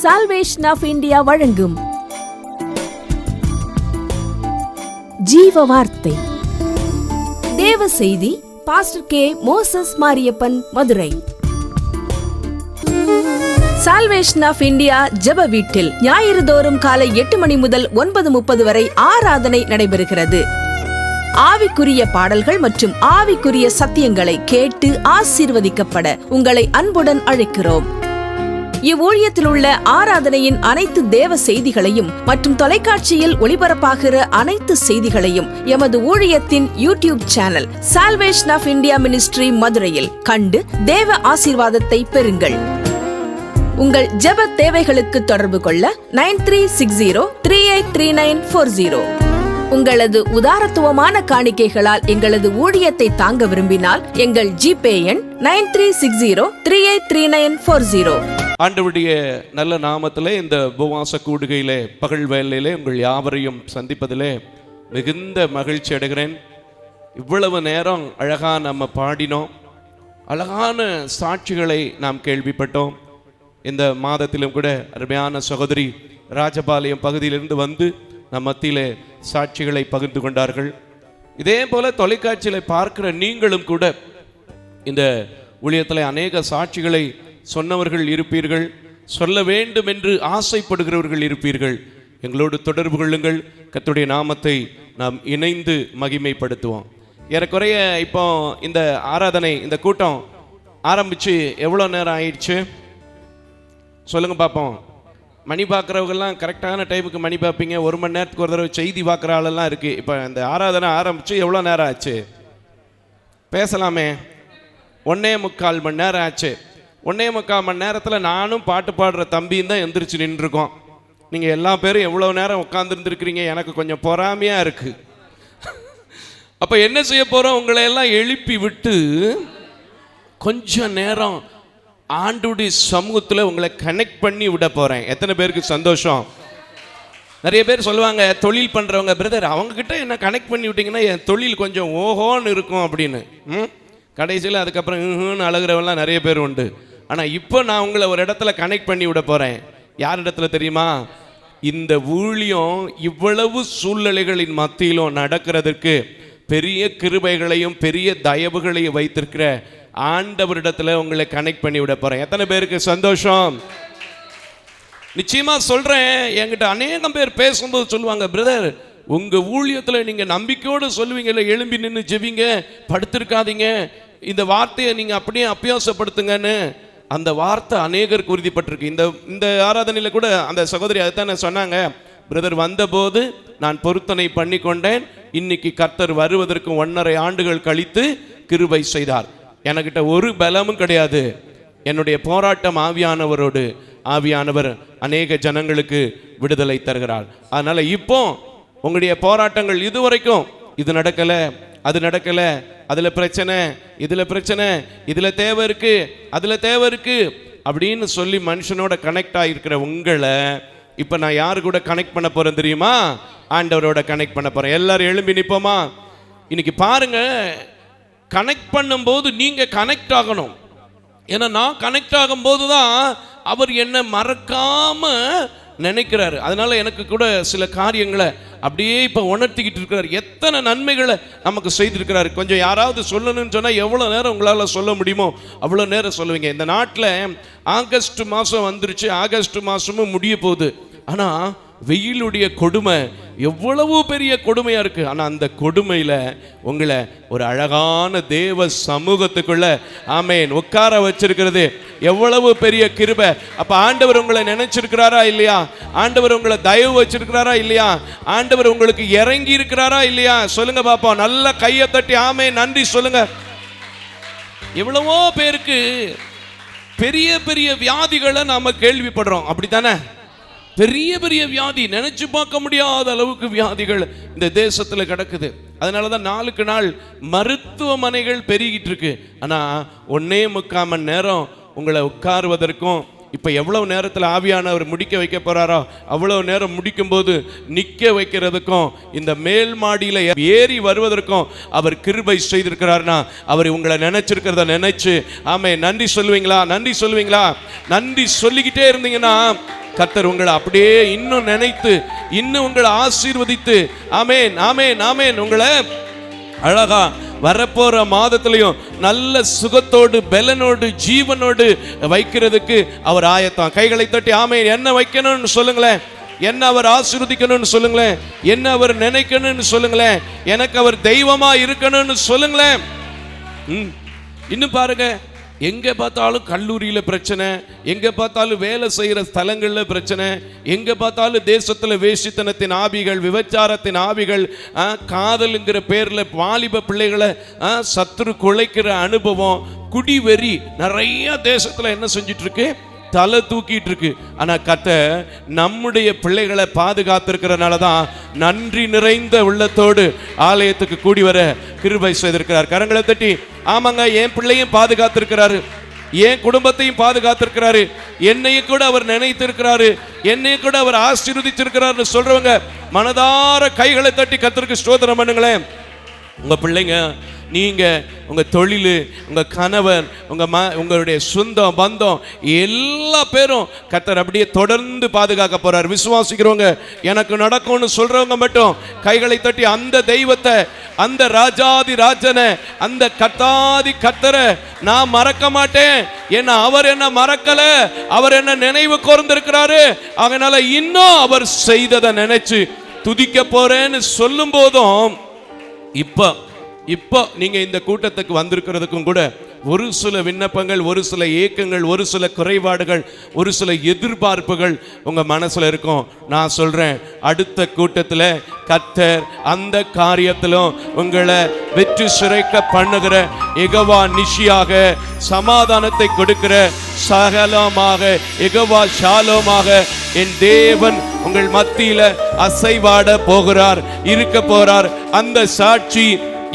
Salvation of India வழங்கும் ஜீவ வார்த்தை தேவ செய்தி. Pastor K. Moses Mariappan, Madurai. Salvation of India ஜெப வீட்டில் ஞாயிறு தோறும் காலை 8 மணி முதல் 9:30 வரை ஆராதனை நடைபெறுகிறது. ஆவிக்குரிய பாடல்கள் மற்றும் ஆவிக்குரிய சத்தியங்களை கேட்டு ஆசீர்வதிக்கப்பட உங்களை அன்புடன் அழைக்கிறோம். இவ்வூழியத்தில் உள்ள ஆராதனையின் அனைத்து தேவ செய்திகளையும் மற்றும் தொலைக்காட்சியில் ஒளிபரப்பாகிற அனைத்து செய்திகளையும் எமது ஊழியத்தின் YouTube channel salvation of India ministry மதுரையில் கண்டு தேவ ஆசீர்வாதத்தை பெறுங்கள். உங்கள் ஜெப தேவைகளுக்கு தொடர்பு கொள்ள 9360383940. உங்களது உதாரத்துவமான காணிக்கைகளால் எங்களது ஊழியத்தை தாங்க விரும்பினால் எங்கள் ஜிபே எண் 9360383940. ஆண்டவருடைய நல்ல நாமத்திலே இந்த உபவாச கூடுகையிலே பகல் வேளையிலே உங்கள் யாவரையும் சந்திப்பதிலே மிகுந்த மகிழ்ச்சி அடைகிறேன். இவ்வளவு நேரம் அழகா நம்ம பாடினோம், அழகான சாட்சிகளை நாம் கேள்விப்பட்டோம். இந்த மாதத்திலும் கூட அருமையான சகோதரி ராஜபாளையம் பகுதியிலிருந்து வந்து நம் மத்தியிலே சாட்சிகளை பகிர்ந்து கொண்டார்கள். இதே போல தொலைக்காட்சியில் பார்க்கிற நீங்களும் கூட இந்த ஊழியத்தில் அநேக சாட்சிகளை சொன்னவர்கள் இருப்பீர்கள், சொல்ல வேண்டும் என்று ஆசைப்படுகிறவர்கள் இருப்பீர்கள். எங்களோடு தொடர்பு கொள்ளுங்கள். கர்த்தருடைய நாமத்தை நாம் இணைந்து மகிமைப்படுத்துவோம். ஏறக்குறைய இப்போ இந்த ஆராதனை, இந்த கூட்டம் ஆரம்பித்து எவ்வளோ நேரம் ஆயிடுச்சு சொல்லுங்க பார்ப்போம். மணி பார்க்குறவங்கெல்லாம் கரெக்டான டைமுக்கு மணி பார்ப்பீங்க. 1 மணி நேரத்துக்கு ஒரு தடவை செய்தி பார்க்குற ஆளெல்லாம் இருக்குது. இப்போ இந்த ஆராதனை ஆரம்பித்து எவ்வளோ நேரம் ஆச்சு பேசலாமே? 1.25 மணி நேரம் ஆச்சு. 1.25 மணி நேரத்தில் நானும் பாட்டு பாடுற தம்பியும் தான் எந்திரிச்சு நின்றுருக்கோம். நீங்கள் எல்லா பேரும் எவ்வளோ நேரம் உட்காந்துருந்துருக்கிறீங்க, எனக்கு கொஞ்சம் பொறாமையாக இருக்குது. அப்போ என்ன செய்ய போகிறோம்? உங்களை எல்லாம் எழுப்பி விட்டு கொஞ்சம் நேரம் ஆண்டுடைய சமூகத்தில் உங்களை கனெக்ட் பண்ணி விட போகிறேன். எத்தனை பேருக்கு சந்தோஷம்? நிறைய பேர் சொல்லுவாங்க, தொழில் பண்ணுறவங்க, பிரதர் அவங்கக்கிட்ட என்ன கனெக்ட் பண்ணி விட்டிங்கன்னா என் தொழில் கொஞ்சம் ஓஹோன்னு இருக்கும் அப்படின்னு. கடைசியில் அதுக்கப்புறம் அழகிறவெல்லாம் நிறைய பேர் உண்டு. ஆனால் இப்போ நான் உங்களை ஒரு இடத்துல கனெக்ட் பண்ணி விட போகிறேன். யார் இடத்துல தெரியுமா? இந்த ஊழியம் இவ்வளவு சூழ்நிலைகளின் மத்தியிலும் நடக்கிறதுக்கு பெரிய கிருபைகளையும் பெரிய தயவுகளையும் வைத்திருக்கிற ஆண்டவரிடத்துல உங்களை கனெக்ட் பண்ணி விட போறேன். எத்தனை பேருக்கு சந்தோஷம்? நிச்சயமா சொல்றேன். என்கிட்ட அநேகம் பேர் பேசும்போது சொல்லுவாங்க, பிரதர் உங்க ஊழியத்துல நீங்க நம்பிக்கையோடு சொல்லுவீங்கல்ல, எழும்பி நின்று ஜெபிங்க, படுத்திருக்காதீங்க, இந்த வார்த்தையை நீங்க அப்படியே அபியாசப்படுத்துங்கன்னு. அந்த வார்த்தை அநேகருக்கு உறுதிப்பட்டிருக்கு. இந்த ஆராதனையில கூட அந்த சகோதரி அதைத்தானே சொன்னாங்க, பிரதர் வந்தபோது நான் பொருத்தனை பண்ணி கொண்டேன், இன்னைக்கு கர்த்தர் வருவதற்கு 1.5 ஆண்டுகள் கழித்து கிருபை செய்தார். எனக்கிட்ட ஒரு பலமும் கிடையாது. என்னுடைய போராட்டம் ஆவியானவரோடு. ஆவியானவர் அநேக ஜனங்களுக்கு விடுதலை தருகிறார். அதனால இப்போ உங்களுடைய போராட்டங்கள் இதுவரைக்கும் இது நடக்கலை, அது நடக்கலை, அதில் பிரச்சனை, இதில் பிரச்சனை, இதில் தேவை இருக்கு, அதில் தேவை இருக்கு அப்படின்னு சொல்லி மனுஷனோட கனெக்ட் ஆகிருக்கிற உங்களை இப்போ நான் யாரு கூட கனெக்ட் பண்ண போறேன் தெரியுமா? ஆண்டவரோட கனெக்ட் பண்ண போறேன். எல்லாரும் எழும்பி நிற்போமா? இன்னைக்கு பாருங்க, கனெக்ட் பண்ணும்போது நீங்க கனெக்ட் ஆகணும். ஏன்னா நான் கனெக்ட் ஆகும்போது தான் அவர் என்ன மறக்காம நினைக்கிறாரு. அதனால எனக்கு கூட சில காரியங்களை அப்படியே இப்போ உணர்த்திக்கிட்டு இருக்கிறார். எத்தனை நன்மைகளை நமக்கு செய்திருக்கிறாரு. கொஞ்சம் யாராவது சொல்லணும்னு சொன்னால் எவ்வளோ நேரம் உங்களால் சொல்ல முடியுமோ அவ்வளோ நேரம் சொல்லுவீங்க. இந்த நாட்டில் ஆகஸ்ட் மாதம் வந்துருச்சு, ஆகஸ்ட் மாதமும் முடிய போகுது. ஆனால் வெயிலுடைய கொடுமை எவ்வளவு பெரிய கொடுமையா இருக்கு. ஆனா அந்த கொடுமையில உங்களை ஒரு அழகான தேவ சமூகத்துக்குள்ள ஆமென் உட்கார வச்சிருக்கிறது எவ்வளவு பெரிய கிருபை. அப்ப ஆண்டவர் உங்களை நினைச்சிருக்கிறாரா இல்லையா? ஆண்டவர் உங்களை தயவு வச்சிருக்கிறாரா இல்லையா? ஆண்டவர் உங்களுக்கு இறங்கி இருக்கிறாரா இல்லையா? சொல்லுங்க பாப்போம். நல்ல கையை தட்டி ஆமென் நன்றி சொல்லுங்க. எவ்வளவோ பேருக்கு பெரிய பெரிய வியாதிகளை நாம கேள்விப்படுறோம், அப்படித்தானே? பெரிய பெரிய வியாதி, நினைச்சு பார்க்க முடியாத அளவுக்கு வியாதிகள் இந்த தேசத்துல கிடக்குது. அதனாலதான் நாளுக்கு நாள் மருத்துவமனைகள் பெருகிட்டு இருக்கு. ஆனா 1.25 மணி நேரம் உங்களை உட்காருவதற்கும் இப்போ எவ்வளவு நேரத்தில் ஆவியானவர் முடிக்க வைக்க போறாரோ அவ்வளவு நேரம் முடிக்கும்போது நிற்க வைக்கிறதுக்கும் இந்த மேல் மாடியில் ஏறி வருவதற்கும் அவர் கிருபை செய்திருக்கிறார்னா அவர் உங்களை நினைச்சிருக்கிறத நினைச்சு ஆமே நன்றி சொல்லுவீங்களா? நன்றி சொல்லுவீங்களா? நன்றி சொல்லிக்கிட்டே இருந்தீங்கன்னா கர்த்தர் உங்களை அப்படியே இன்னும் நினைத்து இன்னும் உங்களை ஆசீர்வதித்து ஆமேன் ஆமேன் ஆமேன் உங்களை அழகா வரப்போற மாதத்திலையும் நல்ல சுகத்தோடு பலனோடு ஜீவனோடு வைக்கிறதுக்கு அவர் ஆயத்தம். கைகளை தட்டி ஆமேன். என்ன வைக்கணும்னு சொல்லுங்களேன், என்ன அவர் ஆசீர்வதிக்கணும்னு சொல்லுங்களேன், என்ன அவர் நினைக்கணும்னு சொல்லுங்களேன், எனக்கு அவர் தெய்வமா இருக்கணும்னு சொல்லுங்களேன். இன்னும் பாருங்க, எங்க பார்த்தாலும் கல்லூரியில பிரச்சனை, எங்க பார்த்தாலும் வேலை செய்யற ஸ்தலங்கள்ல பிரச்சனை, எங்க பார்த்தாலும் தேசத்துல வேசித்தனத்தின் ஆவிகள், விபச்சாரத்தின் ஆவிகள், காதலுங்கிற பேர்ல வாலிப பிள்ளைகளை சத்துரு குலைக்கிற அனுபவம், குடிவெறி நிறைய தேசத்துல என்ன செஞ்சிட்டு இருக்கு, தலை தூக்கிட்டு இருக்கு. ஆனா கர்த்தர் நம்முடைய பிள்ளைகளை பாதுகாத்திருக்கிறனால தான் நன்றி நிறைந்த உள்ளத்தோடு ஆலயத்துக்கு கூடி வர கிருபை செய்திருக்கிறார். கரங்களை தட்டி ஆமாங்க, என் பிள்ளையும் பாதுகாத்திருக்கிறாரு, என் குடும்பத்தையும் பாதுகாத்திருக்கிறாரு, என்னையும் கூட அவர் நினைத்திருக்கிறாரு, என்னையும் கூட அவர் ஆசீர்வதிச்சிருக்கிறாரு சொல்றவங்க மனதார கைகளை தட்டி கர்த்தருக்கு ஸ்தோத்திரம் பண்ணுங்களேன். உங்க பிள்ளைங்க, நீங்க, உங்க தொழில், உங்க கணவன், உங்களுடைய சொந்தம் பந்தம் எல்லா பேரும் கர்த்தர் அப்படியே தொடர்ந்து பாதுகாக்க போறார். விசுவாசிக்கிறவங்க, எனக்கு நடக்கும்னு சொல்றவங்க மட்டும் கைகளை தட்டி அந்த தெய்வத்தை, அந்த ராஜாதி ராஜனை, அந்த கர்த்தாதி கர்த்தரை நான் மறக்க மாட்டேன். ஏன்னா அவர் என்ன மறக்கல, அவர் என்ன நினைவு கூர்ந்திருக்கிறாரு. அதனால இன்னும் அவர் செய்ததை நினைச்சு துதிக்க போறேன்னு சொல்லும் போதும் இப்போ நீங்க இந்த கூட்டத்துக்கு வந்திருக்கிறதுக்கும் கூட ஒரு சில விண்ணப்பங்கள், ஒரு சில ஏக்கங்கள், ஒரு சில குறைபாடுகள், ஒரு சில எதிர்பார்ப்புகள் உங்க மனசுல இருக்கும். நான் சொல்றேன், அடுத்த கூட்டத்தில் கர்த்தர் அந்த காரியத்திலும் உங்களை வெற்றி சிறைக்க பண்ணுகிற யெகோவா நிஷியாக, சமாதானத்தை கொடுக்கிற சகலமாக, யெகோவா ஷாலோமாக என் தேவன் உங்கள் மத்தியில அசைவாட போகிறார், இருக்க போறார். அந்த சாட்சி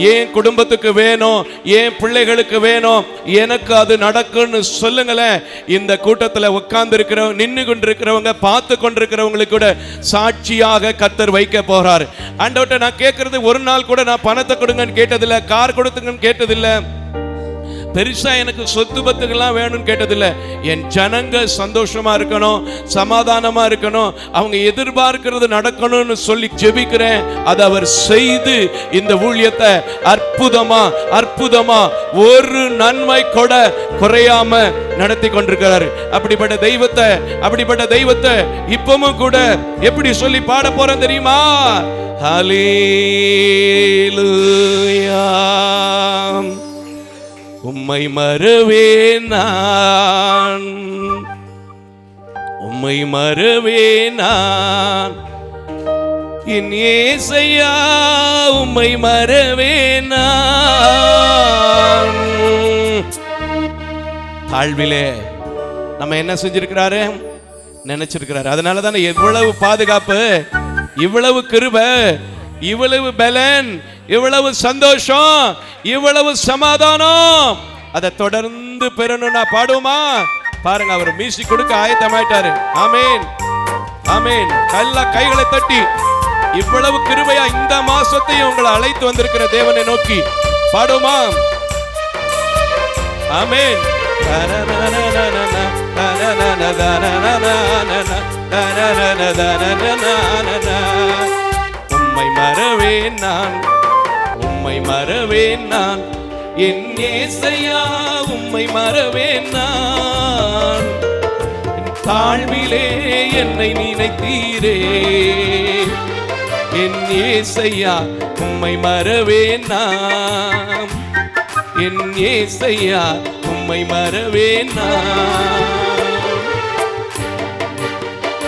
என் குடும்பத்துக்கு வேணும், என் பிள்ளைகளுக்கு வேணும், எனக்கு அது நடக்கும்னு சொல்லுங்களேன். இந்த கூட்டத்தில் உட்கார்ந்து இருக்கிறவங்க, நின்று கொண்டிருக்கிறவங்க, பார்த்து கொண்டிருக்கிறவங்களுக்கு கூட சாட்சியாக கர்த்தர் வைக்க போறார். ஆண்டவர்ட்ட நான் கேட்கறது, ஒரு நாள் கூட நான் பணத்தை கொடுங்கன்னு கேட்டதில்லை, கார் கொடுத்துங்கன்னு கேட்டதில்லை, பெருசா எனக்கு சொத்து பத்துக்கெல்லாம் வேணும்னு கேட்டதில்லை. என் ஜனங்க சந்தோஷமா இருக்கணும், சமாதானமா இருக்கணும், அவங்க எதிர்பார்க்கிறது நடக்கணும்னு சொல்லி ஜெபிக்கிறேன். அதை அவர் செய்து இந்த ஊழியத்தை அற்புதமா ஒரு நன்மை கூட குறையாம நடத்தி கொண்டிருக்கிறார். அப்படிப்பட்ட தெய்வத்தை இப்பவும் கூட எப்படி சொல்லி பாட போறேன் தெரியுமா? ஹல்லேலூயா, உம்மை மறவேன் நான், உம்மை மறவேன் நான், என் இயேசையா உம்மை மறவேன் நான். தாழ்விலே நம்ம என்ன செஞ்சிருக்கிறாரு, நினைச்சிருக்கிறாரு. அதனால தானே எவ்வளவு பாதுகாப்பு, இவ்வளவு கிருபை, இவ்வளவு பலன், இவ்வளவு சந்தோஷம், இவ்வளவு சமாதானம். அதை தொடர்ந்து பெறணும்னா பாடுவோமா? பாருங்க, அவர் மியூசிக் கொடுக்க ஆயத்தமாயிட்டாரு. ஆமேன் ஆமேன். கைகளை தட்டி இவ்வளவு கிருபையா இந்த மாசத்தையும் உங்களை அழைத்து வந்திருக்கிற தேவனை நோக்கி பாடுவோமா? ஆமேன். உம்மை மறவேன் நான், உம்மை மறவேன் நான், என் இயேசையா உம்மை மறவேன் நான். தாழ்விலே என்னை நினைத்தீரே, என் இயேசையா உம்மை மறவேன் நான், என் இயேசையா உம்மை மறவேன் நான்.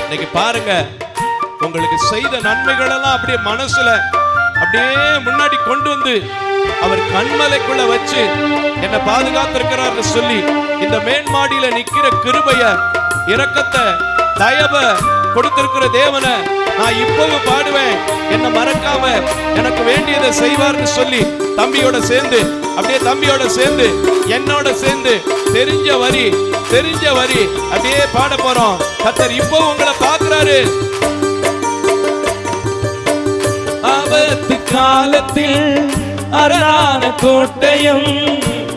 இன்னைக்கு பாருங்க, உங்களுக்கு செய்த நன்மைகள் எல்லாம் அப்படியே மனசுல அப்படியே முன்னாடி கொண்டு வந்து அவர் கண்மலைக்குள்ள வச்சு என்ன பாதுகாத்திருக்கிறார் சொல்லி இந்த மேன்மாடியில நிக்கிற கிருபைய, இரக்கத்தை, தயவை கொடுத்திருக்கிற தேவனை நான் இப்பவும் பாடுவேன். என்ன மறக்காம எனக்கு வேண்டியதை செய்வார்னு சொல்லி தம்பியோட சேர்ந்து அப்படியே தம்பியோட சேர்ந்து என்னோட சேர்ந்து தெரிஞ்ச வரி அப்படியே பாட போறோம். கர்த்தர் இப்போ உங்களை பார்க்கிறாரு. ஆபத்து காலத்தில் அரணான கோட்டையும்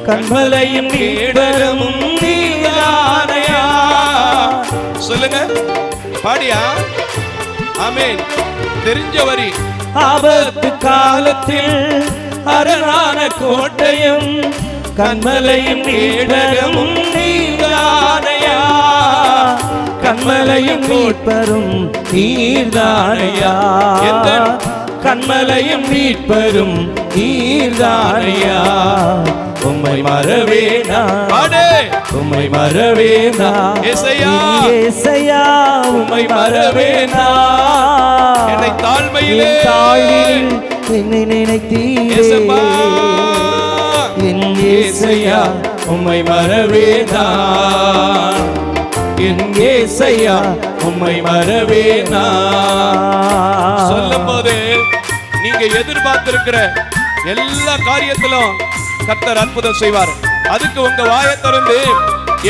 கண்மலையும் நீடமும் நீரானையா. சொல்லுங்க பாடியா. ஆமென். தெரிஞ்ச வரி. ஆபத்து காலத்தில் அரணான கோட்டையும் கண்மலையும் நீடமும் நீரானையா. கண்மலையும் மீட்பரும் நீர்தானையா. கண்மலையும் மீட்பரும் நீர்தானையா. உம்மை மறவேனா, உம்மை மறவேனா ஏசையா, ஏசையா உம்மை மறவேனா. என்னை தாழ்மையிலே என்னை நினைத்தீரே என் ஏசையா உம்மை மறவேனா. என் ஏசையா உம்மை மறவேனா. சொல்லும் போது நீங்க எதிர்பார்த்திருக்கிற எல்லா காரியத்திலும் கர்த்தர் அற்புதம் செய்வார். அதுக்கு உங்க வாயை திறந்து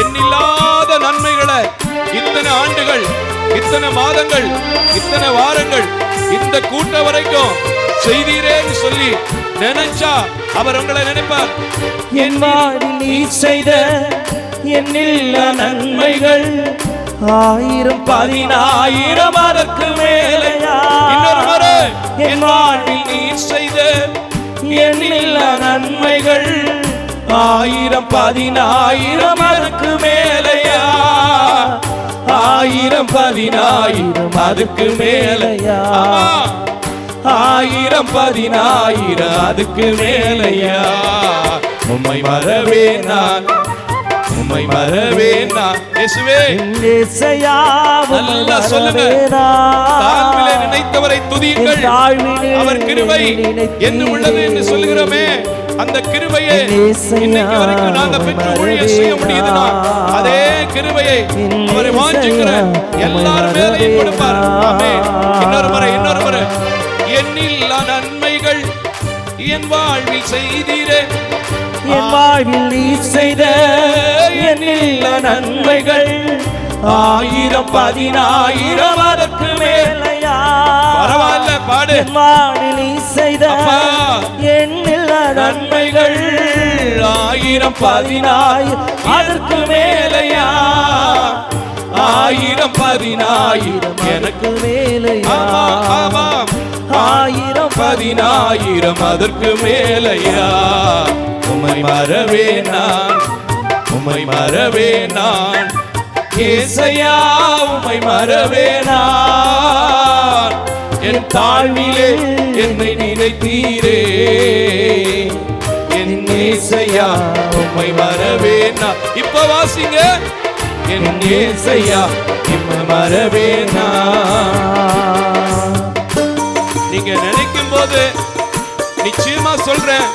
எண்ணில்லாத நன்மைகளை இத்தனை ஆண்டுகள், இத்தனை மாதங்கள், இத்தனை வாரங்கள், இந்த கூட்டம் வரைக்கும் செய்தீரேன்னு சொல்லி நினைச்சா அவர் உங்களை நினைப்பார். என் வாழ்வில் நீ செய்த எண்ணில்லா நன்மைகள் 1000 அதற்கு மேலையா. இன்னொரு முறை. என் வாழ்வில் நீ செய்த எண்ணில்லா நன்மைகள் 1000 அதற்கு மேலையா. 1000 அதுக்கு மேலையா. 1000 அதுக்கு மேலையா. உம்மை மறவேனான், உம்மை மறவேனான். இயேசுவே இயேசையா நல்லா சொல்லுங்க. தாழ்விலே நினைத்தவரை துதியுங்கள், அவர் கிருபை என்று உள்ளது என்று சொல்லுகிறோமே. அந்த கிருபையை இன்னைக்கு வரைக்கும் நாங்க பெற்று ஊழியம் செய்ய முடியுதுன்னா அதே கிருபையை அவரை வாஞ்சிக்கிற எல்லார் மேலையும் கொடுப்பார். ஆமென். இன்னொரு முறை. எண்ணில்லா நன்மைகள் என் வாழ்வில் செய்தீரே. என் வாழ்வில் நீ செய்த எண்ணில்லா நன்மைகள் 1000 அதற்கு மேலையா. பரவாயில்ல பாடு. என் வாழ்வில் நீ செய்த எண்ணில்லா நன்மைகள் 1000 அதற்கு மேலையா. 1000 எனக்கு மேலையா. 1000 அதற்கு மேலையா. உம்மை மறவேனான், உம்மை மறவேனான் ஏசையா உம்மை மறவேனான். என் தாழ்விலே என்னை நினைத்தீரே என் ஏசையா உம்மை மறவேனான். இப்ப வாசிங்க. என் ஏசையா உம்மை மறவேனான். நீங்க நினைக்கும் போது நிச்சயமா சொல்றேன்,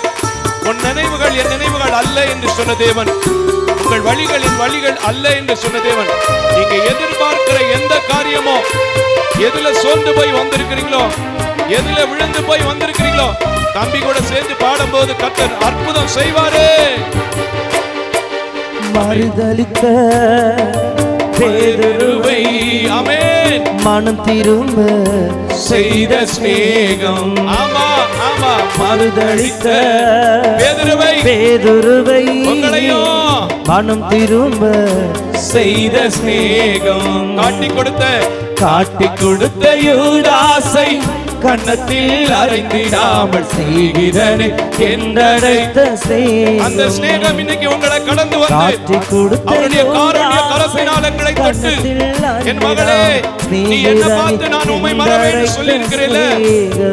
உன் நினைவுகள் என் நினைவுகள் அல்ல என்று சொன்ன தேவன், உங்கள் வழிகள் என் வழிகள் அல்ல என்று சொன்ன தேவன். நீங்க எதிர்பார்க்கிற எந்த காரியமோ, எதுல சோர்ந்து போய் வந்திருக்கிறீங்களோ, எதுல விழுந்து போய் வந்திருக்கிறீங்களோ, தம்பி கூட சேர்ந்து பாடும்போது கர்த்தர் அற்புதம் செய்வாரே. மறுதலித்த பேதுருவை ஆமென் மனம் திரும்ப செய்த ஸ்நேகம். ஆமா ஆமா. மறுதலித்த பேதுருவை உங்களையும் மனம் திரும்ப செய்த ஸ்நேகம். காட்டி கொடுத்த யூதாசை கன்னத்தில் அறைந்திடாமல் செய்கிறனே என்றடைத்த அந்த ஸ்நேகம் இன்னைக்கு உங்களை கடந்து வந்து அவருடைய காருண்ய கரத்தினால் எங்களை தொட்டு, என் மகளே நீ என்ன பார்த்து நான் உம்மை மறவேன்னு சொல்லி இருக்கிறேன்,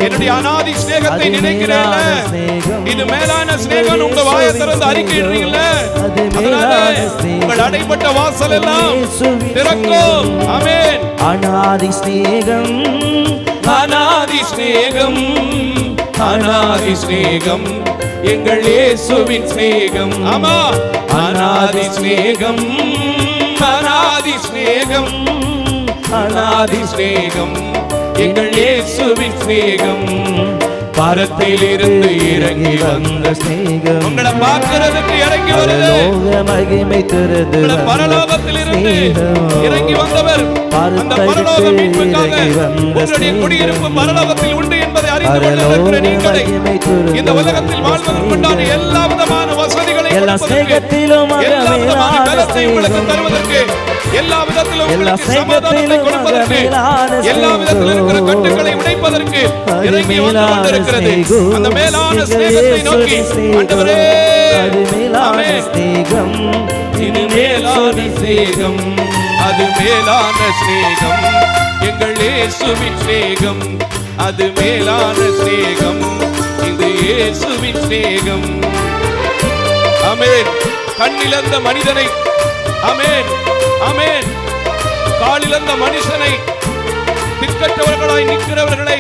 என்னுடைய அநாதி ஸ்நேகத்தை நினைக்கிறேன், இது மேலான ஸ்நேகம் உங்க வாயை திறந்து அறிக்கையிடுறீங்கல்ல, அதனால உங்கள் அடைப்பட்ட வாசல் எல்லாம் திறக்கும். ஆமென். அநாதி ஸ்நேகம், அநாதி ஸ்நேகம், அநாதி ஸ்நேகம் எங்கள் இயேசுவின் ஸ்நேகம். ஆமா. அநாதி ஸ்நேகம், அநாதி ஸ்நேகம், அநாதி ஸ்நேகம் எங்கள் இயேசுவின் ஸ்நேகம். பரத்திலிருந்து இறங்கி வந்த ஸ்நேகம் உங்களை பார்க்கிறதுக்கு இறங்கி வருது. பரலோக மகிமை திறந்து உங்களை பரலோகத்திலிருந்து இறங்கி வந்தவர். அந்த பரலோக மீட்புக்காக உங்களுடைய குடியிருப்பு பரலோகத்தில் உண்டு என்பதை அறிந்து கொண்டிருக்கிற நீங்களே இந்த உலகத்தில் வாழ்வதற்குண்டான எல்லா விதமான வசதிகளையும் எல்லா ஸ்நேகத்திலும் எல்லா விதமான பலத்தை உங்களுக்கு தருவதற்கு, எல்லா விதத்திலும் உங்களுக்கு சமாதானத்தை கொடுப்பதற்கு, எல்லா விதத்தில் இருக்கிற கட்டுகளை உடைப்பதற்கு இறங்கி வந்து கொண்டிருக்கிறது. அந்த மேலான ஸ்நேகத்தை நோக்கி ஆண்டவரே, ஆமென். இது மேலான ஸ்நேகம், அது மேலான ஸ்நேகம், எங்கள் இயேசுவின் ஸ்நேகம், அது மேலான ஸ்நேகம், இது இயேசுவின் ஸ்நேகம். ஆமென். கண்ணிழந்த மனிதனை, ஆமென் ஆமென், காலிழந்த மனுஷனை, திக்கற்றவர்களாய் நிற்கிறவர்களை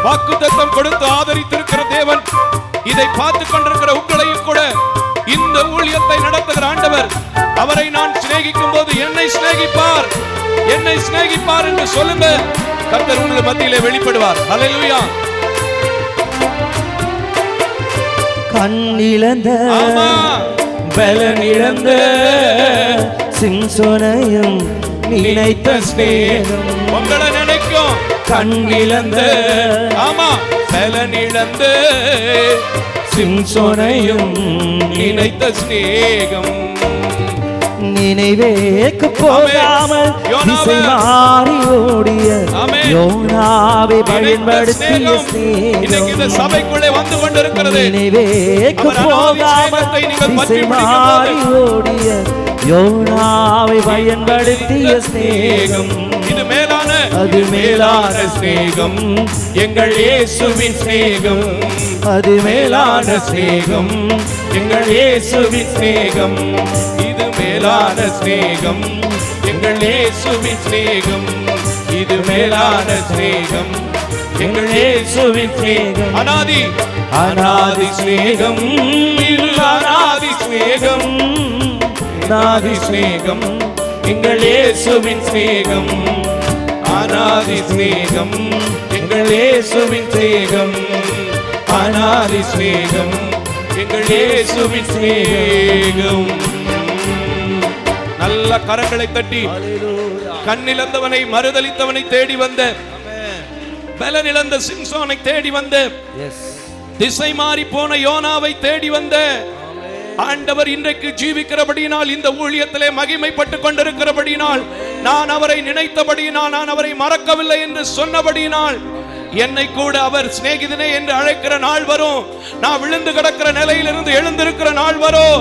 வாக்குத்தத்தம் கொடுத்து ஆதரித்திருக்கிற தேவன், இதை பார்த்து கொண்டிருக்கிற உங்களையும் கூட இந்த ஊழியத்தை நடத்துகிற ஆண்டவர், அவரை நான் சிநேகிக்கும் போது என்னை சிநேகிப்பார், என்னை சிநேகிப்பார் என்று சொல்லுங்க. கர்த்தர் உங்கள் மத்தியிலே வெளிப்படுவார். அல்லேலூயா. கண்ணிழந்த பலனிழந்த சிம்சோனையும் நினைத்த ஸ்நேகம் உங்களை நினைக்கும். கண்ணிழந்த, ஆமா, பலனிழந்த சிம்சோனையும் நினைத்த ஸ்நேகம். நினைவேக்கு போகாமல் திசை மாறி ஓடிய யோனாவை பயன்படுத்திய இன்னைக்கு இந்த சபைக்குள்ளே வந்து கொண்டிருக்கிறது. நினைவேக்கு போகாமல் திசை மாறி ஓடிய யோனாவை பயன்படுத்திய ஸ்நேகம். இது மேலான, அது மேலான ஸ்நேகம், எங்கள் இயேசுவின் ஸ்நேகம். அது மேலான ஸ்நேகம், எங்கள் இயேசுவின் ஸ்நேகம். இது மேலான ஸ்நேகம், எங்கள் இயேசுவின் ஸ்நேகம். இது மேலான ஸ்நேகம், எங்கள் இயேசுவின் ஸ்நேகம். அநாதி அநாதி ஸ்நேகம், இது அநாதி ஸ்நேகம், அநாதி ஸ்நேகம், எங்கள் இயேசுவின் ஸ்நேகம். அநாதி ஸ்நேகம், எங்கள் இயேசுவின் ஸ்நேகம். அநாதி ஸ்நேகம், எங்கள் இயேசுவின் ஸ்நேகம். நல்ல கரங்களை தட்டி, கண்ணிழந்தவனை மறுதலித்தவனை தேடி வந்த, பலனிழந்த சிம்சோனை தேடி வந்த, திசை மாறி போன யோனாவை தேடி வந்த ஆண்டவர் இன்றைக்கு ஜீவிக்கிறபடியினால், இந்த ஊழியத்திலே மகிமைப்பட்டுக் கொண்டிருக்கிறபடியினால், நான் அவரை நினைத்தபடியினால், நான் அவரை மறக்கவில்லை என்று சொன்னபடியினால், என்னை கூட அவர் சிநேகிதனே என்று அழைக்கிற நாள் வரும். நான் விழுந்து கிடக்கிற நிலையிலிருந்து எழுந்திருக்கிற நாள் வரும்.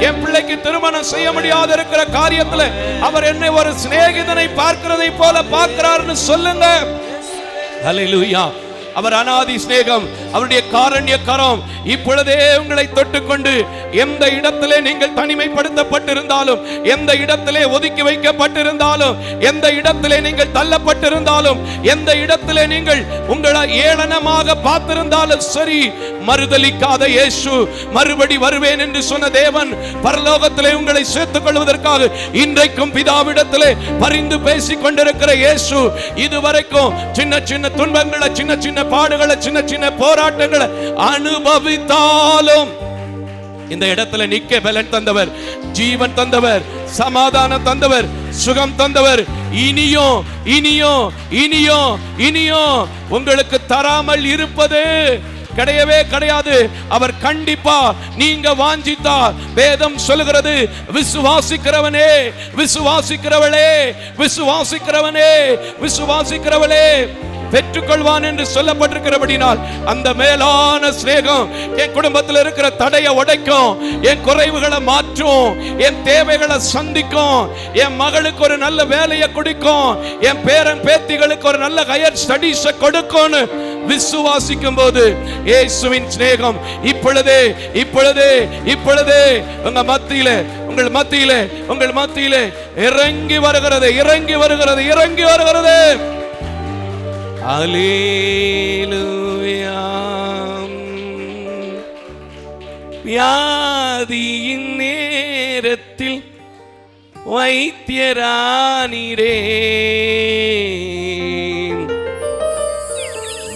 என் பிள்ளைக்கு திருமணம் செய்ய முடியாத இருக்கிற காரியத்துல அவர் என்னை ஒரு சிநேகிதனை பார்க்கிறதை போல பார்க்கிறார்னு சொல்லுங்க. ஹல்லேலூயா. அவர் அநாதி சிநேகம், அவருடைய காரண்ய கரம் இப்பொழுதே உங்களை தொட்டுக்கொண்டு, எந்த இடத்திலே நீங்கள் தனிமைப்படுத்தப்பட்டிருந்தாலும், எந்த இடத்திலே ஒதுக்கி வைக்கப்பட்டிருந்தாலும், எந்த இடத்திலே நீங்கள் தள்ளப்பட்டிருந்தாலும், எந்த இடத்திலே நீங்கள் உங்களை ஏளனமாக பார்த்திருந்தாலும் சரி, மறுதலிக்காத இயேசு, மறுபடி வருவேன் என்று சொன்ன தேவன், பரலோகத்திலே உங்களை சேர்த்துக் கொள்வதற்காக இன்றைக்கும் பிதாவிடத்திலே பரிந்து பேசிக் கொண்டிருக்கிற இயேசு, இதுவரைக்கும் சின்ன சின்ன துன்பங்களை, சின்ன சின்ன பாடுகளை, சின்ன சின்ன போராட்டங்களை அனுபவித்தாலும் இந்த இடத்துல நிக்க பலன் தந்தவர், ஜீவன் தந்தவர், சமாதானம் தந்தவர், சுகம் தந்தவர், இனியும் இனியும் இனியும் இனியும் உங்களுக்கு தராமல் இருப்பது கிடையவே கிடையாது. அவர் கண்டிப்பா நீங்க வாஞ்சித்தா, வேதம் சொல்லுகிறது, விசுவாசிக்கிறவனே, விசுவாசிக்கிறவளே, விசுவாசிக்கிறவனே, விசுவாசிக்கிறவளே பெற்றுக்கொள்வான் என்று சொல்லப்பட்டிருக்கிறபடினால், அந்த மேலான சிநேகம் என் குடும்பத்தில் இருக்கிற தடையை உடைக்கும், என் குறைவுகளை மாற்றும், என் தேவைகளை சந்திக்கும், என் மகளுக்கு ஒரு நல்ல வேலையை கொடுக்கும், என் பேரன் பேத்திகளுக்கு ஒரு நல்ல ஹையர் ஸ்டடீஸ் கொடுக்கும் விசுவாசிக்கும் போது, இயேசுவின் சிநேகம் இப்பொழுதே இப்பொழுதே இப்பொழுதே உங்க மத்தியிலே, உங்கள் மத்தியிலே, உங்கள் மத்தியிலே இறங்கி வருகிறது, இறங்கி வருகிறது, இறங்கி வருகிறது. அல்லேலூயா. வியாதியின் நேரத்தில் வைத்தியரானீரே,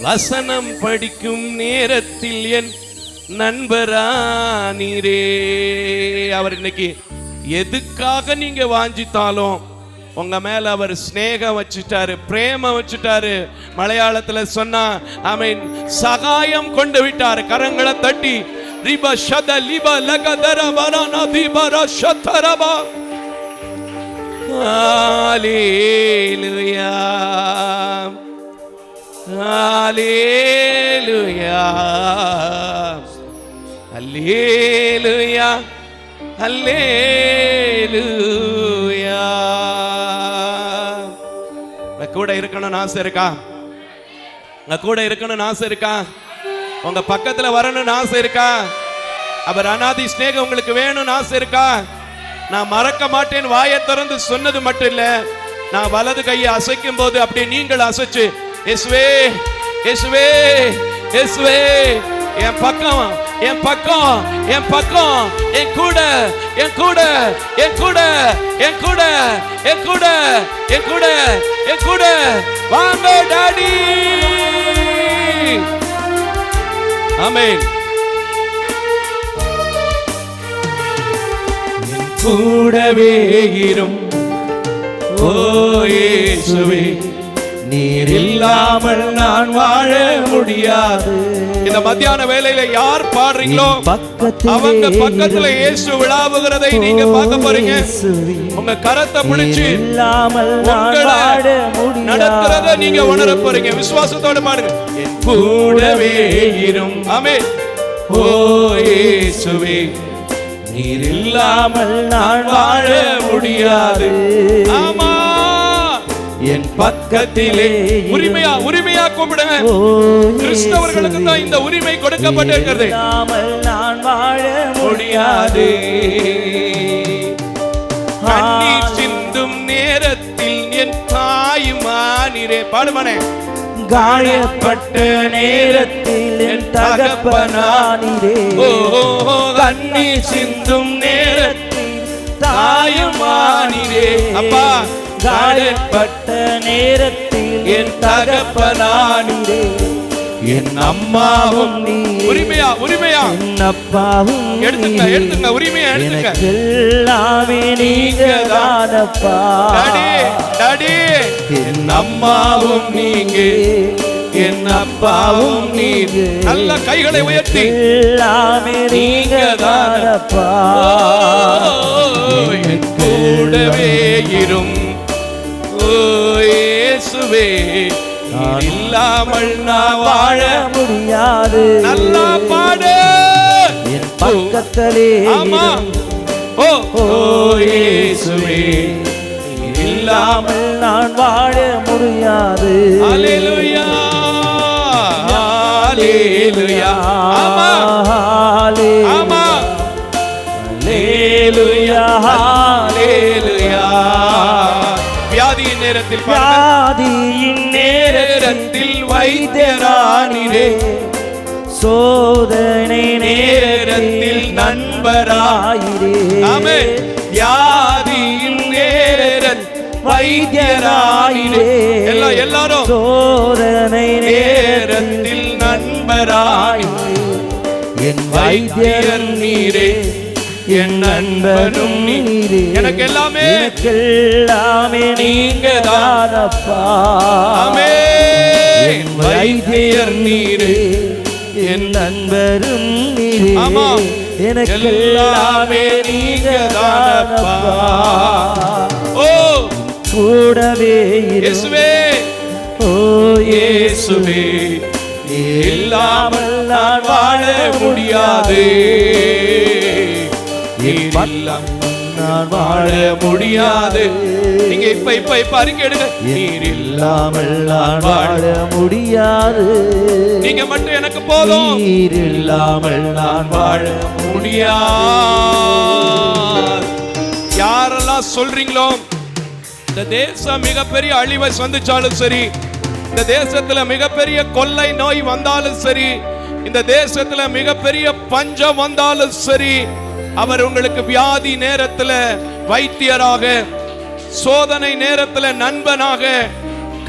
வசனம் படிக்கும் நேரத்தில் என் நண்பரானீரே. அவர் இன்னைக்கு எதுக்காக நீங்க வாஞ்சித்தாலும் உங்க மேல அவர் ஸ்நேகம் வச்சுட்டாரு, பிரேம வச்சுட்டாரு. மலையாளத்துல சொன்னா ஆமென், சகாயம் கொண்டு விட்டாரு. கரங்களை தட்டி ரிபா ஷத லிபா லகதர வரானா திபரா ஷதரபா. ஹalleluya ஹalleluya ஹalleluya ஹalleluya. கூட இருக்கணும்னு ஆசை இருக்கா? கூட இருக்கணும்னு ஆசை இருக்கா? உங்க பக்கத்துல வரணும்னு ஆசை இருக்கா? அவர் அநாதி ஸ்நேகம் உங்களுக்கு வேணும்னு ஆசை இருக்கா? நான் மறக்க மாட்டேன் வாயை திறந்து சொன்னது மட்டும் இல்ல, நான் வலது கையை அசைக்கும் போது அப்படி நீங்கள் அசைச்சு இயேசுவே இயேசுவே இயேசுவே என் பக்கம் என் பக்கம் என் பக்கம் என் கூட என் கூட என் கூட என் கூட என் கூட என் கூட என் கூட வாங்க டாடி. ஆமென். என் கூடவே இரும் ஓ இயேசுவே, நீர் இல்லாமல் நான் வாழ முடியாது. இந்த மத்தியான வேளையில யார் பாடுறீங்களோ அவங்க பக்கத்துல இயேசு விழாவுகிறதை நீங்க பார்க்க போறீங்க. உங்க கரத்தை பிடிச்சு நடக்கிறத நீங்க உணர போறீங்க. விசுவாசத்தோட பாடுங்க. என் கூடவே இரும். ஆமென். ஓ இயேசுவே, நீர் இல்லாமல் நான் வாழ முடியாது. ஆமா, என் பக்கத்திலே உரிமையா உரிமையா கூப்பிடுங்க. கிறிஸ்தவர்களுக்கு தான் இந்த உரிமை கொடுக்கப்பட்டிருக்கிறது. நான் வாழ முடியாது. கண்ணீர் சிந்தும் நேரத்தில் என் தாயுமானிரே. பாடுவானே. காயப்பட்ட நேரத்தில் என் தகப்பனானிரே. கண்ணீர் சிந்தும் நேரத்தில் தாயுமானிரே. அப்பா, காயப்பட்ட நேரத்தில் என் தகப்பனானிரே. என் அம்மாவும் நீ. உரிமையா உரிமையா என் அப்பாவும் எடுத்துங்க எடுத்துங்க உரிமையா எடுத்துங்க. எல்லாமே நீங்க தானப்பா. டாடி டாடி, என் அம்மாவும் நீங்க என் அப்பாவும் நீங்க. நல்ல கைகளை உயர்த்தி எல்லாமே நீங்க தானப்பா. என் கூடவே இரும் ஓ இயேசுவே, நீர் இல்லாமல் நான் வாழ முடியாது. நல்லா பாடு. என் பக்கத்திலே ஆமா. ஓ இயேசுவே, நீர் இல்லாமல் நான் வாழ முடியாது. ஹalleluya ஹalleluya. ஆமா ஆமா. ஹalleluya ஹalleluya. வியாதியின் நேரத்தில் வியாதியின் நேரத்தில் வைத்தியரானிரே. சோதனை நேரத்தில் நண்பராயிரே. ஆமென். வியாதியின் நேரத்தில் வைத்தியராயிரே. எல்லாரும் சோதனை நேரத்தில் நண்பராயிரே. என் வைத்தியர் நீரே, என் நண்பரும் நீரே. எனக்கு எல்லாமே எல்லாமே நீங்க தானப்பா. ஆமென். வைத்தியர் நீரே, என் நண்பரும் நீரே. ஆமா. எனக்கு எல்லாமே நீங்க தானப்பா. ஓ கூடவே இயேசுவே, ஓ இயேசுவே, நீ இல்லாமல் நான் வாழ முடியாது. நான் வாழ முடியாது. நீங்க இப்ப அறிக்கை எடுங்க. நீர் இல்லாமல் நான் வாழ முடியாது. நீங்க மட்டும் எனக்கு போதும். நீர் இல்லாமல் நான் வாழ முடியாது. யாரெல்லாம் சொல்றீங்களோ இந்த தேசம் மிகப்பெரிய அழிவை சந்திச்சாலும் சரி, இந்த தேசத்துல மிகப்பெரிய கொள்ளை நோய் வந்தாலும் சரி, இந்த தேசத்துல மிகப்பெரிய பஞ்சம் வந்தாலும் சரி, அவர் உங்களுக்கு வியாதி நேரத்துல வைத்தியராக, சோதனை நேரத்துல நண்பனாக,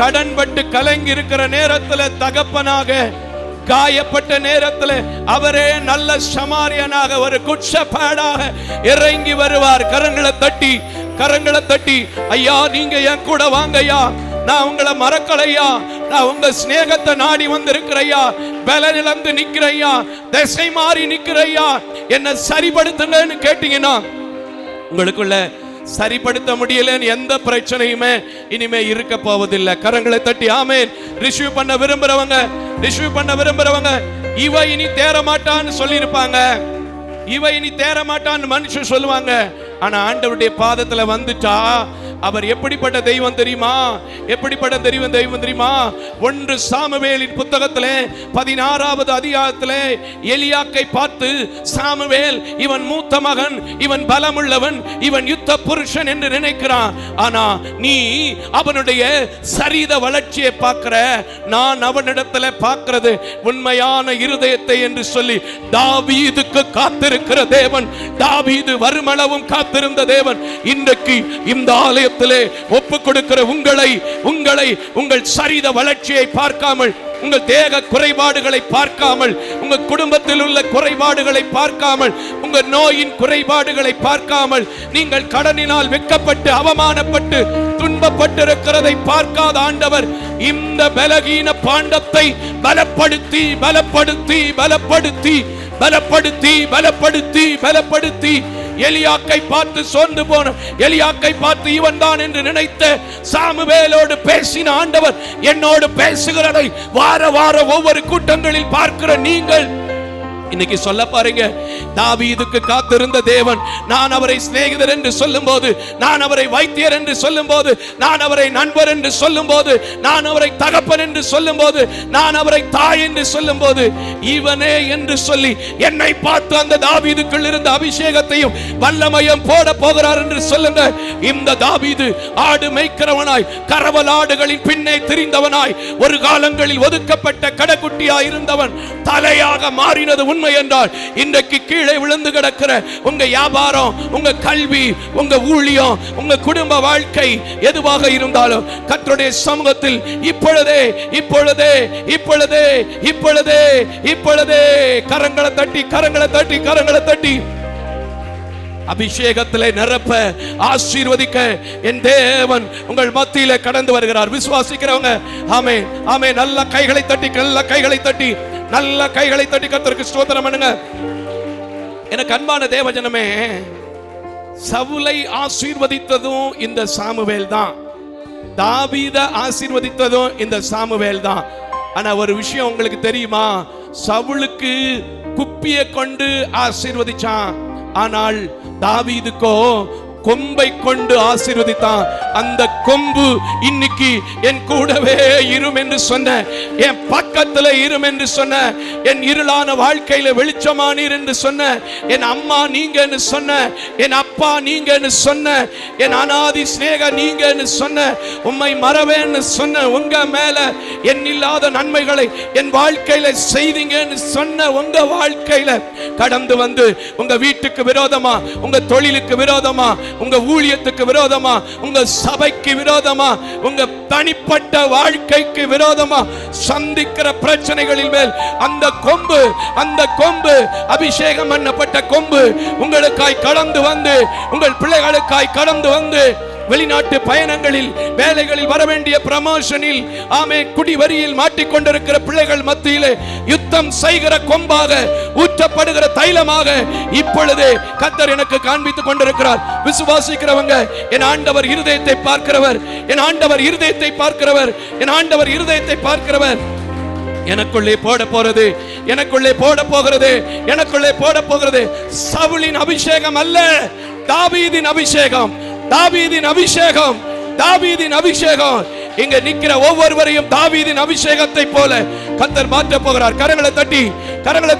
கடன்பட்டு கலங்கி இருக்கிற நேரத்துல தகப்பனாக, காயப்பட்ட நேரத்தில் அவரே நல்ல சமாரியனாக, ஒரு குட்சப்பாடாக இறங்கி வருவார். கரங்களை தட்டி ஐயா நீங்க என் கூட வாங்கய்யா, நான் உங்களை மறக்கலையா, நான் உங்க ஸ்நேகத்தை நாடி வந்திருக்கிறையா, பலனிழந்து நிக்கிறையா, திசை மாறி நிக்கிறையா, என்ன சரிப்படுத்துங்கன்னு கேட்டீங்கன்னா உங்களுக்குள்ள சரிப்படுத்த முடியலன்னு எந்த பிரச்சனையுமே இனிமே இருக்க போவதில்லை. கரங்களை தட்டி ஆமென். ரிசீவ் பண்ண விரும்புறவங்க இவ இனி தேற மாட்டான்னு சொல்லியிருப்பாங்க, இவ இனி தேற மாட்டான்னு மனுஷன் சொல்லுவாங்க. ஆனா ஆண்டவருடைய பாதத்துல வந்துட்டா அவர் எப்படிப்பட்ட தெய்வம் தெரியுமா? எப்படிப்பட்ட தெய்வம் தெரியுமா? 1 சாமுவேலின் புத்தகத்திலே 16வது அதிகாரத்திலே எலியாக்கை பார்த்து, சாமுவேல் இவன் மூத்த மகன், இவன் பலமுள்ளவன், இவன் யுத்த புருஷன் என்று நினைக்கிறான். ஆனா நீ அவனுடைய சரீர வளர்ச்சியை பார்க்கிற, நான் அவனிடத்துல பார்க்கிறது உண்மையான இருதயத்தை என்று சொல்லி தாவீதுக்கு காத்திருக்கிற தேவன், தாவீது வருமளவும் காத்திருந்த தேவன் இன்றைக்கு இந்த ஆலயத்திலே ஒப்பு கொடுக்கிற உங்கள் சரீர வளர்ச்சியை பார்க்காமல், உங்கள் தேக குறைபாடுகளை பார்க்காமல், உங்க குடும்பத்தில் உள்ள குறைபாடுகளை பார்க்காமல், உங்க நோயின் குறைபாடுகளை பார்க்காமல், நீங்கள் கடனினால் வெட்கப்பட்டு அவமானப்பட்டு துன்பப்பட்டிருக்கிறதை பார்க்காத ஆண்டவர் இந்த பலகீன பாண்டத்தை பலப்படுத்தி பலப்படுத்தி பலப்படுத்தி பலப்படுத்தி பலப்படுத்தி பலப்படுத்தி எலியாக்கை பார்த்து சோர்ந்து போன எலியாக்கை பார்த்து இவன் தான் என்று நினைத்த சாமுவேலோடு பேசின ஆண்டவர் என்னோடு பேசுகிறதை வார வார ஒவ்வொரு கூட்டங்களில் பார்க்கிற நீங்கள் இன்னைக்கு சொல்ல பாருங்க, தாவீதுக்கு காத்திருந்த தேவன், நான் அவரை சிநேகிதர் என்று சொல்லும் போது, நான் அவரை வைத்தியர் என்று சொல்லும் போது, நான் அவரை நண்பர் என்று சொல்லும் போது, நான் அவரை தகப்பன் என்று சொல்லும் போது, நான் அவரை தாய் என்று சொல்லும் போது, இவனே என்று சொல்லி என்னை பார்த்து அந்த தாவீதுக்குள் இருந்த அபிஷேகத்தையும் வல்லமையும் போட போகிறார் என்று சொல்லுங்க. இந்த தாவீது ஆடு மேய்க்கிறவனாய், கரவல் ஆடுகளின் பின்னே திரிந்தவனாய், ஒரு காலங்களில் ஒதுக்கப்பட்ட கடைக்குட்டியாய் இருந்தவன் தலையாக மாறினது உண்மை என்றால், இன்றைக்கு கீழே விழுந்து கிடக்கிற உங்க வியாபாரம், உங்க கல்வி, உங்க ஊழியம், உங்க குடும்ப வாழ்க்கை எதுவாக இருந்தாலும் கர்த்தருடைய சமூகத்தில் இப்பொழுதே இப்பொழுதே இப்பொழுதே இப்பொழுதே இப்பொழுதே கரங்களை தட்டி கரங்களை தட்டி கரங்களை தட்டி அபிஷேகத்திலே நிரப்ப ஆசீர்வதிக்க என் தேவன் உங்கள் மத்தியிலே கடந்து வருகிறார். விசுவாசிக்கிறவங்க ஆமென் ஆமென். நல்ல கைகளை தட்டி நல்ல கைகளை தட்டி நல்ல கைகளை தட்டி கர்த்தருக்கு ஸ்தோத்திரம் பண்ணுங்க. எனக்கு அன்பான தேவஜனமே, சவுலை ஆசீர்வதித்ததும் இந்த சாமுவேல் தான், தாவீதை ஆசீர்வதித்ததும் இந்த சாமுவேல் தான். ஆனா ஒரு விஷயம் உங்களுக்கு தெரியுமா? சவுலுக்கு குப்பியை கொண்டு ஆசீர்வதிச்சான், ஆனால் தாவீதுக்கோ கொம்பை கொண்டு ஆசீர்வதித்தான். அந்த கொம்பு இன்னைக்கு என் கூடவே இரும் என்று சொன்ன, என் பக்கத்துல இரும் என்று சொன்ன, என் இருளான வாழ்க்கையில வெளிச்சமானீர் என்று சொன்ன, என் அம்மா நீங்க என்று சொன்ன, என் அப்பா நீங்க என்று சொன்ன, என் அநாதி சிநேக நீங்க என்று சொன்ன, உம்மை மறவேன்னு சொன்ன, உங்க மேல என் இல்லாத நன்மைகளை என் வாழ்க்கையில செய்தீங்கன்னு சொன்ன உங்க வாழ்க்கையில கடந்து வந்து உங்க வீட்டுக்கு விரோதமா, உங்க தொழிலுக்கு விரோதமா, உங்க ஊழியத்துக்கு விரோதமா, உங்க சபைக்கு விரோதமா, உங்க தனிப்பட்ட வாழ்க்கைக்கு விரோதமா சந்திக்கிற பிரச்சனைகளின் மேல் அந்த கொம்பு அபிஷேகம் பண்ணப்பட்ட கொம்பு உங்களுக்காய் கடந்து வந்து, உங்கள் பிள்ளைகளுக்காய் கடந்து வந்து, வெளிநாட்டு பயணங்களில், வேலைகளில், வர வேண்டிய ப்ரமோஷனில், ஆமே குடிவரியில் மாட்டிக்கொண்டிருக்கிற பிள்ளைகள் மத்தியிலே யுத்தம் செய்கிற கொம்பாக, ஊற்றப்படுகிற தைலமாக இப்பொழுது கர்த்தர் எனக்கு காண்பித்துக் கொண்டிருக்கிறார். விசுவாசிக்கிறவங்க, என் ஆண்டவர் இருதயத்தை பார்க்கிறவர், என் ஆண்டவர் இருதயத்தை பார்க்கிறவர், என் ஆண்டவர் இருதயத்தை பார்க்கிறவர். எனக்குள்ளே போட போறது, எனக்குள்ளே போட போகிறது, எனக்குள்ளே போட போகிறது சவுலின் அபிஷேகம் அல்ல, தாவீதின் அபிஷேகம், தாவீதின் அபிஷேகம், தாவீதின் அபிஷேகம். இங்க நிக்கிற ஒவ்வொருவரையும் தாவீதின் அபிஷேகத்தை போல கர்த்தர் மாற்ற போகிறார். கரங்களை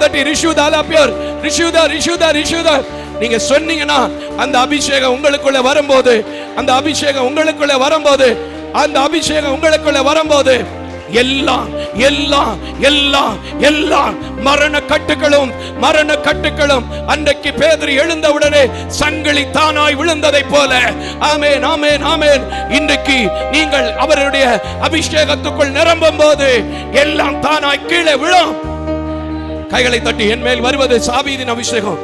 தட்டி ரிஷுதா லாபியர், ரிஷுதா நீங்க சொன்னீங்கன்னா அந்த அபிஷேகம் உங்களுக்குள்ள வரும்போது, அந்த அபிஷேகம் உங்களுக்குள்ள வரும்போது, அந்த அபிஷேகம் உங்களுக்குள்ள வரும்போது எல்லாம் எல்லாம் எல்லாம் எல்லாம் மரண கட்டுகளும் அன்றைக்கு பேதுரு எழுந்தவுடனே சங்கிலி தானாய் விழுந்ததை போல, ஆமென் ஆமென் ஆமென், இன்றைக்கு நீங்கள் அவருடைய அபிஷேகத்துக்குள் நிரம்பும் போது எல்லாம் தானாய் கீழே விழும். கைகளை தட்டி, என் மேல் வருவது தாவீதின் அபிஷேகம்.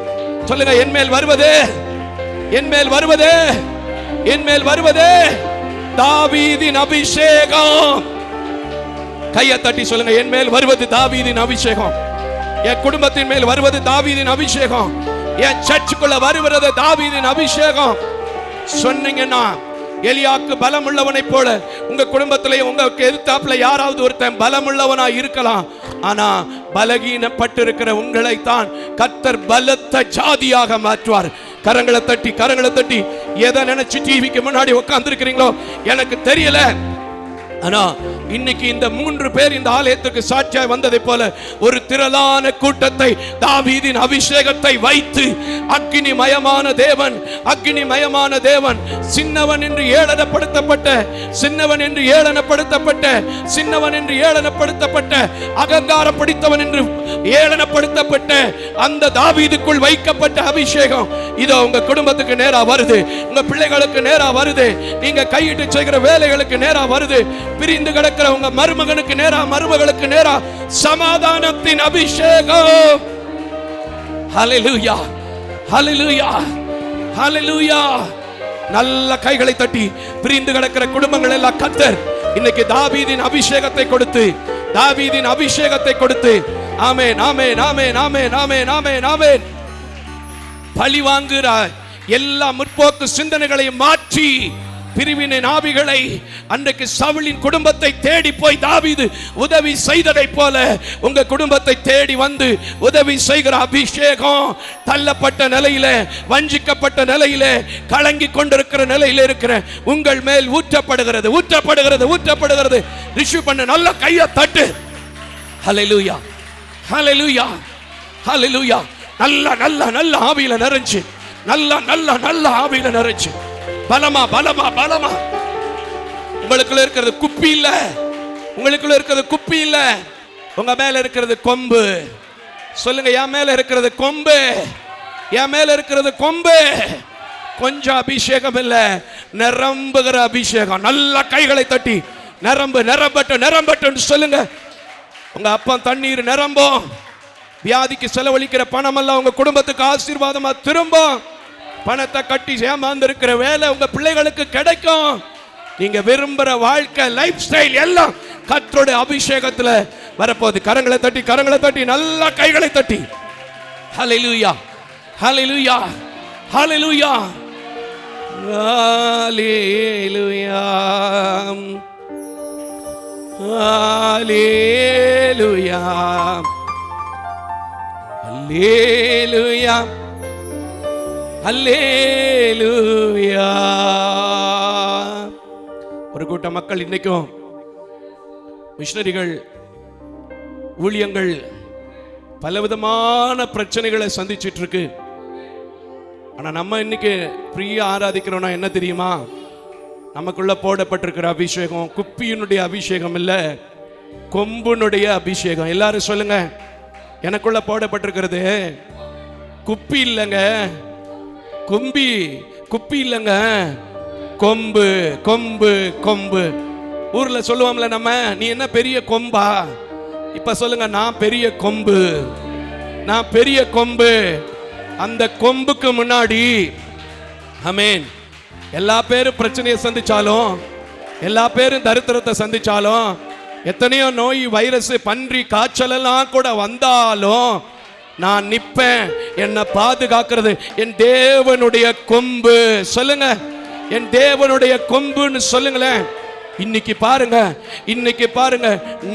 சொல்லுங்க, என் மேல் வருவது, என் மேல் வருவது, என் மேல் வருவது தாவீதின் அபிஷேகம். கையை தட்டி சொல்லுங்க, என் மேல் வருவது தாவீதின் அபிஷேகம். என் குடும்பத்தின் மேல் வருவது தாவீதின் அபிஷேகம். என் சர்ச்சுக்குள்ள வருவது தாவீதின் அபிஷேகம். சொன்னீங்கன்னா எலியாக்கு பலம் உள்ளவனை போல உங்க குடும்பத்திலே உங்களுக்கு எதிர்த்தாப்புல யாராவது ஒருத்தன் பலம் உள்ளவனா இருக்கலாம். ஆனா பலகீனப்பட்டிருக்கிற உங்களை தான் கர்த்தர் பலத்த ஜாதியாக மாற்றுவார். கரங்களை தட்டி எதை நினைச்சு டிவிக்கு முன்னாடி உட்கார்ந்து இருக்கிறீங்களோ எனக்கு தெரியல. ஆனா இன்னைக்கு இந்த 3 பேர் இந்த ஆலயத்துக்கு சாட்சியாய் வந்ததை போல ஒரு திரளான கூட்டத்தை தாவீதின் அபிஷேகத்தை வைத்து அக்கினிமயமான தேவன் சின்னவன் என்று ஏளனப்படுத்தப்பட்ட அகங்காரம் பிடித்தவன் என்று ஏளனப்படுத்தப்பட்ட அந்த தாவீதுக்குள் வைக்கப்பட்ட அபிஷேகம் இதோ உங்க குடும்பத்துக்கு நேரா வருது, உங்க பிள்ளைகளுக்கு நேரா வருது, நீங்க கையிட்டு செய்கிற வேலைகளுக்கு நேரா வருது, பிரிந்து கிடக்கிற உங்க மருமகளுக்கு நேரா சமாதானத்தின் அபிஷேகம். ஹல்லேலூயா ஹல்லேலூயா ஹல்லேலூயா. நல்ல கைகளை தட்டி பிரிந்து கிடக்கிற குடும்பங்கள் எல்லாம் கர்த்தர் இன்னைக்கு தாவீதின் அபிஷேகத்தை கொடுத்து ஆமென் ஆமென் ஆமென் ஆமென் ஆமென் ஆமென் ஆமென் பழி வாங்குற எல்லா முற்போக்கு சிந்தனைகளை மாற்றி பிரிவினை ஆவிகளை அன்றைக்கு சவுலின் குடும்பத்தை தேடி போய் தாவீது உதவி செய்ததை போல உங்க குடும்பத்தை தேடி வந்து உதவி செய்கிற அபிஷேகம் தள்ளப்பட்ட நிலையில, வஞ்சிக்கப்பட்ட நிலையில, கலங்கி கொண்டிருக்கிற நிலையில இருக்கிற உங்கள் மேல் ஊற்றப்படுகிறது. ரிஷிவ் பண்ண நல்ல கையை தட்டு. ஹல்லேலூயா ஹல்லேலூயா ஹல்லேலூயா. நல்ல ஆவியில நிறைஞ்சு நல்ல ஆவியில நிறைஞ்சு பலமா உங்களுக்குள்ள இருக்கிறது குப்பி இல்ல, உங்க மேல இருக்கிறது கொம்பு. சொல்லுங்க, என் மேல இருக்கிறது கொம்பு. கொஞ்சம் அபிஷேகம் இல்ல, நிரம்புகிற அபிஷேகம். நல்ல கைகளை தட்டி நிரம்பட்டு சொல்லுங்க. உங்க அப்பா தண்ணீர் நிரம்பும். வியாதிக்கு செலவழிக்கிற பணம் எல்லாம் உங்க குடும்பத்துக்கு ஆசீர்வாதமா திரும்பும். பணத்தை கட்டி ஏமாந்து இருக்கிற வேலை உங்க பிள்ளைகளுக்கு கிடைக்கும். நீங்க விரும்புற வாழ்க்கை, லைஃப் ஸ்டைல் எல்லாம் கர்த்தருடைய அபிஷேகத்துல வரப்போகுது. கரங்களை தட்டி நல்ல கைகளை தட்டி ஹல்லேலூயா ஹல்லேலூயா ஹல்லேலூயா ஹல்லேலூயா ஹல்லேலூயா ஹல்லேலூயா ஹல்லேலூயா. ஒரு கூட்ட மக்கள் இன்னைக்கும் மிஷனரிகள், ஊழியங்கள் பலவிதமான பிரச்சனைகளை சந்திச்சிட்டு இருக்கு. ஆனா நம்ம இன்னைக்கு ஃப்ரீயா ஆராதிக்கிறோம்னா என்ன தெரியுமா? நமக்குள்ள போடப்பட்டிருக்கிற அபிஷேகம் குப்பியினுடைய அபிஷேகம் இல்ல, கொம்புனுடைய அபிஷேகம். எல்லாரும் சொல்லுங்க, எனக்குள்ள போடப்பட்டிருக்கிறது குப்பி இல்லைங்க, குப்பி இல்லைங்க, கொம்பு. ஊர்ல சொல்லுவோம்ல நம்ம, நீ என்ன பெரிய கொம்பா? இப்ப சொல்லுங்க, நான் பெரிய கொம்பு. அந்த கொம்புக்கு முன்னாடி ஆமென், எல்லா பேரும் பிரச்சனையை சந்திச்சாலும், எல்லா பேரும் தரித்திரத்தை சந்திச்சாலும், எத்தனையோ நோய், வைரஸ், பன்றி, காய்ச்சல் எல்லாம் கூட வந்தாலும் நான் நிப்பேன். என்னை பாதுகாக்கிறது என் தேவனுடைய கொம்பு. சொல்லுங்க, என் தேவனுடைய கொம்புன்னு சொல்லுங்களேன். இன்னைக்கு பாருங்க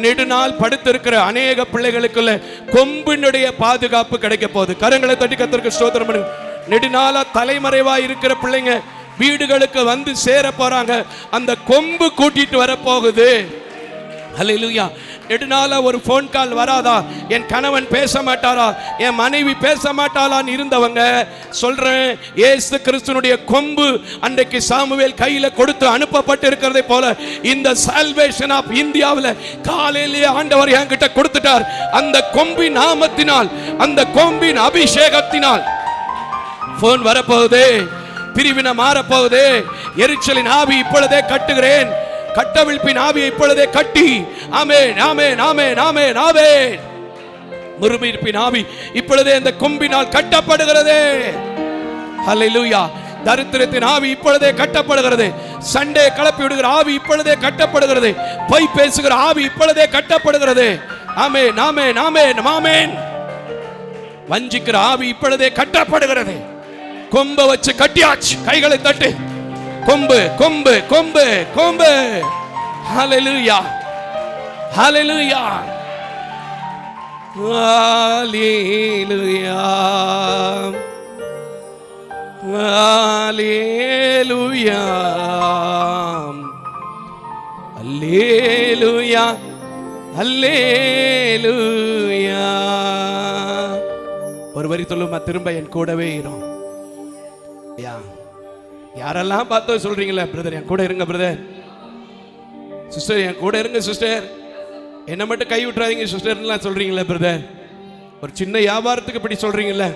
நெடுநாள் படுத்திருக்கிற அநேக பிள்ளைகளுக்குள்ள கொம்பினுடைய பாதுகாப்பு கிடைக்க போகுது. கரங்களை தட்டி கர்த்தருக்கு ஸ்தோத்திரம் பண்ணுங்க. நெடுநாளா தலைமறைவா இருக்கிற பிள்ளைங்க வீடுகளுக்கு வந்து சேர போறாங்க. அந்த கொம்பு கூட்டிட்டு வர போகுது. ஹல்லேலூயா. நெடுநாளா ஒரு ஃபோன் கால் வராதா, என் கணவன் பேச மாட்டாரா, என் மனைவி பேச மாட்டாளான்னு இருந்தவங்க சொல்றேன், இயேசு கிறிஸ்துனுடைய கொம்பு அன்றைக்கு சாமுவேல் கையில கொடுத்து அனுப்பப்பட்டு இருக்கிறதை போல இந்த சால்வேஷன் ஆஃப் இந்தியாவில் காலையிலேயே ஆண்டவர் என்கிட்ட கொடுத்துட்டார். அந்த கொம்பின் நாமத்தினால், அந்த கொம்பின் அபிஷேகத்தினால் போன் வரப்போகுது, பிரிவினை மாறப்போகுது. எரிச்சலின் ஆவி இப்பொழுதே கட்டுகிறேன், கட்டவிழ்ப்பின் ஆவியை இப்பொழுதே கட்டி, ஆமென் ஆமென் ஆமென் ஆமென் ஆமென். முறுமுறுப்பின் ஆவி இப்பொழுதே இந்த கொம்பினால் கட்டப்படுகிறது. ஹல்லேலூயா. தரித்திரத்தின் ஆவி இப்பொழுதே கட்டப்படுகிறது. சண்டே கலப்பி விடுகிற ஆவி இப்பொழுதே கட்டப்படுகிறது. பொய் பேசுகிற ஆவி இப்பொழுதே கட்டப்படுகிறது. ஆமென் ஆமென் ஆமென் ஆமென். வஞ்சிக்கிற ஆவி இப்பொழுதே கட்டப்படுகிறது. கொம்பை வச்சு கட்டியாச்சு. கைகளை தட்டு. கொம்பு கொம்பு கொம்பு கொம்பு. ஹல்லேலூயா ஹல்லேலூயா ஹல்லேலூயா ஹல்லேலூயா ஹல்லேலூயா ஹல்லேலூயா. ஒரு வரி சொல்லுமா, திரும்ப என் கூடவே இரும். யாரெல்லாம் பார்த்தோ சொல்றீங்களே, பிரதர் என் கூட இருங்க, பிரதர் சிஸ்டர் என் கூட இருங்க, சிஸ்டர் என்ன மட்டும் கை விட்டுறாதீங்க சிஸ்டர்லாம் சொல்றீங்களே பிரதர். ஒரு சின்ன வியாபாரத்துக்கு இப்படி சொல்றீங்கல்ல,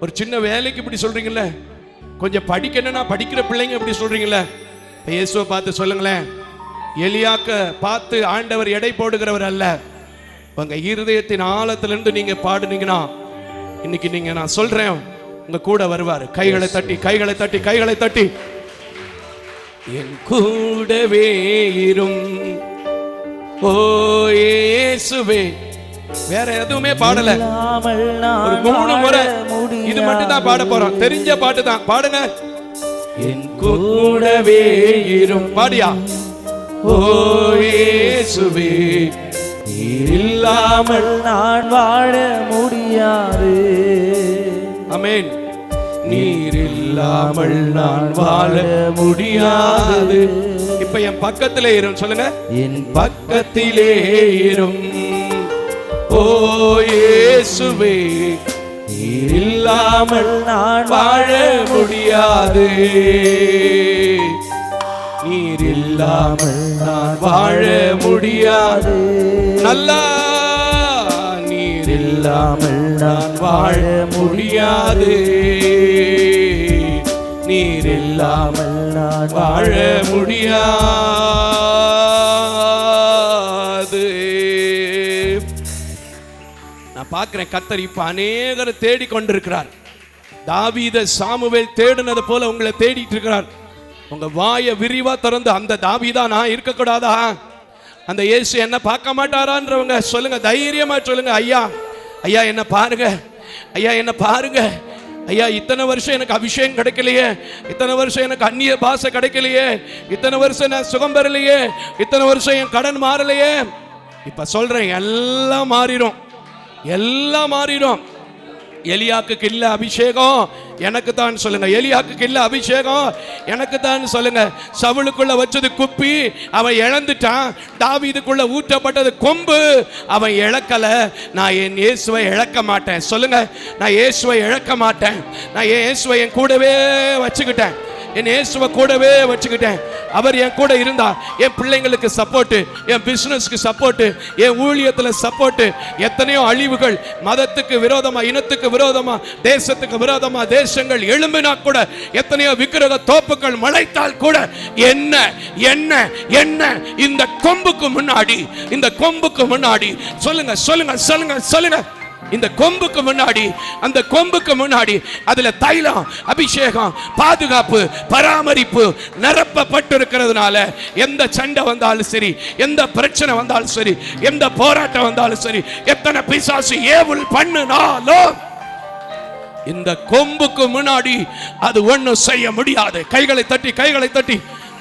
ஒரு சின்ன வேலைக்கு இப்படி சொல்றீங்கல்ல, கொஞ்சம் படிக்கணும்னா படிக்கிற பிள்ளைங்க இப்படி சொல்றீங்கல்ல. இயேசுவை பார்த்து சொல்லுங்களேன், எலியாக்க பார்த்து ஆண்டவர் எடை போடுகிறவர் அல்ல. உங்க இருதயத்தின் ஆழத்திலிருந்து நீங்க பாடுனீங்கன்னா இன்னைக்கு நீங்க நான் சொல்றேன் உங்க கூட வருவார். கைகளை தட்டி கைகளை தட்டி கைகளை தட்டி. என் கூடவே இரும் ஓ இயேசுவே. வேற எதுவுமே பாடல, ஒரு 3 முறை இது மட்டும் தான் பாட போறோம். தெரிஞ்ச பாட்டு தான் பாடுங்க. என் கூடவே இரும் பாடியா. ஓ இயேசுவே, நீர் இல்லாமல் நான் வாழ முடியாது. ஆமென். நீர் இல்லாமல் நான் வாழ முடியாது. இப்ப என் பக்கத்திலே இரும் சொல்லுங்க. என் பக்கத்திலே இரும் ஓ இயேசுவே, நீர் இல்லாமல் நான் வாழ முடியாது. நீர் இல்லாமல் நான் வாழ முடியாது. நல்லா நீர் இல்லாமல் நான் வாழ முடியாது. நீர் இல்லாமல் நான் வாழ முடியாது. நான் பார்க்கிறேன், கர்த்தர் இப்ப அநேகரை தேடி கொண்டிருக்கிறார். தாவீதை சாமுவேல் தேடினது போல உங்களை தேடிட்டு இருக்கிறார். உங்க வாயை விரிவா திறந்து, அந்த தாவீதா நான் இருக்கக்கூடாதா, அந்த இயேசு என்ன பார்க்க மாட்டாரான்றவங்க சொல்லுங்க, தைரியமா சொல்லுங்க. ஐயா ஐயா என்ன பாருங்க, ஐயா என்ன பாருங்க, ஐயா இத்தனை வருஷம் எனக்கு அபிஷேகம் கிடைக்கலையே, இத்தனை வருஷம் எனக்கு அந்நிய பாஷை கிடைக்கலையே, இத்தனை வருஷம் நான் சுகம் பெறலையே, இத்தனை வருஷம் என் கடன் மாறலையே. இப்ப சொல்றேன், எல்லாம் மாறிடும், எல்லாம் மாறிடும். எலியாக்கு இல்ல அபிஷேகம், எனக்கு தான் சொல்லுங்க. எலியாக்கு இல்ல அபிஷேகம், எனக்கு தான் சொல்லுங்க. சவுலுக்குள்ள வச்சது குப்பி, அவன் இழந்துட்டான். தாவீதுக்குள்ள ஊற்றப்பட்டது கொம்பு, அவன் இழக்கல. நான் என் இயேசுவை இழக்க மாட்டேன் சொல்லுங்க. நான் இயேசுவை இழக்க மாட்டேன். நான் இயேசுவை என் கூடவே வச்சுக்கிட்டேன். என் இயேசுவை கூடவே வச்சுக்கிட்டேன். அவர் என் கூட இருந்தா என் பிள்ளைங்களுக்கு சப்போர்ட்டு, என் பிசினஸ்க்கு சப்போர்ட்டு, என் ஊழியத்துல சப்போர்ட்டு. எத்தனையோ அழிவுகள், மதத்துக்கு விரோதமா, இனத்துக்கு விரோதமா, தேசத்துக்கு விரோதமா தேசங்கள் எழும்பினா கூட, எத்தனையோ விக்கிரக தோப்புகள் முளைத்தால் கூட என்ன என்ன என்ன இந்த கொம்புக்கு முன்னாடி, இந்த கொம்புக்கு முன்னாடி சொல்லுங்க சொல்லுங்க சொல்லுங்க சொல்லுங்க. இந்த கொம்புக்கு முன்னாடி, அந்த கொம்புக்கு முன்னாடி அதுல தைலம், அபிஷேகம், பாதுகாப்பு, பராமரிப்பு நிரப்பப்பட்டிருக்கிறதுனால எந்த சண்டை வந்தாலும் சரி, எந்த பிரச்சனை வந்தாலும் சரி, எந்த போராட்டம் வந்தாலும் சரி, எத்தனை பிசாசு ஏவல் பண்ணுனாலும் இந்த கொம்புக்கு முன்னாடி அது ஒண்ணும் செய்ய முடியாது. கைகளை தட்டி கைகளை தட்டி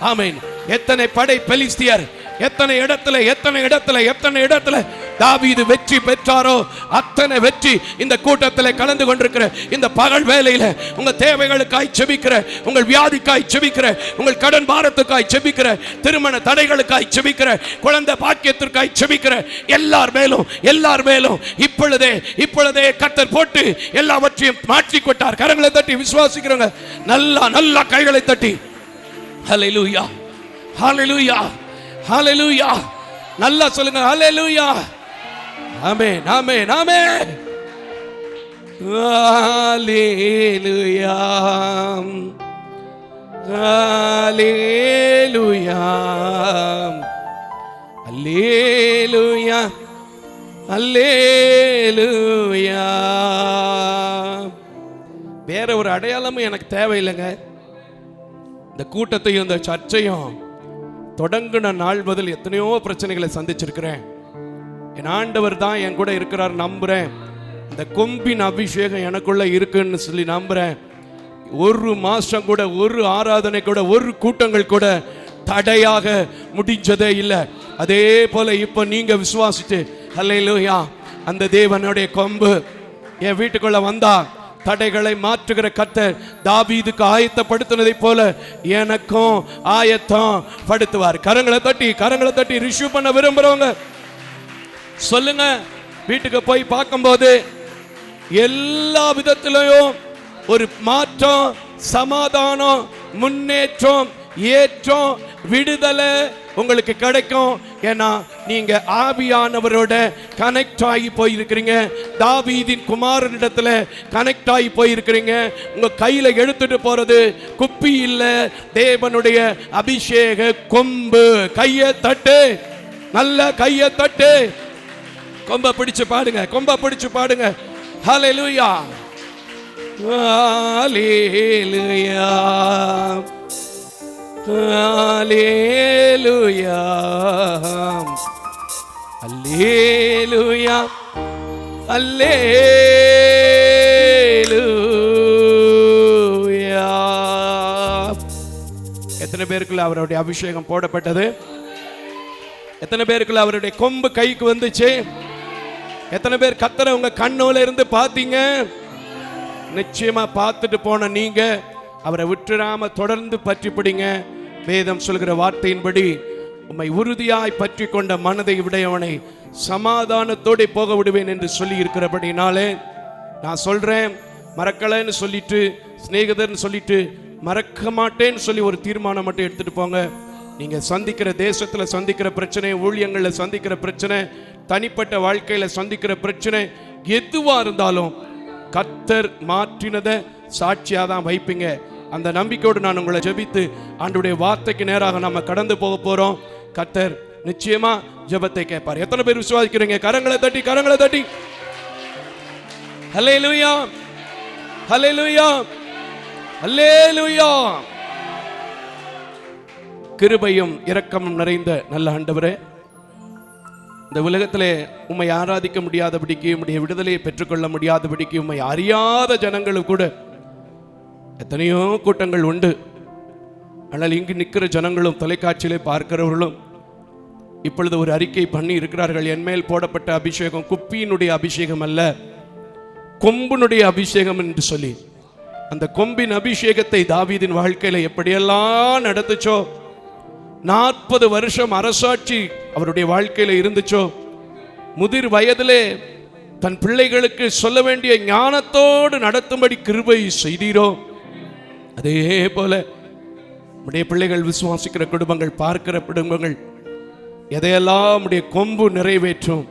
ஆமென். எத்தனை படை பெலிஸ்தியர், எத்தனை இடத்துல எத்தனை இடத்துல எத்தனை இடத்துல தாவீது வெற்றி பெற்றாரோ அத்தனை வெற்றி இந்த கூட்டத்தில் கலந்து கொண்டிருக்கிற இந்த பகல் வேளையில உங்க தேவைகளுக்காய் செபிக்கிற, உங்கள் வியாதிக்காய் செபிக்கிற, உங்கள் கடன் பாரத்துக்காய் செபிக்கிற, திருமண தடைகளுக்காய் செபிக்கிற, குழந்தை பாக்கியத்திற்காய் செபிக்கிற எல்லார் மேலும் இப்பொழுதே கர்த்தர் போட்டு எல்லாவற்றையும் மாற்றி கொட்டார். கரங்களை தட்டி விசுவாசிக்கிறவங்க நல்லா கைகளை தட்டி ஹல்லேலூயா, ஹல்லேலூயா, ஹல்லேலூயா நல்லா சொல்லுங்க. ஹல்லேலூயா, ஆமென், ஆமென், ஆமென். ஹல்லேலூயா, ஹல்லேலூயா, ஹல்லேலூயா, ஹல்லேலூயா. வேற ஒரு அடையாளமும் எனக்கு தேவையில்லைங்க. இந்த கூட்டத்தையும் இந்த சர்ச்சையும் தொடங்கின நாள் முதல் எத்தனையோ பிரச்சனைகளை சந்திச்சிருக்கிறேன். என் ஆண்டவர் தான் என் கூட இருக்கிறார் நம்புறேன். இந்த கொம்பின் அபிஷேகம் எனக்குள்ள இருக்குன்னு சொல்லி நம்புறேன். ஒரு மாசம் கூட, ஒரு ஆராதனை கூட, ஒரு கூட்டங்கள் கூட தடையாக முடிஞ்சதே இல்லை. அதே போல இப்ப நீங்க விசுவாசிச்சு ஹல்லேலூயா, அந்த தேவனுடைய கொம்பு என் வீட்டுக்குள்ள வந்தா தடைகளை மாற்றுகிற கர்த்தர் தாவீதுக்கு ஆயத்தப்படுத்தினதை போல எனக்கும் ஆயத்தம் படுத்துவார். கரங்களை தட்டி ரிசீவ் பண்ண விரும்புறவங்க சொல்லுங்க. வீட்டுக்கு போய் பார்க்கும்போது எல்லா விதத்திலையும் ஒரு மாற்றம், சமாதானம், முன்னேற்றம், ஏற்றம், விடுதலை உங்களுக்கு கிடைக்கும். ஏன்னா நீங்க ஆவியானவரோட கனெக்ட் ஆகி போயிருக்கிறீங்க. தாவீதின் குமாரனிடத்துல கனெக்ட் ஆகி போயிருக்கிறீங்க. உங்க கையில எடுத்துட்டு போறது குப்பி இல்ல, தேவனுடைய அபிஷேக கொம்பு. கையை தட்டு, நல்ல கையை தட்டு, கொம்ப பிடிச்சு பாடுங்க, கொம்ப பிடிச்சு பாடுங்க. ஹல்லேலூயா, ஹல்லேலூயா, ஹல்லேலூயா, ஹல்லேலூயா, ஹல்லேலூயா. எத்தனை பேருக்குள்ள அவருடைய அபிஷேகம் போடப்பட்டது? எத்தனை பேருக்குள்ள அவருடைய கொம்பு கைக்கு வந்துச்சு? எத்தனை பேர் கர்த்தரை உங்க கண்ணோல இருந்து பார்த்தீங்க? நிச்சயமா பார்த்துட்டு போன நீங்க அவரை விட்டுறாம தொடர்ந்து பற்றி பிடிங்க. வேதம் சொல்கிற வார்த்தையின்படி உம்மை உறுதியாய் பற்றி கொண்ட மனதை விடையவனை சமாதானத்தோடு போக விடுவேன் என்று சொல்லி இருக்கிறபடினாலே நான் சொல்றேன், மறக்கலைன்னு சொல்லிட்டு, சிநேகிதர்னு சொல்லிட்டு, மறக்க மாட்டேன்னு சொல்லி ஒரு தீர்மானம் மட்டும் எடுத்துட்டு போங்க. நீங்க சந்திக்கிற தேசத்துல சந்திக்கிற பிரச்சனை, ஊழியங்கள்ல சந்திக்கிற பிரச்சனை, தனிப்பட்ட வாழ்க்கையில சந்திக்கிற பிரச்சனை எதுவா இருந்தாலும் கர்த்தர் மாற்றினதை சாட்சியா தான் வைப்பீங்க. அந்த நம்பிக்கையோடு நான் உங்களை ஜெபித்து ஆண்டவருடைய வார்த்தைக்கு நேராக நம்ம கடந்து போக போறோம். கர்த்தர் நிச்சயமா ஜெபத்தை கேட்பார். எத்தனை பேர் விசுவாசிக்கிறீங்க? கரங்களை தட்டி, கரங்களை தட்டி ஹல்லேலூயா, ஹல்லேலூயா, ஹல்லேலூயா. கிருபையும் இரக்கமும் நிறைந்த நல்ல ஆண்டவரே, இந்த உலகத்திலே உம்மை ஆராதிக்க முடியாதபடிக்கு, உம்முடைய விடுதலையை பெற்றுக்கொள்ள முடியாதபடிக்கு உம்மை அறியாத ஜனங்களும் கூட எத்தனையோ கூட்டங்கள் உண்டு. ஆனால் இங்கு நிற்கிற ஜனங்களும் தொலைக்காட்சியிலே பார்க்கிறவர்களும் இப்பொழுது ஒரு அறிக்கை பண்ணி இருக்கிறார்கள். என்மேல் போடப்பட்ட அபிஷேகம் குப்பியினுடைய அபிஷேகம் அல்ல, கொம்பினுடைய அபிஷேகம் என்று சொல்லி அந்த கொம்பின் அபிஷேகத்தை தாவீதின் வாழ்க்கையில எப்படியெல்லாம் நடத்துச்சோ, 40 வருஷம் அரசாட்சி அவருடைய வாழ்க்கையில இருந்துச்சோ, முதிர் வயதிலே தன் பிள்ளைகளுக்கு சொல்ல வேண்டிய ஞானத்தோடு நடத்தும்படி கிருபை செய்தீரோ, அதே போல உடைய பிள்ளைகள் விசுவாசிக்கிற குடும்பங்கள், பார்க்கிற குடும்பங்கள் எதையெல்லாம் உடைய கொம்பு நிறைவேற்றும்,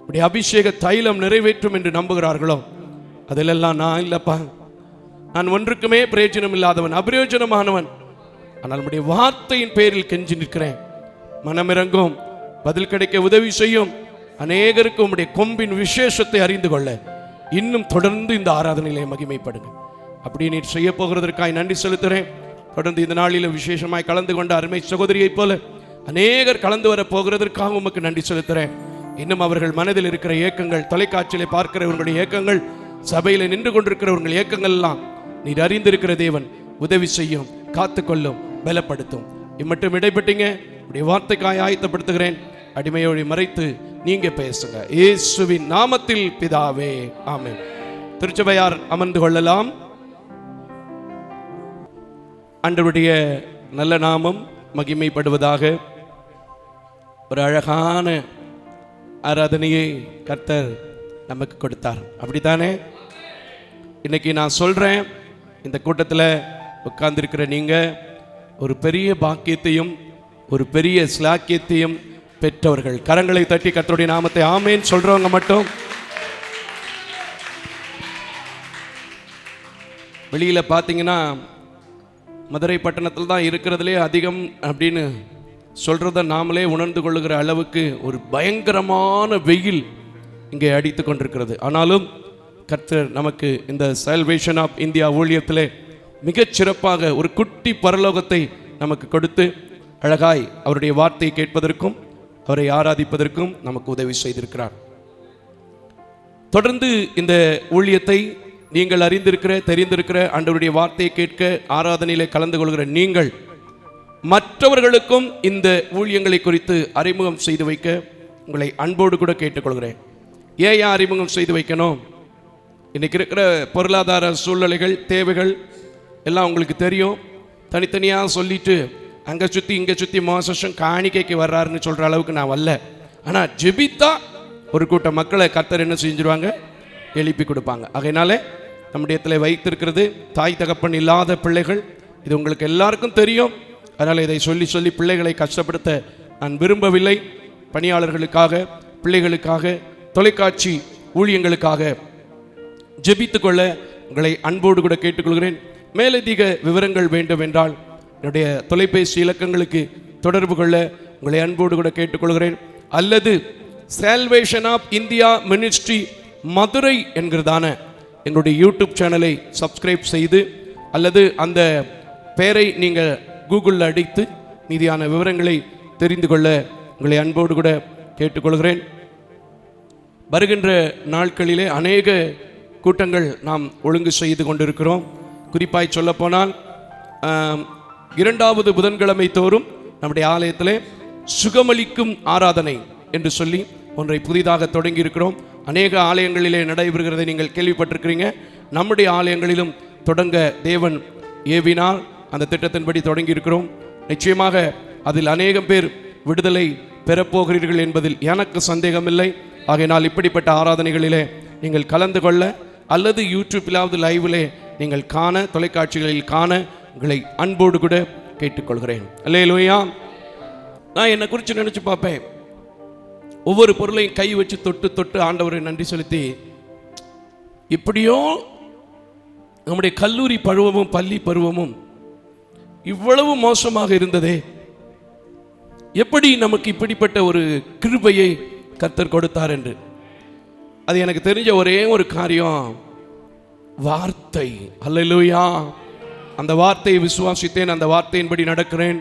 உடைய அபிஷேக தைலம் நிறைவேற்றும் என்று நம்புகிறார்களோ, அதிலெல்லாம் நான் இல்லப்பா, நான் ஒன்றுக்குமே பிரயோஜனம் இல்லாதவன், அபிரோஜனமானவன், ஆனால் உடைய வார்த்தையின் பேரில் கெஞ்சி நிற்கிறேன். மனமிறங்கும், பதில் கிடைக்க உதவி செய்யும். அநேகருக்கு உம்முடைய கொம்பின் விசேஷத்தை அறிந்து கொள்ள இன்னும் தொடர்ந்து இந்த ஆராதனையிலே மகிமைப்படுங்க. அப்படி நீர் செய்ய போகிறதற்காய் நன்றி செலுத்துகிறேன். தொடர்ந்து இந்த நாளில் விசேஷமாய் கலந்து கொண்ட அருமை சகோதரியைப் போல அநேகர் கலந்து வர போகிறதற்காக உமக்கு நன்றி செலுத்துகிறேன். இன்னும் அவர்கள் மனதில் இருக்கிற ஏக்கங்கள், தொலைக்காட்சியிலே பார்க்கிறவர்களுடைய ஏக்கங்கள், சபையில் நின்று கொண்டிருக்கிறவர்கள் ஏக்கங்கள் எல்லாம் நீர் அறிந்திருக்கிற தேவன் உதவி செய்யும், காத்துக்கொள்ளும், பலப்படுத்தும். இம்மட்டும் இடைப்பட்டீங்க. உடைய வார்த்தைக்காய் ஆயத்தப்படுத்துகிறேன். அடிமையோடு மறைத்து நீங்க பேசுங்க. இயேசுவின் நாமத்தில் பிதாவே, ஆமென். திருச்சபையார் அமர்ந்து கொள்ளலாம். ஆண்டவருடைய நல்ல நாமம் மகிமைப்படுவதாக. ஒரு அழகான ஆராதனையை கர்த்தர் நமக்கு கொடுத்தார், அப்படித்தானே? இன்னைக்கு நான் சொல்றேன், இந்த கூட்டத்தில் உட்கார்ந்திருக்கிற நீங்க ஒரு பெரிய பாக்கியத்தையும் ஒரு பெரிய ஸ்லாக்கியத்தையும் பெற்றவர்கள். கரங்களை தட்டி கர்த்தருடைய நாமத்தை ஆமேன் சொல்றவங்க மட்டும். வெளியில பார்த்தீங்கன்னா மதுரை பட்டணத்தில் தான் இருக்கிறதுலே அதிகம் அப்படின்னு சொல்றத நாமளே உணர்ந்து கொள்ளுகிற அளவுக்கு ஒரு பயங்கரமான வெயில் இங்கே அடித்து கொண்டிருக்கிறது. ஆனாலும் கர்த்தர் நமக்கு இந்த சால்வேஷன் ஆஃப் இந்தியா ஊழியத்திலே மிகச் சிறப்பாக ஒரு குட்டி பரலோகத்தை நமக்கு கொடுத்து அழகாய் அவருடைய வார்த்தையை கேட்பதற்கும் அவரை ஆராதிப்பதற்கும் நமக்கு உதவி செய்திருக்கிறார். தொடர்ந்து இந்த ஊழியத்தை நீங்கள் அறிந்திருக்கிற தெரிந்திருக்கிற ஆண்டவருடைய வார்த்தையை கேட்க ஆராதனையிலே கலந்து கொள்கிற நீங்கள் மற்றவர்களுக்கும் இந்த ஊழியங்களை குறித்து அறிமுகம் செய்து வைக்க உங்களை அன்போடு கூட கேட்டுக்கொள்கிறேன். ஏன் அறிமுகம் செய்து வைக்கணும்? இன்னைக்கு இருக்கிற பொருளாதார சூழ்நிலைகள், தேவைகள் எல்லாம் உங்களுக்கு தெரியும். தனித்தனியாக சொல்லிட்டு அங்கே சுற்றி இங்கே சுற்றி மோசம் காணிக்கைக்கு வர்றாருன்னு சொல்கிற அளவுக்கு நான் வரல. ஆனால் ஜெபித்தா ஒரு கூட்ட மக்களை கர்த்தர் என்ன செஞ்சிருவாங்க? எழுப்பி கொடுப்பாங்க. ஆகையினால நம்முடைய இடத்துல வைத்திருக்கிறது தாய் தகப்பன் இல்லாத பிள்ளைகள். இது உங்களுக்கு எல்லாருக்கும் தெரியும். அதனால் இதை சொல்லி சொல்லி பிள்ளைகளை கஷ்டப்படுத்த நான் விரும்பவில்லை. பணியாளர்களுக்காக, பிள்ளைகளுக்காக, தொலைக்காட்சி ஊழியங்களுக்காக ஜெபித்து கொள்ள உங்களை அன்போடு கூட கேட்டுக்கொள்கிறேன். மேலதிக விவரங்கள் வேண்டும் என்றால் என்னுடைய தொலைபேசி இலக்கங்களுக்கு தொடர்பு கொள்ள உங்களை அன்போடு கூட கேட்டுக்கொள்கிறேன். அல்லது salvation of India ministry Madurai என்கிறதான என்னுடைய யூடியூப் சேனலை சப்ஸ்கிரைப் செய்து அல்லது அந்த பெயரை நீங்கள் கூகுளில் அடித்து மீதியான விவரங்களை தெரிந்து கொள்ள உங்களை அன்போடு கூட கேட்டுக்கொள்கிறேன். வருகின்ற நாட்களிலே அநேக கூட்டங்கள் நாம் ஒழுங்கு செய்து கொண்டிருக்கிறோம். குறிப்பாய் சொல்லப்போனால் 2வது புதன்கிழமை தோறும் நம்முடைய ஆலயத்திலே சுகமளிக்கும் ஆராதனை என்று சொல்லி ஒன்றை புதிதாக தொடங்கி இருக்கிறோம். அநேக ஆலயங்களிலே நடைபெறுகிறதை நீங்கள் கேள்விப்பட்டிருக்கிறீங்க. நம்முடைய ஆலயங்களிலும் தொடங்க தேவன் ஏவினால் அந்த திட்டத்தின்படி தொடங்கி இருக்கிறோம். நிச்சயமாக அதில் அநேகம் பேர் விடுதலை பெறப்போகிறீர்கள் என்பதில் எனக்கு சந்தேகமில்லை. ஆகையினால் இப்படிப்பட்ட ஆராதனைகளிலே நீங்கள் கலந்து கொள்ள அல்லது யூடியூப்பிலாவது லைவிலே நீங்கள் காண, தொலைக்காட்சிகளில் காண உங்களை அன்போடு கூட கேட்டுக்கொள்கிறேன். அல்லேலூயா. நான் என்னை குறித்து நினைச்சு பார்ப்பேன். ஒவ்வொரு பொருளையும் கை வச்சு தொட்டு தொட்டு ஆண்டவரை நன்றி செலுத்தி, இப்படியோ நம்முடைய கல்லூரி பருவமும் பள்ளி பருவமும் இவ்வளவு மோசமாக இருந்ததே, எப்படி நமக்கு இப்படிப்பட்ட ஒரு கிருபையை கர்த்தர் கொடுத்தார் என்று. அது எனக்கு தெரிஞ்ச ஒரே ஒரு காரியம், வார்த்தை. அல்லேலூயா. அந்த வார்த்தையை விசுவாசித்தேன், அந்த வார்த்தையின்படி நடக்கிறேன்.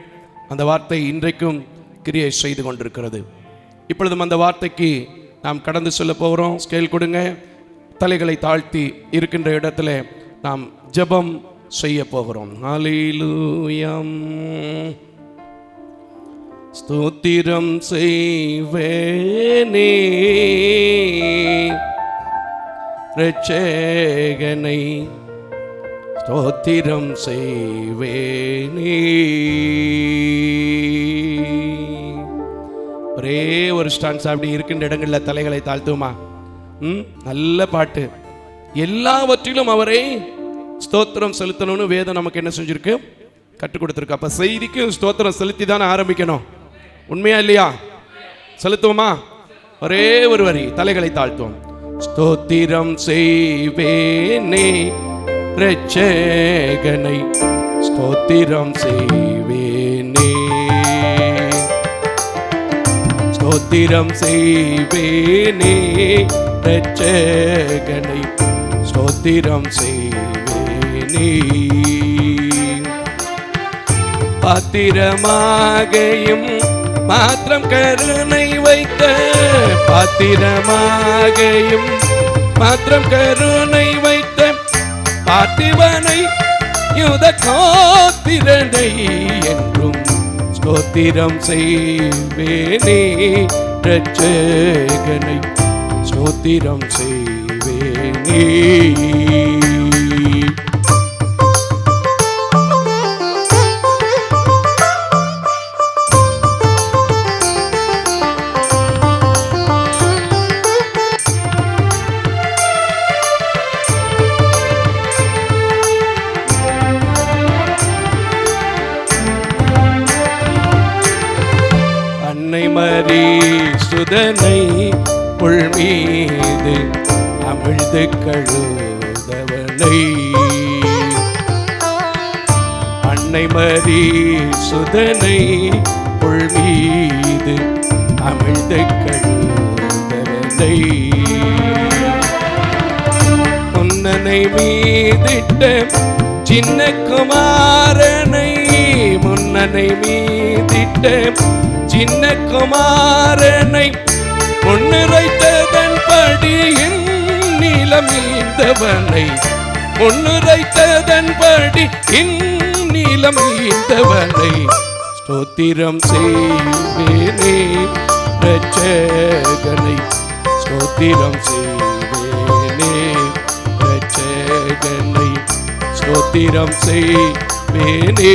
அந்த வார்த்தை இன்றைக்கும் கிரியை செய்து கொண்டிருக்கிறது. இப்பொழுதும் அந்த வார்த்தைக்கு நாம் கடந்து செல்ல போகிறோம். ஸ்கேல் கொடுங்க. தலைகளை தாழ்த்தி இருக்கின்ற இடத்துல நாம் ஜெபம் செய்ய போகிறோம். ஹல்லேலூயா. ஸ்தோத்திரம் செய்வேனே இரட்சகனை, ஸ்தோத்திரம் செய்வேனே. ஒரே ஒரு ஸ்டான்ஸ் அப்படி இருக்கின்ற இடங்களில் தலைகளை தாழ்த்துமா. நல்ல பாட்டு. எல்லாவற்றிலும் அவரை ஸ்தோத்திரம் செலுத்தணும்னு வேதம் நமக்கு என்ன செஞ்சிருக்கு? கற்றுக் கொடுத்துருக்கு. அப்ப செய்திக்கு ஸ்தோத்திரம் செலுத்தி தானே ஆரம்பிக்கணும். உண்மையா இல்லையா? செலுத்துவோமா? ஒரே ஒரு வரி, தலைகளை தாழ்த்துவோம். ஸ்தோத்திரம் செய்வேனே இரட்சகனை, ஸ்தோத்திரம் செய்வேனே, ஸ்தோத்திரம் செய்வேனே இரட்சகனை, ஸ்தோத்திரம் செய்வேனே. பாத்திரமாகையும் மாத்திரம் கருணை வைத்த, பாத்திரமாகையும் மாத்திரம் கருணை வைத்த பார்த்திபனை யுத கோத்திரனை என்றும் ஸ்தோத்திரம் செய்வேனே, இரட்சகனை ஸ்தோத்திரம் செய்வேனே. மரி சுதனை புல் மீது அமிழ்ந்து கழுதவனை, அன்னை மரி சுதனை புல் மீது அமிழ்ந்து கழுதவனை, முன்னனை மீதிட்ட சின்ன குமாரனை, முன்னனை மீதிட்ட சின்ன குமாரனை, முன்னுரைத்ததன் படியின் நீளம் ஈந்தவனை, முன்னுரைத்ததன் படி இந்நீளம் ஈந்தவனை, ஸ்தோத்திரம் செய்வேனே, இரட்சகனை ஸ்தோத்திரம் செய்வேனே, இரட்சகனை ஸ்தோத்திரம் செய்வேனே,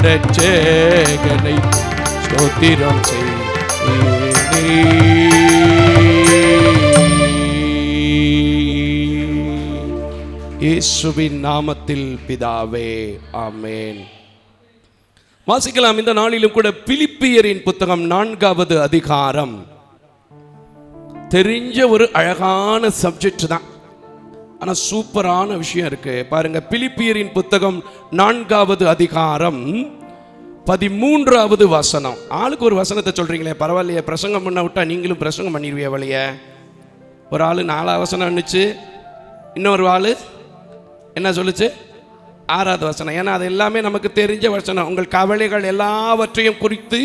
இரட்சகனை ஸ்தோத்திரம் செய்வேனே. இயேசுவின் நாமத்தில் பிதாவே, ஆமென். வாசிக்கலாம். இந்த நாளிலும் கூட பிலிப்பியரின் புத்தகம் 4வது அதிகாரம். தெரிஞ்ச ஒரு அழகான சப்ஜெக்ட் தான், ஆனா சூப்பரான விஷயம் இருக்கு பாருங்க. பிலிப்பியரின் புத்தகம் 4வது அதிகாரம் 13வது வசனம். ஆளுக்கு ஒரு வசனத்தை சொல்றீங்களே, பரவாயில்லையே, பிரசங்கம் பண்ண விட்டா நீங்களும் பிரசங்கம் பண்ணிடுவிய வழிய. ஒரு ஆளு 4 வசனம் இருந்துச்சு, இன்னொரு ஆளு என்ன சொல்லுச்சு, 6வது வசனம். ஏன்னா அது எல்லாமே நமக்கு தெரிஞ்ச வசனம், உங்கள் கவலைகள் எல்லாவற்றையும் குறித்து.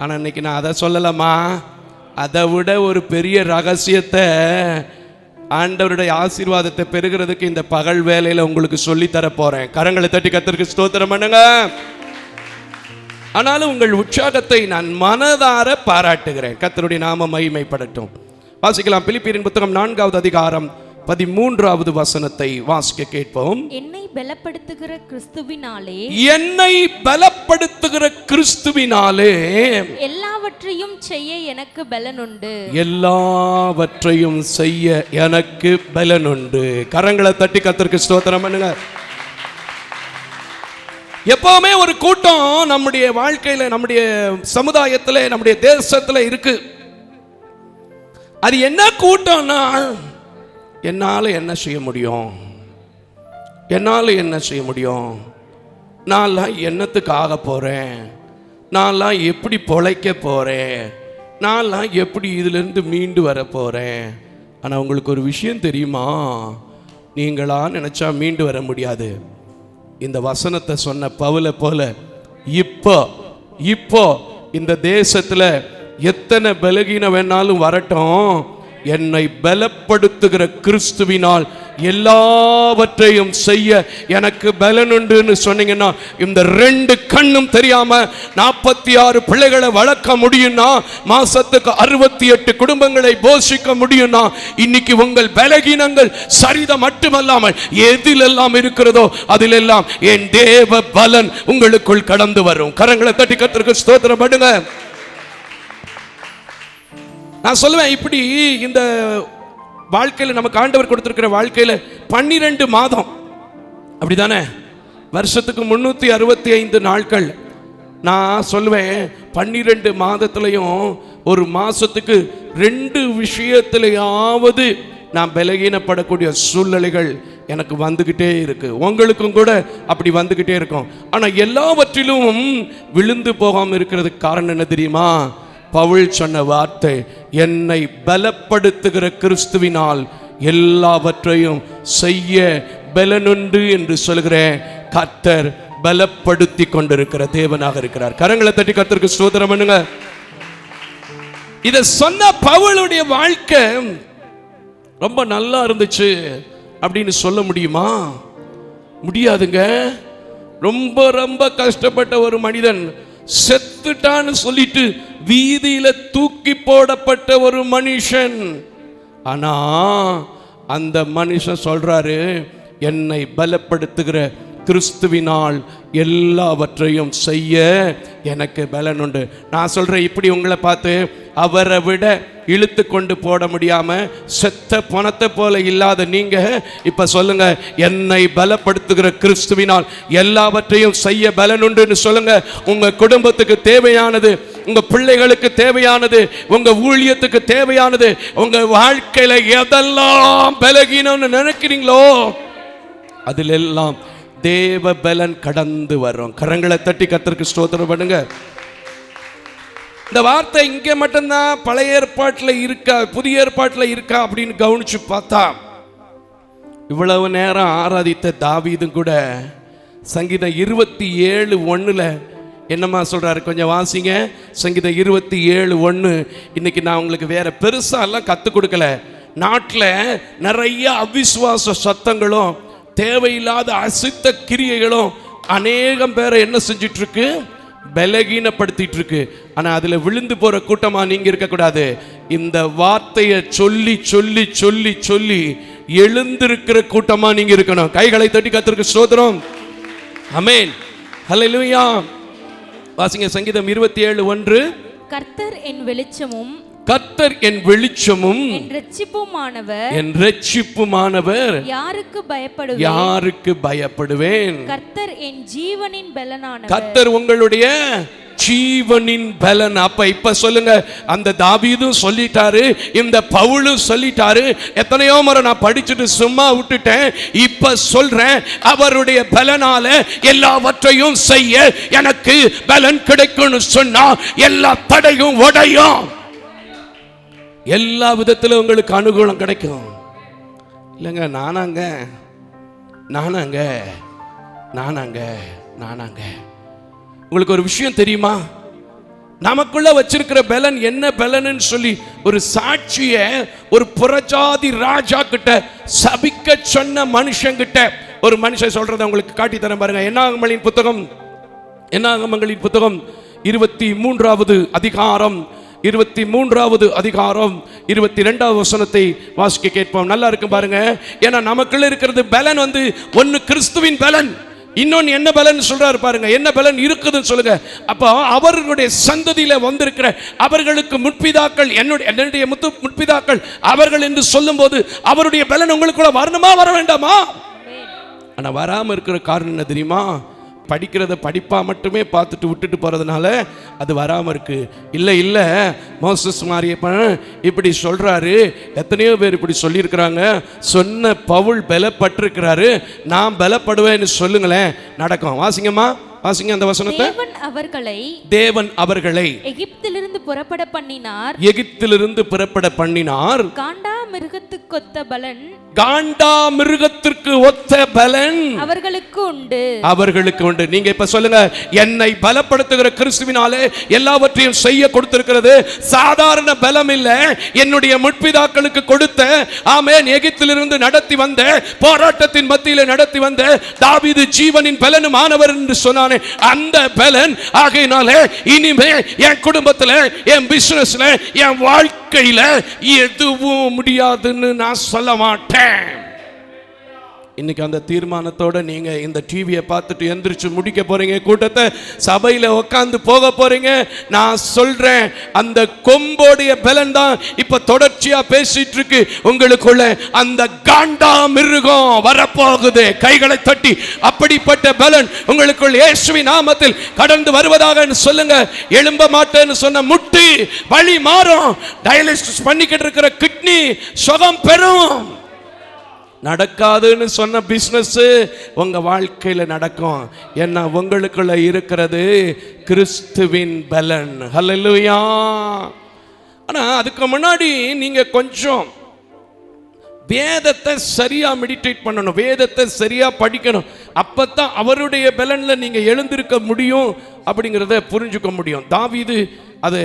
ஆனா இன்னைக்கு நான் அதை சொல்லலாமா, அதை விட ஒரு பெரிய ரகசியத்தை, ஆண்டவருடைய ஆசீர்வாதத்தை பெறுகிறதுக்கு இந்த பகல் வேலையில உங்களுக்கு சொல்லி தர போறேன். கரங்களை தட்டி கர்த்தருக்கு ஸ்தோத்திரம் பண்ணுங்க. ஆனாலும் உங்கள் உற்சாகத்தை நான் மனதார பாராட்டுகிறேன். கர்த்தருடைய நாமம் மகிமைப்படட்டும். வாசிக்கலாம். பிலிப்பியரின் புத்தகம் 4வது அதிகாரம் 13வது வசனத்தை வாசிக்க கேட்போம். என்னை பலப்படுத்துகிற கிறிஸ்துவினாலே, என்னை பலப்படுத்துகிற கிறிஸ்துவினாலே எல்லாவற்றையும் செய்ய எனக்கு பலனுண்டு, எல்லாவற்றையும் செய்ய எனக்கு பலனுண்டு. கரங்களை தட்டி கர்த்தருக்கு ஸ்தோத்திரம் பண்ணுங்க. எப்பவுமே ஒரு கூட்டம் நம்முடைய வாழ்க்கையில, நம்முடைய சமுதாயத்துல, நம்முடைய தேசத்துல இருக்கு. அது என்ன கூட்டம்னா, என்னால என்ன செய்ய முடியும், என்னால என்ன செய்ய முடியும், நான்லாம் என்னத்துக்கு ஆக போறேன், நான்லாம் எப்படி பொழைக்க போறேன், நான்லாம் எப்படி இதுல இருந்து மீண்டு வர போறேன். ஆனா உங்களுக்கு ஒரு விஷயம் தெரியுமா, நீங்களா நினைச்சா மீண்டு வர முடியாது. இந்த வசனத்தை சொன்ன பவுலை போல இப்போ இந்த தேசத்துல எத்தனை பலகீனம் வேணாலும் வரட்டும், என்னை பலப்படுத்துகிற கிறிஸ்துவினால் எல்லாவற்றையும் செய்ய எனக்கு பலனுண்டுன்னு சொன்னீங்கன்னா, இந்த 2 கண்ணும் தெரியாம 46 பிள்ளைகளை வளர்க்க முடியும்னா, மாசத்துக்கு 68 குடும்பங்களை போஷிக்க முடியும்னா, இன்னைக்கு உங்கள் பலகீனங்கள் சரிதம் மட்டுமல்லாமல் எதிலெல்லாம் இருக்கிறதோ அதிலெல்லாம் என் தேவ பலன் உங்களுக்குள் கடந்து வரும். கரங்களை தட்டி கர்த்தருக்கு ஸ்தோத்திரம் பண்ணுங்க. நான் சொல்லுவேன், இப்படி இந்த வாழ்க்கையில் நமக்கு ஆண்டவர் கொடுத்திருக்கிற வாழ்க்கையில 12 மாதம், அப்படிதானே, வருஷத்துக்கு 365 நாட்கள். நான் சொல்லுவேன் 12 மாதத்திலையும் ஒரு மாசத்துக்கு 2 விஷயத்திலேயாவது நான் பலகீனப்படக்கூடிய சூழ்நிலைகள் எனக்கு வந்துகிட்டே இருக்கு. உங்களுக்கும் கூட அப்படி வந்துகிட்டே இருக்கும். ஆனா எல்லாவற்றிலும் விழுந்து போகாம இருக்கிறதுக்கு காரணம் என்ன தெரியுமா? பவுல் சொன்ன வார்த்தை, என்னை பலப்படுத்துகிற கிறிஸ்துவினால் எல்லாவற்றையும் செய்ய பலனுண்டு என்று சொல்கிறேன். கர்த்தர் பலப்படுத்தி கொண்டிருக்கிற தேவனாக இருக்கிறார். கரங்களை தட்டி கர்த்தருக்கு ஸ்தோத்திரம் பண்ணுங்க. இத சொன்ன பவுலுடைய வாழ்க்கை ரொம்ப நல்லா இருந்துச்சு அப்படின்னு சொல்ல முடியுமா? முடியாதுங்க. ரொம்ப ரொம்ப கஷ்டப்பட்ட ஒரு மனிதன். செத்துட்டான்னு சொல்லிட்டு வீதியில தூக்கி போடப்பட்ட ஒரு மனுஷன். ஆனா அந்த மனுஷன் சொல்றாரு, என்னை பலப்படுத்துகிற கிறிஸ்துவினால் எல்லாவற்றையும் செய்ய எனக்கு பலன் உண்டு. நான் சொல்றேன், இப்படி உங்களை பார்த்து அவரை விட இழுத்து கொண்டு போட முடியாம செத்த பணத்தை போல இல்லாத நீங்க இப்ப சொல்லுங்க, என்னை பலப்படுத்துகிற கிறிஸ்துவினால் எல்லாவற்றையும் செய்ய பலன் உண்டுன்னு சொல்லுங்க. உங்க குடும்பத்துக்கு தேவையானது, உங்க பிள்ளைகளுக்கு தேவையானது, உங்க ஊழியத்துக்கு தேவையானது, உங்க வாழ்க்கையில எதெல்லாம் பலகீனம்னு நினைக்கிறீங்களோ அதில் எல்லாம் தேவ பலன் கடந்து வரும். கரங்களை தட்டி கர்த்தருக்கு ஸ்தோத்திரம் பண்ணுங்க. இந்த வார்த்தை இங்கே மட்டும்தான் பழைய ஏற்பாட்டில் இருக்கா புதிய ஏற்பாட்டில் இருக்கா அப்படின்னு கவனிச்சு பார்த்தா, இவ்வளவு நேரம் ஆராதித்த தாவீதும் கூட சங்கீதம் 27:1 என்னம்மா சொல்றாரு, கொஞ்சம் வாசிங்க. சங்கீதம் 27:1. இன்னைக்கு நான் உங்களுக்கு வேற பெருசா எல்லாம் கற்றுக் கொடுக்கல. நாட்டில் நிறைய அவிசுவாச சத்தங்களும் தேவையில்லாத அசுத்த கிரியைகளும் அநேகம் பேரை என்ன செஞ்சிட்டு இருக்கு, பலகீனப்படுத்திட்டு இருக்கு. ஆனா அதுல விழுந்து போற கூட்டமா நீங்க இருக்கக்கூடாது. இந்த வார்த்தையை சொல்லி சொல்லி சொல்லி சொல்லி எழுந்திருக்கிற கூட்டமா நீங்க இருக்கணும். கைகளை தட்டி கர்த்தருக்கு ஸ்தோத்திரம். ஆமென், ஹல்லேலூயா. வாசிங்க சங்கீதம் 27:1. கர்த்தர் என் வெளிச்சமும் கர்த்தர் என் வெளிச்சமும் என் இரட்சிப்புமானவர், என் இரட்சிப்புமானவர், யாருக்கு பயப்படுவேன், யாருக்கு பயப்படுவேன். கர்த்தர் என் ஜீவனின் பலனானவர். கர்த்தர் உங்களுடைய ஜீவனின் பலன். அப்ப இப்ப சொல்லுங்க, அந்த தாவீதும் சொல்லிட்டாரு, இந்த பவுலும் சொல்லிட்டாரு. எத்தனையோ முறை நான் படிச்சுட்டு சும்மா விட்டுட்டேன். இப்ப சொல்றேன், அவருடைய பலனால எல்லாவற்றையும் செய்ய எனக்கு பலன் கிடைக்கும்னு சொன்னா எல்லா தடையும் உடையும், எல்லா விதத்திலும் உங்களுக்கு அனுகூலம் கிடைக்கும். இல்லைங்க நானாங்க நானாங்க நானாங்க நானாங்க. உங்களுக்கு ஒரு விஷயம் தெரியுமா, நமக்குள்ள வச்சிருக்கிற பலன் என்ன பலன்னு சொல்லி ஒரு சாட்சிய ஒரு புறஜாதி ராஜா கிட்ட சபிக்க சொன்ன மனுஷங்கிட்ட ஒரு மனுஷன் சொல்றதை உங்களுக்கு காட்டி தரேன் பாருங்க. என்னாகமங்களின் புத்தகம் 23வது அதிகாரம் 23வது அதிகாரம் 22வது வசனத்தை வாசிக்க கேட்போம். நல்லா இருக்கும் பாருங்க. ஏன்னா நமக்குள்ள இருக்கிறது பலன் ஒன்னு கிறிஸ்துவின் பலன், இன்னொன்னு என்ன பலன் சொல்றாரு பாருங்க. என்ன பலன் இருக்குதுன்னு சொல்லுங்க. அப்போ அவர்களுடைய சந்ததியில வந்திருக்கிற அவர்களுக்கு முற்பிதாக்கள், என்னுடைய முற்பிதாக்கள் அவர்கள் என்று சொல்லும் போது அவருடைய பலன் உங்களுக்குள்ள வரணுமா வர வேண்டாமா? ஆனா வராம இருக்கிற காரணம் என்ன தெரியுமா? படிக்கிறத படிப்பா மட்டுமே பார்த்துட்டு விட்டுட்டு போறதுனால அது வராம இருக்கு. இல்ல இல்ல மோசஸ் மாரியப்பன் இப்படி சொல்றாரு, எத்தனையோ பேர் இப்படி சொல்லியிருக்கிறாங்க. சொன்ன பவுல் பலப்பட்டிருக்கிறாரு, நான் பலப்படுவேன்னு சொல்லுங்களேன், நடக்கும். வாசிங்கம்மா, வாசிங்க அந்த வசனத்தை. தேவன் அவர்களை எகிப்திலிருந்து புறப்பட பண்ணினார், எகிப்திலிருந்து புறப்பட பண்ணினார். காண்டாமிருகத்துக்கு ஒத்த பலன், காண்டாமிருகத்திற்கு ஒத்த பலன் அவர்களுக்கு உண்டு, அவர்களுக்கு உண்டு. நீங்க இப்ப சொல்லுங்க, என்னை பலப்படுத்துகிற கிறிஸ்துவினாலே எல்லாவற்றையும் செய்ய கொடுத்திருக்கிறது சாதாரண பலம் இல்ல, என்னுடைய முற்பிதாக்களுக்கு கொடுத்த, ஆமென், எகிப்திலிருந்து நடத்தி வந்த, போராட்டத்தின் மத்தியில நடத்தி வந்த தாவீது ஜீவனின் பலனும் ஆனவர் என்று சொன்னானே, அந்த பலன். ஆகையினாலே இனிமே என் குடும்பத்துல, என் பிசினஸ்ல, என் வாழ்க்கையில எதுவும் முடியாதுன்னு நான் சொல்ல மாட்டேன். இன்னைக்கு அந்த தீர்மானத்தோட நீங்க இந்த டிவியை பார்த்துட்டு எந்திரிச்சு முடிக்க போறீங்க, கூட்டத்தை சபையில உட்கார்ந்து போக போறீங்க. நான் சொல்றேன், அந்த கொம்போடைய பலன் தான் இப்ப தொடர்ச்சியா பேசிட்டு இருக்கு உங்களுக்குள்ள. அந்த காண்டா மிருகம் வரப்போகுது. கைகளை தட்டி அப்படிப்பட்ட பலன் உங்களுக்குள் இயேசுவின் நாமத்தில் கடந்து வருவதாக சொல்லுங்க. எழும்ப மாட்டேன்னு சொன்ன முட்டி வழி மாறும். டயாலிசிஸ் பண்ணிக்கிட்டு இருக்கிற கிட்னி சுகம் பெறும். நடக்காதுன்னு சொன்ன பிசினஸ் உங்க வாழ்க்கையில நடக்கும். ஏன்னா உங்களுக்குள்ள இருக்கிறது கிறிஸ்துவின் பலன். ஹல்லேலூயா. ஆனா அதுக்கு முன்னாடி நீங்க கொஞ்சம் வேதத்தை சரியா மெடிடேட் பண்ணணும், வேதத்தை சரியா படிக்கணும். அப்பதான் அவருடைய பலன்ல நீங்க எழுந்திருக்க முடியும் அப்படிங்கிறத புரிஞ்சுக்க முடியும். தாவீது அது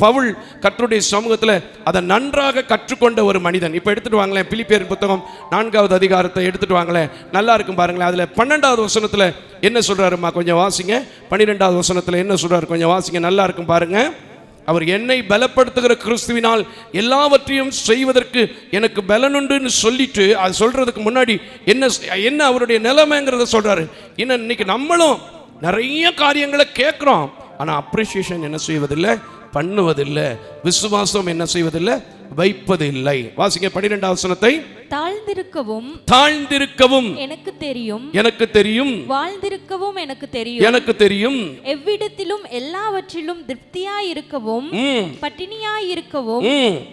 பவுல் கர்த்தருடைய சமூகத்தில் அதை நன்றாக கற்றுக்கொண்ட ஒரு மனிதன். இப்போ எடுத்துட்டு வாங்களேன், பிலிப்பியர் புத்தகம் 4வது அதிகாரத்தை எடுத்துட்டு வாங்களேன், நல்லா இருக்கும் பாருங்களேன். அதில் 12வது வசனத்தில் என்ன சொல்றாருமா, கொஞ்சம் வாசிங்க. 12வது வசனத்தில் என்ன சொல்றாரு, கொஞ்சம் வாசிங்க, நல்லா இருக்கும் பாருங்க. அவர் என்னை பலப்படுத்துகிற கிறிஸ்துவினால் எல்லாவற்றையும் செய்வதற்கு எனக்கு பலனுண்டுன்னு சொல்லிட்டு, அது சொல்றதுக்கு முன்னாடி என்ன அவருடைய நிலைமைங்கிறத சொல்றாரு. இன்னைக்கு நம்மளும் நிறைய காரியங்களை கேட்குறோம், ஆனால் அப்ரிசியேஷன் என்ன செய்வதில்லை, பண்ணுவதில்லை. விசுவாசம் என்ன செய்வதில்லை, வைப்பதில்லை. வாசிங்க 12வது வசனத்தை. தாழ்ந்திருக்கவும் எனக்கு தெரியும், வாழ்ந்திருக்கவும் எனக்கு தெரியும், எவ்விடத்திலும் எல்லாவற்றிலும் திருப்தியாயிருக்கவும், பட்டினியாயிருக்கவும்,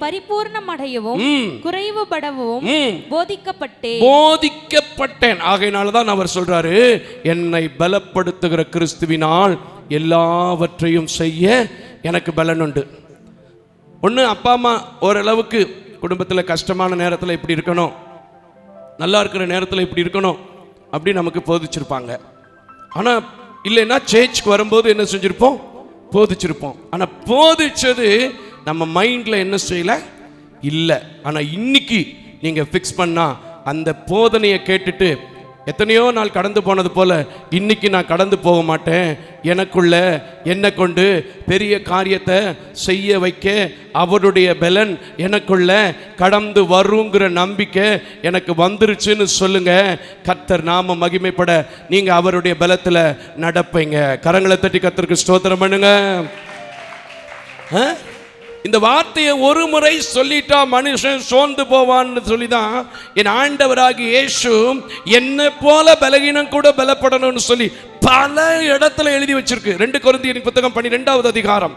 பரிபூர்ணமடையவும், குறைவுபடவும் போதிக்கப்பட்டேன். ஆகையினால்தான் அவர் சொல்றாரு, என்னை பலப்படுத்துகிற கிறிஸ்துவினால் எல்லாவற்றையும் செய்ய எனக்கு பலனுண்டு. ஒன்று, அப்பா அம்மா ஓரளவுக்கு குடும்பத்தில் கஷ்டமான நேரத்தில் இப்படி இருக்கணும், நல்லா இருக்கிற நேரத்தில் இப்படி இருக்கணும் அப்படி நமக்கு போதிச்சிருப்பாங்க. ஆனால் இல்லைன்னா சேர்ச்சுக்கு வரும்போது என்ன செஞ்சுருப்போம், போதிச்சிருப்போம். ஆனால் போதிச்சது நம்ம மைண்டில் என்ன செய்யலை, இல்லை. ஆனால் இன்னைக்கு நீங்கள் ஃபிக்ஸ் பண்ணால் அந்த போதனையை கேட்டுட்டு எத்தனையோ நாள் கடந்து போனது போல இன்னைக்கு நான் கடந்து போக மாட்டேன். எனக்குள்ள என்னை கொண்டு பெரிய காரியத்தை செய்ய வைக்க அவருடைய பலன் எனக்குள்ள கடந்து வருங்கிற நம்பிக்கை எனக்கு வந்துருச்சுன்னு சொல்லுங்க. கர்த்தர் நாம மகிமைப்பட நீங்க அவருடைய பலத்தில் நடப்பீங்க. கரங்களை தட்டி கர்த்தருக்கு ஸ்தோத்திரம் பண்ணுங்க. இந்த வார்த்தையை ஒரு முறை சொல்லிட்டா மனுஷன் சோர்ந்து போவான்னு சொல்லிதான் என் ஆண்டவராகி இயேசு என்னை போல பலகீனம் கூட பலப்படணும்னு சொல்லி பல இடத்துல எழுதி வச்சிருக்கு. 2 கொரிந்தியரின் புத்தகம் 12வது அதிகாரம்,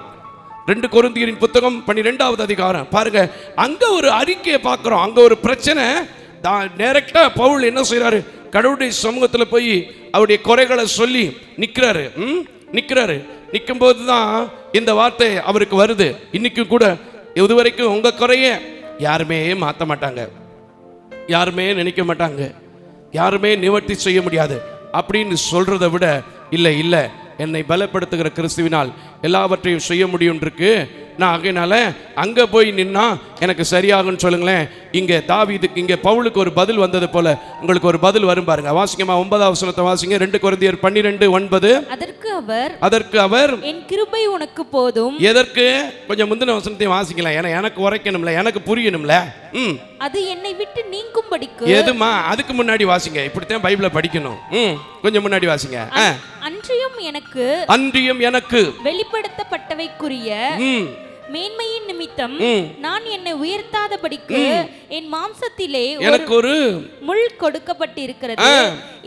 2 கொரிந்தியரின் புத்தகம் 12வது அதிகாரம் பாருங்க. அங்க ஒரு அறிக்கையை பார்க்கிறோம். அங்க ஒரு பிரச்சனை. டைரக்டா பவுல் என்ன செய்யறாரு, கடவுளுடைய சமூகத்தில் போய் அவருடைய குறைகளை சொல்லி நிற்கிறாரு. நிற்கும்போது தான் இந்த வார்த்தை அவருக்கு வருது. இன்னைக்கும் கூட இதுவரைக்கும் உங்க குறைய யாருமே மாற்ற மாட்டாங்க, யாருமே நினைக்க மாட்டாங்க, யாருமே நிவர்த்தி செய்ய முடியாது அப்படின்னு சொல்றதை விட இல்லை என்னை பலப்படுத்துகிற கிறிஸ்துவினால் எல்லாவற்றையும் செய்ய முடியும் இருக்கு. நான் ஆகையினால அங்கே போய் நின்னா எனக்கு சரியாகும்னு சொல்லுங்களேன். இங்கே தாவீதுக்கு, இங்கே பவுலுக்கு ஒரு பதில் வந்தது போல உங்களுக்கு ஒரு பதில் வரும் பாருங்க. வாசிங்கம்மா 9வது வசனத்தை வாசிங்க. 2 கொரிந்தியர் 12:9. அதற்கு அவர் என் கிருபை உனக்கு போதும். எதற்கு? கொஞ்சம் முந்தின வசனத்தையும் வாசிக்கலாம், ஏன்னா எனக்கு உரைக்கணும்ல, எனக்கு புரியணும்ல. அது என்னை விட்டு நீங்கும்படிக்கு. எதுமா? அதுக்கு முன்னாடி வாசிங்க. இப்படித்தான் பைபிளை படிக்கணும். கொஞ்சம் முன்னாடி வாசிங்க. அன்றியும் எனக்கு வெளிப்படுத்தப்பட்டவைக்குரிய மேன்மையின் நிமித்தம் நான் என்னை உயர்த்தாதபடிக்கு என் மாம்சத்திலே எனக்கு ஒரு முள் கொடுக்கப்பட்டிருக்கிறது.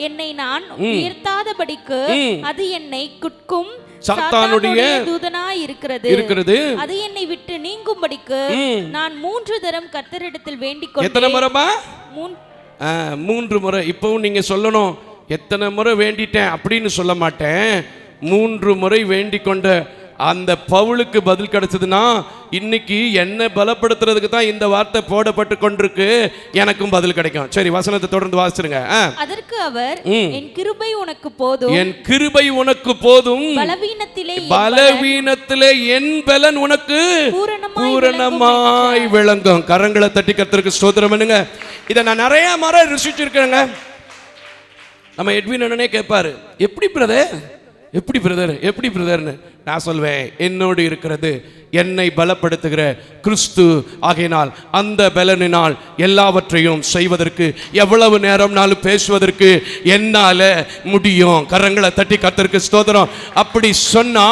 என்னை நான் உயர்த்தாதபடிக்கு அது என்னை குட்கும் சாத்தானுடைய தூதனாய் இருக்கிறது. அது என்னை விட்டு நீங்கும்படிக்கு நான் 3 தரம் கர்த்தரிடத்தில் வேண்டிக் கொண்டேன். எத்தனை முறைமா? 3 முறை. இப்பவும் நீங்க சொல்லணும், எத்தனை முறை வேண்டிட்டேன் அப்படின்னு சொல்ல மாட்டேன். 3 முறை வேண்டிக் கொண்ட அந்த பவுலுக்கு பதில் கிடைச்சதுன்னா இன்னைக்கு என்ன பலப்படுத்துறதுக்கு தான் இந்த வார்த்தை போடப்பட்டு கொண்டிருக்கு, எனக்கும் பதில் கிடைக்கும். சரி, வசனத்தை தொடர்ந்து வாசிருங்க. அதற்கு அவர் என் கிருபை உனக்கு போதும், என் கிருபை உனக்கு போதும், பலவீனத்திலே என் பலன் உனக்கு பூரணமாய் விளங்கும். கரங்களை தட்டி கர்த்தருக்கு ஸ்தோத்திரம் பண்ணுங்க. இதை நான் நிறைய முறை ருசிச்சிருக்கேங்க. நம்ம எட்வின் அண்ணனே கேட்பாரு, எப்படி பிரதர்னு. நான் சொல்வேன், என்னோடு இருக்கிறது என்னை பலப்படுத்துகிற கிறிஸ்து. ஆகையினால் அந்த பலனினால் எல்லாவற்றையும் செய்வதற்கு, எவ்வளவு நேரம்னாலும் பேசுவதற்கு என்னால முடியும். கரங்களை தட்டி கர்த்தருக்கு ஸ்தோத்திரம். அப்படி சொன்னா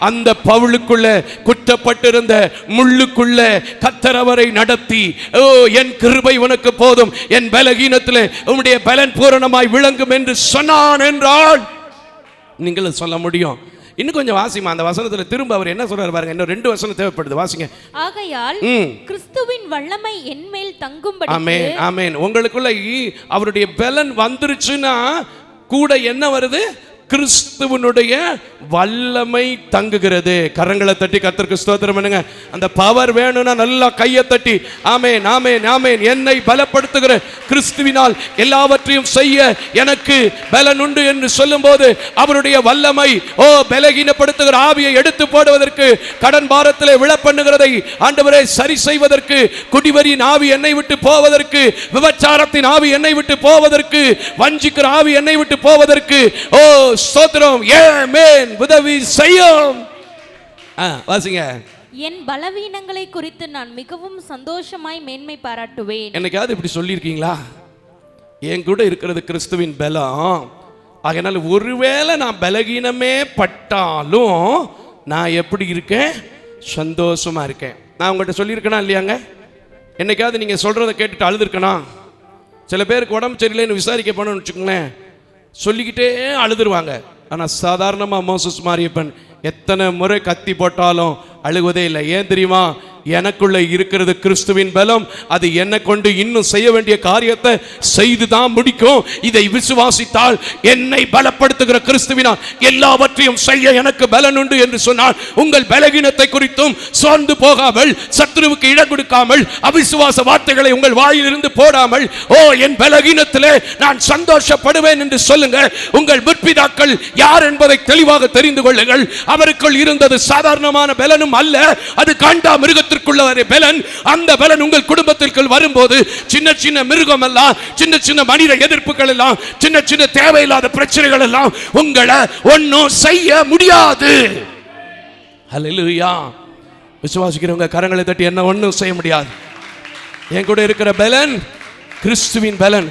அந்த பவுலுக்குள்ள குற்றப்பட்டிருந்த முள்ளுக்குள்ள கர்த்தர் அவரை நடத்தி, ஓ என் கிருபை உனக்கு போதும், என் பலகீனத்திலே உம்முடைய பலன் பூரணமாய் விளங்கும் என்று சொன்னான் என்றால் நீங்களும் சொல்ல முடியும். இன்னும் கொஞ்சம் வாசிமா அந்த வசனத்துல திரும்ப அவர் என்ன சொல்றாரு பாருங்க. இன்னும் 2 வசனம் தேவைப்படுது, வாசிங்க. ஆகையால் கிறிஸ்துவின் வல்லமை என்மேல் தங்கும்படி. ஆமென், ஆமென். உங்களுக்குள்ள அவருடைய பலன் வந்துருச்சுன்னா கூட என்ன வருது? கிறிஸ்துவனுடைய வல்லமை தங்குகிறது. கரங்களை தட்டி கர்த்தருக்கு ஸ்தோத்திரம் பண்ணுங்க. அந்த பவர் வேணும்னா நல்லா கையை தட்டி ஆமென் ஆமென் ஆமென். என்னை பலப்படுத்துகிற கிறிஸ்துவினால் எல்லாவற்றையும் செய்ய எனக்கு பலன் உண்டு என்று சொல்லும்போது அவருடைய வல்லமை பலகீனப்படுத்துகிற ஆவியை எடுத்து போடுவதற்கு, கடன் பாரத்திலே விழப்பண்ணுகிறதை ஆண்டவரே சரி செய்வதற்கு, குடிவரியின் ஆவி என்னை விட்டு போவதற்கு, விபச்சாரத்தின் ஆவி என்னை விட்டு போவதற்கு, வஞ்சிக்கிற ஆவி என்னை விட்டு போவதற்கு ஸ்தோத்திரம் ஆமென் உதவி செய்யும். வாசிங்க. என் பலவீனங்களை குறித்து நான் மிகவும் சந்தோஷமாய் மேன்மை பாராட்டுவேன். என்னைக்காவது இப்படி சொல்லியிருக்கீங்களா? என் கூட இருக்கிறது கிறிஸ்துவின் பலம், அதனால ஒருவேளை நான் பலகீனமே பட்டாலும் நான் எப்படி இருக்கேன்? சந்தோஷமா இருக்கேன். நான் உங்கள்கிட்ட சொல்லியிருக்கேனா இல்லையாங்க? என்னைக்காவது நீங்க சொல்றதை கேட்டுட்டு அழுதுருக்கனா? சில பேருக்கு உடம்பு சரியில்லைன்னு விசாரிக்க போனோம்னு வச்சுக்கோங்களேன், சொல்லிக்கிட்டே அழுதுருவாங்க. ஆனால் சாதாரணமாக மோசஸ் மாரியப்பன் எத்தனை முறை கத்தி போட்டாலும் அழுகுவதே இல்லை. ஏன் தெரியுமா? எனக்குள்ள இருக்கிறது கிறிஸ்துவின் பலம். அது என்னை கொண்டு இன்னும் செய்ய வேண்டிய காரியத்தை செய்துதான் முடிக்கும். இதை விசுவாசித்தால் என்னை பலப்படுத்துகிற கிறிஸ்துவினால் எல்லாவற்றையும் செய்ய எனக்கு பலன் உண்டு என்று சொன்னால், உங்கள் பலகீனத்தை குறித்தும் சோர்ந்து போகாமல், சத்துருவுக்கு இடம் கொடுக்காமல், அவிசுவாச வார்த்தைகளை உங்கள் வாயிலிருந்து போடாமல், என் பலகீனத்திலே நான் சந்தோஷப்படுவேன் என்று சொல்லுங்க. உங்கள் முற்பிதாக்கள் யார் என்பதை தெளிவாக தெரிந்து கொள்ளுங்கள். அவருக்குள் இருந்தது சாதாரணமான பலனும் அல்ல, அது காண்டா மிருகத்திற்குள்ள பலன். அந்த பலன் உங்கள் குடும்பத்திற்குள் வரும்போது சின்ன சின்ன மிருகம் எல்லாம், சின்ன சின்ன மனித எதிர்ப்புகள் எல்லாம், சின்ன சின்ன தேவையில்லாத பிரச்சனைகள் எல்லாம் உங்களை ஒன்னும் செய்ய முடியாது. ஹல்லேலூயா. விசுவாசிக்கிறவங்க கரங்களை தட்டி என்ன ஒன்னும் செய்ய முடியாது. என் கூட இருக்கிற பலன் கிறிஸ்துவின் பலன்.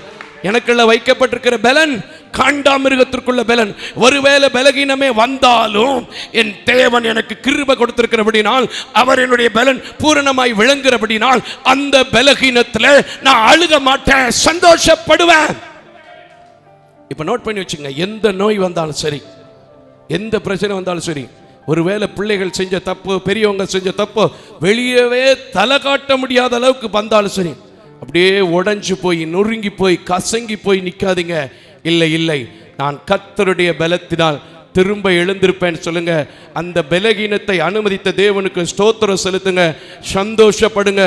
எனக்குள்ள வைக்கப்பட்டிருக்கிற பலன் காண்டாமிருகத்திற்குள்ள பலன். ஒருவேளை பலகீனமே வந்தாலும் என் தேவன் எனக்கு கிருபை கொடுத்திருக்கிறபடினால், அவர் என்னுடைய பலன் பூரணமாய் விளங்குகிறபடினால், அந்த பலகீனத்தில் நான் அழுக மாட்டேன், சந்தோஷப்படுவேன். இப்ப நோட் பண்ணி வச்சுங்க, எந்த நோய் வந்தாலும் சரி, எந்த பிரச்சனை வந்தாலும் சரி, ஒருவேளை பிள்ளைகள் செஞ்ச தப்பு, பெரியவங்க செஞ்ச தப்பு வெளியவே தலை காட்ட முடியாத அளவுக்கு வந்தாலும் சரி, அப்படியே உடைஞ்சு போய் நொறுங்கி போய் கசங்கி போய் நிக்காதீங்க. இல்லை இல்லை, நான் கர்த்தருடைய பலத்தினால் திரும்ப எழுந்திருப்பேன் சொல்லுங்க. அந்த பலகீனத்தை அனுமதித்த தேவனுக்கு ஸ்தோத்திரம் செலுத்துங்க, சந்தோஷப்படுங்க.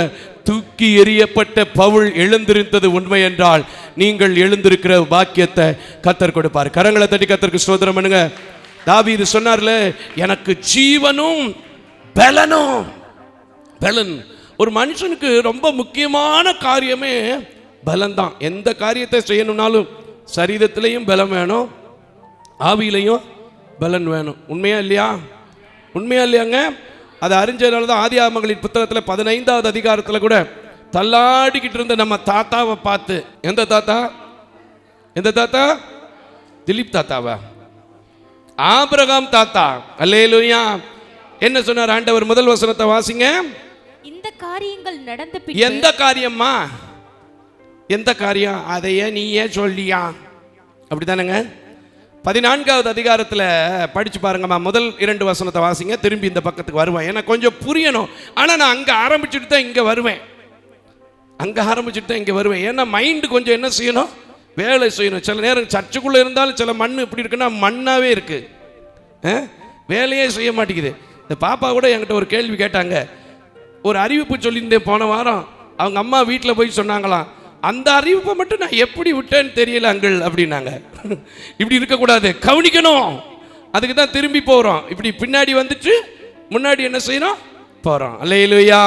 தூக்கி எறியப்பட்ட பவுல் எழுந்திருந்தது உண்மை என்றால், நீங்கள் எழுந்திருக்கிற பாக்கியத்தை கர்த்தர் கொடுப்பார். கரங்களை தட்டி கர்த்தருக்கு ஸ்தோத்திரம் பண்ணுங்க. தாவீது சொன்னார்ல, எனக்கு ஜீவனும் பலனும். பலன் ஒரு மனுஷனுக்கு ரொம்ப முக்கியமான காரியமே பலன் தான். எந்த காரியத்தை செய்யணும்னாலும் சரீரத்திலையும் பலம் வேணும், ஆவியிலையும் பலன் வேணும். உண்மையா இல்லையா? உண்மையா இல்லையாங்க? அதை அறிஞ்சதுனால தான் ஆதியாகமங்களின் புத்தகத்தில் 15வது அதிகாரத்தில் கூட தள்ளாடிக்கிட்டு இருந்த நம்ம தாத்தாவை பார்த்து, எந்த தாத்தா? எந்த தாத்தா? திலீப் தாத்தாவா? ஆபிரகாம் தாத்தா. அல்லேலூயா. என்ன சொன்னார் ஆண்டவர்? முதல் வசனத்தை வாசிங்க. இந்த காரியங்கள் நடந்த பின். எந்த காரியம்மா? எந்த காரியம்? அதையே நீயே சொல்லியா? அப்படித்தானங்க. 14வது அதிகாரத்தில் படிச்சு பாருங்கம்மா. முதல் 2 வசனத்தை வாசிங்க. திரும்பி இந்த பக்கத்துக்கு வருவேன், எனக்கு கொஞ்சம் புரியணும். ஆனால் நான் அங்கே ஆரம்பிச்சுட்டு தான் இங்கே வருவேன். அங்கே ஆரம்பிச்சுட்டு தான் இங்கே வருவேன். ஏன்னா மைண்டு கொஞ்சம் என்ன செய்யணும்? வேலை செய்யணும். சில நேரம் சர்ச்சுக்குள்ளே இருந்தாலும் சில மண் எப்படி இருக்குன்னா மண்ணாவே இருக்கு, வேலையே செய்ய மாட்டேங்குது. இந்த பாப்பா கூட என்கிட்ட ஒரு கேள்வி கேட்டாங்க. ஒரு அறிவிப்பு சொல்லியிருந்தேன் போன வாரம். அவங்க அம்மா வீட்டில் போய் சொன்னாங்களாம், அந்த அறிவிப்பை மட்டும் நான் எப்படி விட்டேன்னு தெரியல அங்கிள் அப்படின்னாங்க. இப்படி இருக்கக்கூடாது, கவனிக்கணும். அதுக்கு தான் திரும்பி போகிறோம். இப்படி பின்னாடி வந்துட்டு முன்னாடி என்ன செய்யணும்? போகிறோம். அல்லேலூயா.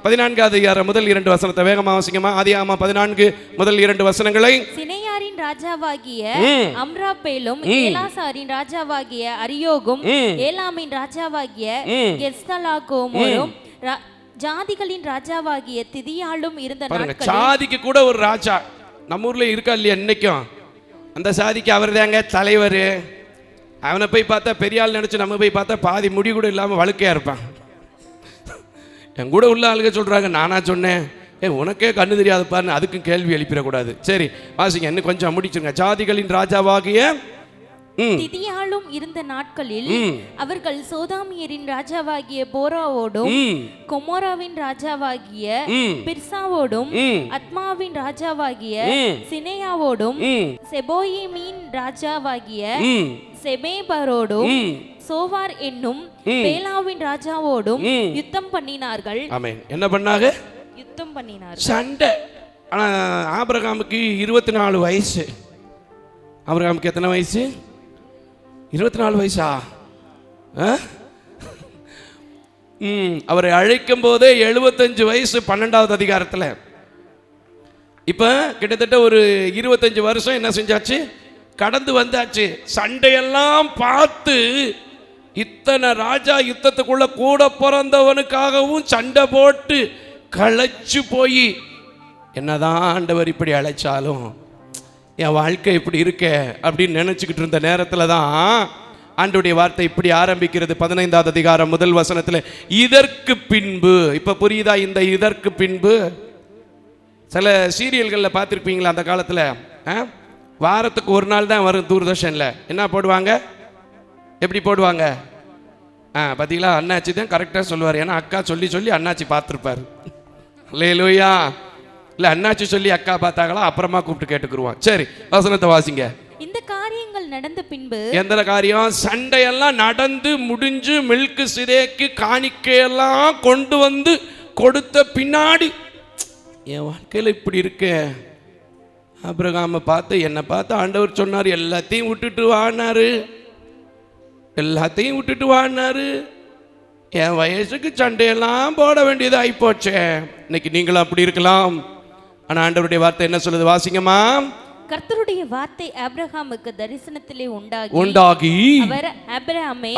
14வது அதிகாரம் முதல் 2 வசனத்தை வேகமா வாசிங்கம்மா. ஆதியாகமம் 14 முதல் 2 வசனங்களை. சினையாரின் ராஜாவாகிய அம்ராப்பேலும், ஏலாசாரின் ராஜாவாகிய அரியோகும், ஏலாமின் ராஜாவாகிய கெஸ்தலாகோமரும், ஜாதிகளின் ராஜாவாகிய திதியாலும் இருந்த நாட்களில். ஜாதிக்கு கூட ஒரு ராஜா நம்ம ஊர்ல இருக்கா இல்லையா? இன்னைக்கும் அந்த சாதிக்கு அவர் தாங்க தலைவர். அவனை போய் பார்த்தா பெரிய ஆள் நினைச்சு நம்ம போய் பார்த்தா பாதி முடி கூட இல்லாம வழுக்கையா இருப்பான். என் கூட உள்ள ஆளுங்க சொல்றாங்க, நானா சொன்னேன்? உனக்கே கண்ணு தெரியாத பாருன்னு அதுக்கும் கேள்வி எழுப்பிடக்கூடாது. சரி வாசிங்க, இன்னும் கொஞ்சம் முடிச்சுங்க. ஜாதிகளின் ராஜாவாகிய திதியாலும் இருந்த நாட்களில் அவர்கள் சோதாமியரின் ராஜாவாகிய போராவோடும், கொமோராவின் ராஜாவாகிய பிர்சாவோடும், அத்மாவின் ராஜாவாகிய சினேயாவோடும், செபோயிமின் ராஜாவாகிய செமேபரோடும் சோவார் என்னும் பேலாவின் ராஜாவோடும் யுத்தம் பண்ணினார்கள். ஆமென். என்ன பண்ணாங்க? யுத்தம் பண்ணினார்கள். சண்டை. ஆனா ஆபிரகாமுக்கு 24 வயசு. ஆபிரகாமுக்கு எத்தனை வயசு? 24 வயசா? அவரை அழைக்கும் போதே 75 வயசு 12வது அதிகாரத்தில். இப்ப கிட்டத்தட்ட ஒரு 25 வருஷம் என்ன செஞ்சாச்சு? கடந்து வந்தாச்சு. சண்டையெல்லாம் பார்த்து இத்தனை ராஜா யுத்தத்துக்குள்ள கூட பிறந்தவனுக்காகவும் சண்டை போட்டு களைச்சு போய் என்னதான் ஆண்டவர் இப்படி அழைச்சாலும் என் வாழ்க்கை இப்படி இருக்க அப்படின்னு நினைச்சுக்கிட்டு இருந்த நேரத்தில் தான் ஆண்டவருடைய வார்த்தை இப்படி ஆரம்பிக்கிறது. 15வது அதிகாரம் முதல் வசனத்தில், இதற்கு பின்பு. இப்ப புரியுதா இந்த இதற்கு பின்பு? சில சீரியல்களில் பார்த்துருப்பீங்களா அந்த காலத்தில்? வாரத்துக்கு ஒரு நாள் தான் வரும் தூர்தர்ஷனில். என்ன போடுவாங்க? எப்படி போடுவாங்க? பார்த்தீங்களா, அண்ணாச்சி தான் கரெக்டாக சொல்லுவார். ஏன்னா அக்கா சொல்லி சொல்லி அண்ணாச்சி பார்த்துருப்பார். அல்லேலூயா. இல்லை அண்ணாச்சி சொல்லி அக்கா பார்த்தாங்களா, அப்புறமா கூப்பிட்டு கேட்டுக்குருவான். சரி, வசனத்தை வாசிங்க. இந்த காரியங்கள் நடந்த பின்பு. எந்த காரியம்? சண்டையெல்லாம் நடந்து முடிஞ்சு மில்கு சிதேக்கு காணிக்கையெல்லாம் கொண்டு வந்து கொடுத்த பின்னாடி என் வாழ்க்கையில் இப்படி இருக்க. ஆபிரகாமை பார்த்து என்னை பார்த்து ஆண்டவர் சொன்னார், எல்லாத்தையும் விட்டுட்டு வானாரு, எல்லாத்தையும் விட்டுட்டு வானாரு. என் வயசுக்கு சண்டையெல்லாம் போட வேண்டியது ஆயிப்போச்சே. இன்னைக்கு நீங்களும் அப்படி இருக்கலாம். ஆனா ஆண்டவருடைய வார்த்தை என்ன சொல்லுது? வாசிங்கம்மா. கர்த்தருடைய வார்த்தை ஆபிரகாமுக்கு தரிசனத்திலே உண்டாகி அவர்,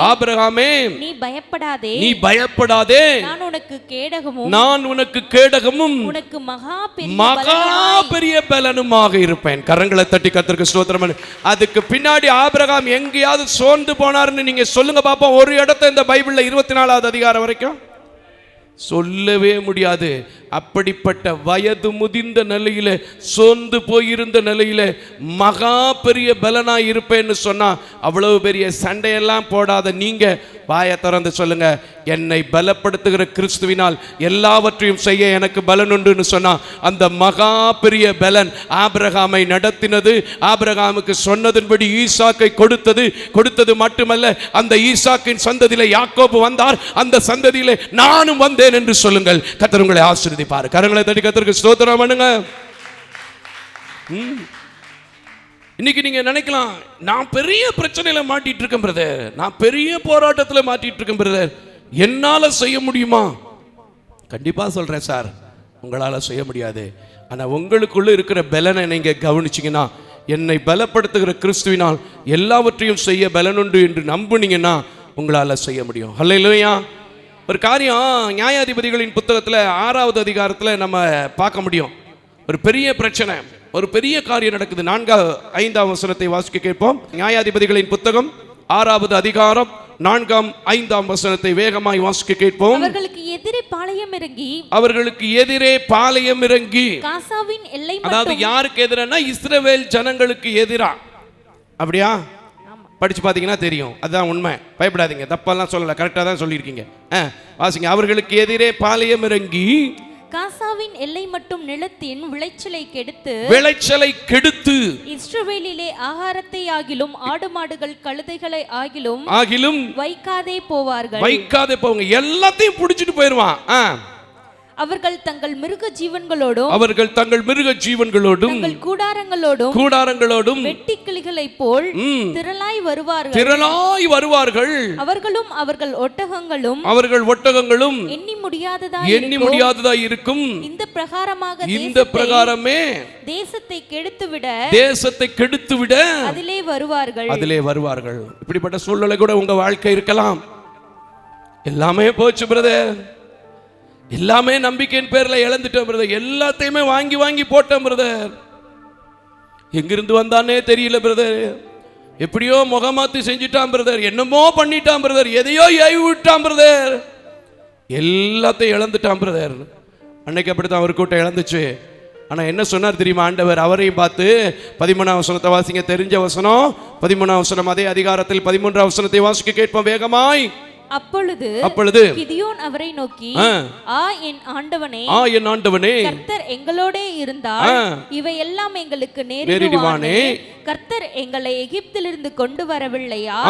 ஆபிரகாமே நீ பயப்படாதே, நீ பயப்படாதே, நான் உனக்கு கேடகமும் உனக்கு மகா பெரிய பலனுமாக இருப்பேன். கரங்களை தட்டி கர்த்தருக்கு ஸ்தோத்திரம். அதுக்கு பின்னாடி ஆபிரகாம் எங்கேயாவது சோர்ந்து போனார்னு நீங்க சொல்லுங்க பாப்போம். ஒரு இடத்தை இந்த பைபிள்ல 24வது அதிகாரம் வரைக்கும் சொல்லவே முடியாது. அப்படிப்பட்ட வயது முதிர்ந்த நிலையில, சோர்ந்து போயிருந்த நிலையில மகா பெரிய பலனாய் இருப்பேன்னு சொன்னா, அவ்வளவு பெரிய சண்டையெல்லாம் போடாத நீங்க வாயை திறந்து சொல்லுங்க, என்னை பலப்படுத்துகிற கிறிஸ்துவினால் எல்லாவற்றையும் செய்ய எனக்கு பலன் உண்டுன்னு சொன்னா, அந்த மகா பெரிய பலன் ஆபிரகாமை நடத்தினது. ஆபிரகாமுக்கு சொன்னதன்படி ஈசாக்கை கொடுத்தது மட்டுமல்ல, அந்த ஈசாக்கின் சந்ததியிலே யாக்கோபு வந்தார், அந்த சந்ததியிலே நானும் வந்தேன் என்று சொல்லுங்கள். கர்த்தர் உங்களை ஆசீர்வதிப்பார். கரங்களை தட்டி கர்த்தருக்கு ஸ்தோத்திரம் பண்ணுங்க. இன்னைக்கு நீங்க நினைக்கலாம், நான் பெரிய பிரச்சனையில மாட்டிட்டு இருக்கேன் பிரதர், நான் பெரிய போராட்டத்தில் மாட்டிட்டு இருக்கேன் பிரதர், என்னால செய்ய முடியுமா? கண்டிப்பா சொல்றேன் சார், உங்களால செய்ய முடியாது. ஆனா உங்களுக்குள்ள இருக்கிற பலனை நீங்க கவனிச்சீங்கன்னா, என்னை பலப்படுத்துகிற கிறிஸ்துவினால் எல்லாவற்றையும் செய்ய பலனுண்டு என்று நம்புனீங்கன்னா உங்களால செய்ய முடியும். ஹல்லேலூயா. ஒரு காரியம் நியாயாதிபதிகளின் புத்தகத்தில் 6வது அதிகாரத்தில் நம்ம பார்க்க முடியும். ஒரு பெரிய பிரச்சனை, ஒரு பெரிய காரியம் நடக்குது. 4-5 வசனத்தை வாசிக்க கேட்போம். நியாயாதிபதிகளின் புத்தகம் 6வது அதிகாரம் 4-5 வசனத்தை வேகமாய் வாசிக்க கேட்போம். அவர்களுக்கு எதிரே பாளையம் இறங்கி காசாவின் எல்லை, அதாவது யாருக்கு எதிரானா இஸ்ரவேல் ஜனங்களுக்கு எதிரா. அப்படியா? படிச்சு பார்த்தீங்கன்னா தெரியும். அதுதான் உண்மை. பயப்படாதீங்க, தப்பெல்லாம் சொல்லலை, கரெக்டாக தான் சொல்லியிருக்கீங்க. வாசிங்க. அவர்களுக்கு எதிரே பாளையம் இறங்கி காசாவின் எல்லை மட்டும் நிலத்தின் விளைச்சலை கெடுத்து இஸ்ரவேலிலே ஆகாரத்தை ஆகிலும் ஆடு மாடுகள் கழுதைகளை ஆகிலும் வைக்காதே போவாங்க. எல்லாத்தையும் புடிச்சிட்டு போயிருவான். அவர்கள் தங்கள் மிருக ஜீவன்களோடும் கூடாரங்களோடும் வெட்டுக்கிளிகளைப் போல் திரளாய் வருவார்கள். அவர்களும் அவர்கள் ஒட்டகங்களும் எண்ணி முடியாததாய் இருக்கும். இந்த பிரகாரமே தேசத்தை கெடுத்துவிட அதிலே வருவார்கள். இப்படிப்பட்ட சூழ்நிலை கூட உங்க வாழ்க்கை இருக்கலாம். எல்லாமே போச்சு பிரதர், எல்லாமே நம்பிக்கையின் பேர்ல இழந்துட்டேன் பிரதர், எல்லாத்தையுமே வாங்கி போட்டேன் பிரதர், எங்கிருந்து வந்தானே தெரியல பிரதர், எப்படியோ முகமாத்தி செஞ்சுட்டான் பிரதர், என்னமோ பண்ணிட்டான் பிரதர், எதையோ ஏவி விட்டான் பிரதர், எல்லாத்தையும் இழந்துட்டான் பிரதர். அன்னைக்கு அப்படித்தான் ஒரு கூட்டம் இழந்துச்சு. ஆனா என்ன சொன்னார் தெரியுமா ஆண்டவர்? அவரையும் பார்த்து 13ஆம் வசனத்தை வாசிங்க. தெரிஞ்ச வசனம் 13ஆம் வசனம். அதே அதிகாரத்தில் 13ஆம் வசனத்தை வாசிக்க கேட்போம் வேகமாய். அப்பொழுது கிதியோன் அவரை நோக்கி, என் ஆண்டவனே, என் ஆண்டவனே, கர்த்தர் எங்களோடே இருந்தால் இவையெல்லாம் எங்களுக்கு நேரிடுவானே. கர்த்தர் எங்களை எகிப்திலிருந்து கொண்டு வரவில்லையா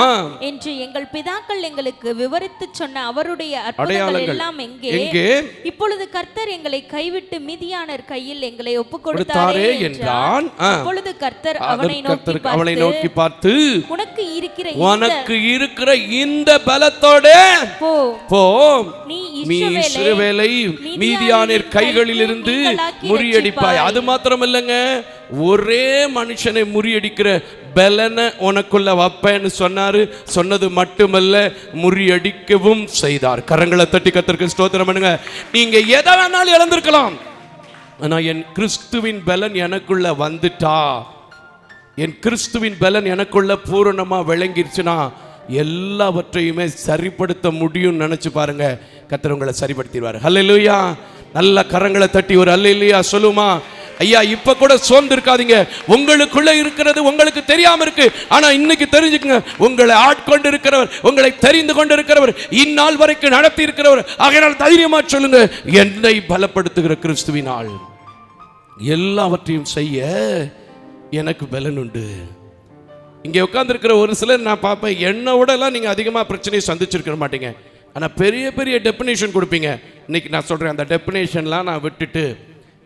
என்று எங்கள் பிதாக்கள் எங்களுக்கு விவரித்து சொன்ன அவருடைய அற்புதங்கள் எல்லாம் எங்கே? இப்பொழுது கர்த்தர் எங்களை கைவிட்டு மிதியானர் கையில் எங்களை ஒப்புக் கொடுத்தாரே என்றான். அப்பொழுது கர்த்தர் அவனை நோக்கி பார்த்து, உனக்கு இருக்கிற இந்த பலத்தோட போ, நீ இஸ்ரவேலை மீதியானின் கைகளில் இருந்து முறியடிப்பாய். அது மாத்திரமல்லங்க, ஒரே மனுஷனை முறியடிக்கிற பலனை உனக்குள்ள வப்பேன்னு சொன்னாரு. சொன்னது மட்டுமல்ல, முறியடிக்கவும் செய்தார். கரங்களை தட்டி கர்த்தருக்கு ஸ்தோத்திரம் பண்ணுங்க. நீங்க எதை வேணாலும் இழந்திருக்கலாம், ஆனா என் கிறிஸ்துவின் பலன் எனக்குள்ள வந்துட்டா, என் கிறிஸ்துவின் பலன் எனக்குள்ள பூரணமா விளங்கிருச்சுன்னா எல்லாவற்றையுமே சரிப்படுத்த முடியும். நினைச்சு பாருங்க, கர்த்தர் உங்களை சரிப்படுத்திடுவார். ஹல்லேலூயா. நல்ல கரங்களை தட்டி ஒரு ஹல்லேலூயா சொல்லுமா. ஐயா, இப்ப கூட சோர்ந்து இருக்காதீங்க. உங்களுக்குள்ள இருக்கிறது உங்களுக்கு தெரியாம இருக்கு, ஆனா இன்னைக்கு தெரிஞ்சுக்குங்க, உங்களை ஆட்கொண்டு இருக்கிறவர், உங்களை தெரிந்து கொண்டு இருக்கிறவர், இந்நாள் வரைக்கும் நடத்தி இருக்கிறவர். ஆகையால் தைரியமா சொல்லுங்க, என்னை பலப்படுத்துகிற கிறிஸ்துவினால் எல்லாவற்றையும் செய்ய எனக்கு பலன் உண்டு. இங்கே உட்கார்ந்துருக்கிற ஒரு சிலர் நான் பார்ப்பேன், என்னை விடலாம் நீங்கள் அதிகமாக பிரச்சனையை சந்திச்சிருக்க மாட்டீங்க, ஆனால் பெரிய பெரிய டெஃபினேஷன் கொடுப்பீங்க. இன்னைக்கு நான் சொல்கிறேன், அந்த டெஃபினேஷன்லாம் நான் விட்டுட்டு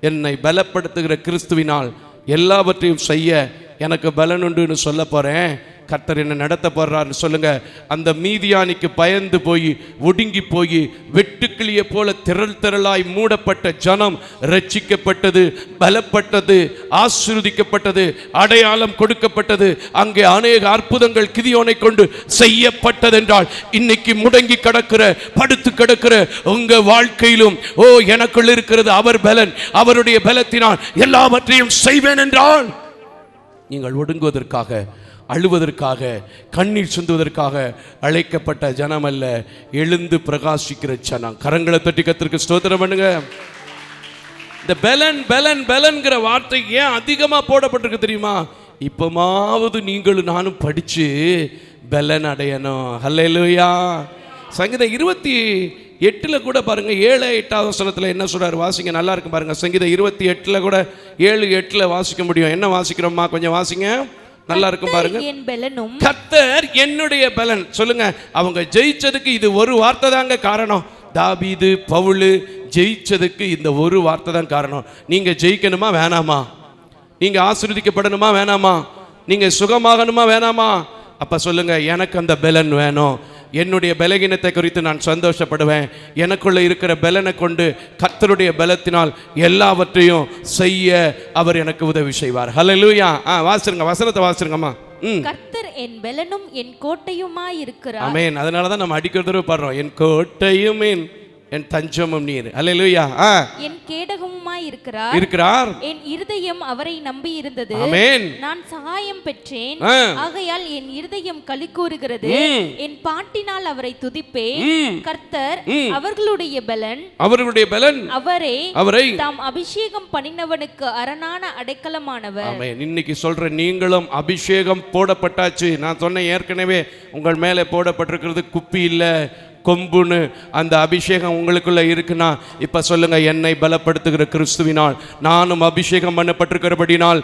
என்னை பலப்படுத்துகிற கிறிஸ்துவினால் எல்லாவற்றையும் செய்ய எனக்கு பலன் உண்டுன்னு சொல்ல போகிறேன். கர்த்தர் என்ன நடத்த போறாருன்னு சொல்லுங்க. அந்த மீதியானிக்கு பயந்து போய் ஒடுங்கி போய் வெட்டுக்கிளியை போல திரளாய் மூடப்பட்ட ஜனம் ரட்சிக்கப்பட்டது, பலப்பட்டது, ஆசீர்வதிக்கப்பட்டது, அடையாளம் கொடுக்கப்பட்டது. அங்கே அநேக அற்புதங்கள் கிதியோனை கொண்டு செய்யப்பட்டது என்றால், இன்னைக்கு முடங்கி கிடக்கிற, படுத்து கிடக்கிற உங்க வாழ்க்கையிலும் எனக்குள் இருக்கிறது அவர் பலன், அவருடைய பலத்தினால் எல்லாவற்றையும் செய்வேன் என்றால், நீங்கள் ஒடுங்குவதற்காக, அழுவதற்காக, கண்ணீர் சிந்துவதற்காக அழைக்கப்பட்ட ஜனம் அல்ல, எழுந்து பிரகாசிக்கிற ஜனம். கரங்களை தட்டி கர்த்தருக்கு ஸ்தோத்திரம் பண்ணுங்க. இந்த பலன் பலன் பலன்கிற வார்த்தை ஏன் அதிகமா போடப்பட்டிருக்கு தெரியுமா? இப்பமாவது நீங்களும் நானும் படிச்சு பலன் அடையணும். ஹல்லேலூயா. சங்கீதம் 28 கூட பாருங்க, 7-8 வசனத்துல என்ன சொல்றாரு வாசிங்க, நல்லா இருக்கும் பாருங்க. சங்கீதம் 28 கூட 7-8 வாசிக்க முடியும். என்ன வாசிக்கிறோமா? கொஞ்சம் வாசிங்க, நல்லா இருக்கும் பாருங்க. கர்த்தர் என்னுடைய பலன். சொல்லுங்க, அவங்க ஜெயிச்சதுக்கு இது ஒரு வார்த்தை தாங்க காரணம். தாவீது, பவுல் ஜெயிச்சதுக்கு இந்த ஒரு வார்த்தை தான் காரணம். நீங்க ஜெயிக்கணுமா வேணாமா? நீங்க ஆசீர்வதிக்கப்படணுமா வேணாமா? நீங்க சுகமாகணுமா வேணாமா? அப்ப சொல்லுங்க, எனக்கு அந்த பலன் வேணும். என்னுடைய பலகீனத்தை குறித்து நான் சந்தோஷப்படுவேன். எனக்குள்ள இருக்கிற பலனை கொண்டு கர்த்தருடைய பலத்தினால் எல்லாவற்றையும் செய்ய அவர் எனக்கு உதவி செய்வார். ஹல்லேலூயா. வாசிருங்க, வசனத்தை வாசிருங்கம்மா. கர்த்தர் என் பலனும் என் கோட்டையுமாய் இருக்கிறார். ஆமென். அதனால தான் நம்ம அடிக்கடி பாடுறோம், என் கோட்டையும் என் தஞ்சமும் நீர். அல்லேலூயா. என் கேடகமுமாய் இருக்கிறார். என் இருதயம் அவரை நம்பி இருந்தது. ஆமென். நான் சகாயம் பெற்றேன், ஆகையால் என் இருதயம் களி கூறுகிறது. என் பாட்டினால் அவரை துதிப்பேன். கர்த்தர் அவர்களுடைய பலன், அவரை தாம் அபிஷேகம் பண்ணினவனுக்கு அரணான அடைக்கலமானவர். ஆமென். இன்னைக்கு சொல்ற நீங்களும் அபிஷேகம் போடப்பட்டாச்சு. நான் சொன்னேன் ஏற்கனவே, உங்கள் மேலே போடப்பட்டிருக்கிறது குப்பி இல்ல, கொம்புன்னு. அந்த அபிஷேகம் உங்களுக்குள்ள இருக்குன்னா இப்ப சொல்லுங்க, என்னை பலப்படுத்துகிற கிறிஸ்துவினால் நானும் அபிஷேகம் பண்ணப்பட்டிருக்கிறபடினால்,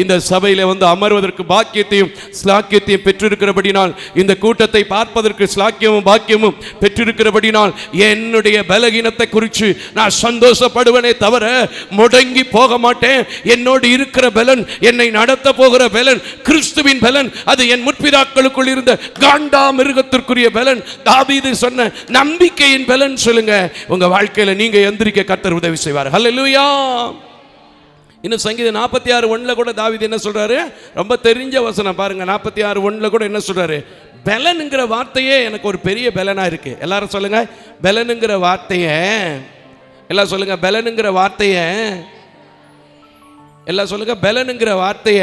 இந்த சபையில வந்து அமர்வதற்கு பாக்கியத்தையும் ஸ்லாக்கியத்தையும் பெற்றிருக்கிறபடினால், இந்த கூட்டத்தை பார்ப்பதற்கு ஸ்லாக்கியமும் பாக்கியமும் பெற்றிருக்கிறபடினால், என்னுடைய பலகீனத்தை குறித்து நான் சந்தோஷப்படுவேனே தவிர முடங்கி போக மாட்டேன். என்னோடு இருக்கிற பலன், என்னை நடத்த போகிற பலன் கிறிஸ்துவின் பலன். அது என் முற்பிதாக்களுக்குள் இருந்த காண்டா மிருகத்திற்குரிய பலன், தாவீது சொன்ன நம்பிக்கையின் பலன். சொல்லுங்க, உங்க வாழ்க்கையில நீங்க எந்திரிக்க கர்த்தர் உதவி செய்வார். ஹல்லேலூயா. இன்னும் சங்கீதம் 46:1 கூட தாவீது என்ன சொல்றாரு? ரொம்ப தெரிஞ்ச வசனம் பாருங்க. 46:1 கூட என்ன சொல்றாரு? பலன்ங்கிற வார்த்தையே எனக்கு ஒரு பெரிய பலனா இருக்கு. எல்லாரும் சொல்லுங்க, பலனுங்கிற வார்த்தைய, எல்லாம் சொல்லுங்க, பலனுங்கிற வார்த்தைய, எல்லாம் சொல்லுங்க, பலனுங்கிற வார்த்தைய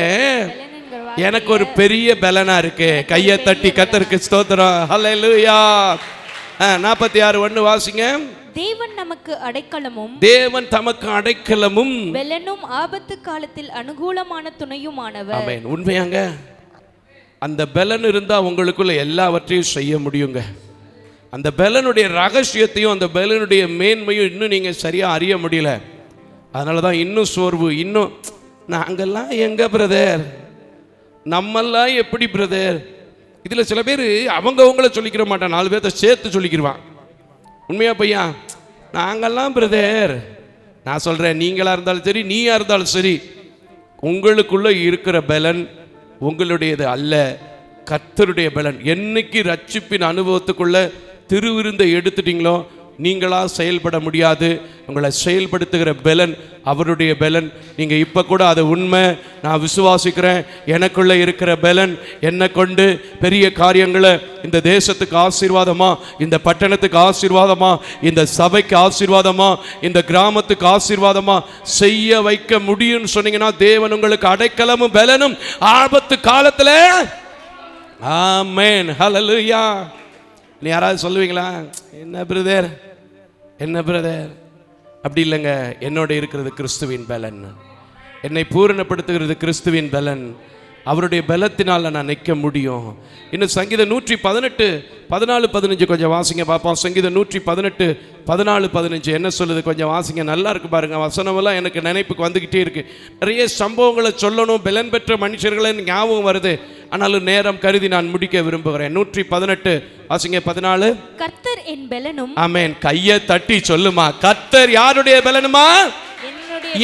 எனக்கு ஒரு பெரிய பலனா இருக்கு. கையை தட்டி கர்த்தருக்கு ஸ்தோத்திரம். ஹல்லேலூயா. 46:1 வாசிங்க. தேவன் நமக்கு அடைக்கலமும், தேவன் தமக்கு அடைக்கலமும், பலனும், ஆபத்து காலத்தில் அனுகூலமான துணையுமானவர். ஆமென். உண்மையாங்க, அந்த பலன் இருந்தா உங்களுக்குள்ள எல்லாவற்றையும் செய்ய முடியுங்க. அந்த பலனுடைய ரகசியத்தையும் அந்த பலனுடைய மேன்மையும் இன்னும் நீங்கள் சரியாக அறிய முடியல. அதனால தான் இன்னும் சோர்வு. இன்னும் நாங்கெல்லாம் எங்கே பிரதர், நம்மெல்லாம் எப்படி பிரதர்? இதில் சில பேர் அவங்கள சொல்லிக்கிற மாட்டான், 4 பேர்த்த சேர்த்து சொல்லிக்கிடுவான். உண்மையா பையா? நாங்கெல்லாம் பிரதர். நான் சொல்கிறேன், நீங்களாக இருந்தாலும் சரி, நீயா இருந்தாலும் சரி, உங்களுக்குள்ளே இருக்கிற பலன் உங்களுடையது அல்ல, கர்த்தருடைய பலன். என்னைக்கு ரட்சிப்பின் அனுபவத்துக்குள்ள திருவிருந்தை எடுத்துட்டீங்களோ நீங்களா செயல்பட முடியாது. உங்களை செயல்படுத்துகிற பலன் அவருடைய பலன். நீங்கள் இப்போ கூட அதை உண்மை, நான் விசுவாசிக்கிறேன். எனக்குள்ளே இருக்கிற பலன் என்னை கொண்டு பெரிய காரியங்களை இந்த தேசத்துக்கு ஆசீர்வாதமா, இந்த பட்டணத்துக்கு ஆசீர்வாதமா, இந்த சபைக்கு ஆசீர்வாதமா, இந்த கிராமத்துக்கு ஆசீர்வாதமா செய்ய வைக்க முடியும்னு சொன்னீங்கன்னா தேவன் உங்களுக்கு அடைக்கலமும் பலனும் ஆபத்து காலத்தில். ஆமென், ஹல்லேலூயா. நீ யாராவது சொல்லுவீங்களா, என்ன பிரதர், என்ன பிரதர்? அப்படி இல்லைங்க. என்னோட இருக்கிறது கிறிஸ்துவின் பலன், என்னை பூரணப்படுத்துகிறது கிறிஸ்துவின் பலன். அவருடைய பலத்தினால் நான் நிற்க முடியும். இன்னும் சங்கீதம் 118 14 15 கொஞ்சம் வாசிங்க பார்ப்போம். சங்கீதம் 118 14 15 என்ன சொல்லுது கொஞ்சம் வாசிங்க. நல்லா இருக்கு பாருங்க. வசனமெல்லாம் எனக்கு நினைப்புக்கு வந்துக்கிட்டே இருக்கு. நிறைய சம்பவங்களை சொல்லணும், பலன் பெற்ற மனுஷர்களை ஞாபகம் வருது. ஆனாலும் நேரம் கருதி நான் முடிக்க விரும்புகிறேன். 118 வாசிங்க 14. கர்த்தர் என் பலனும். ஆமென். கையை தட்டி சொல்லுமா, கர்த்தர் யாருடைய பலனுமா?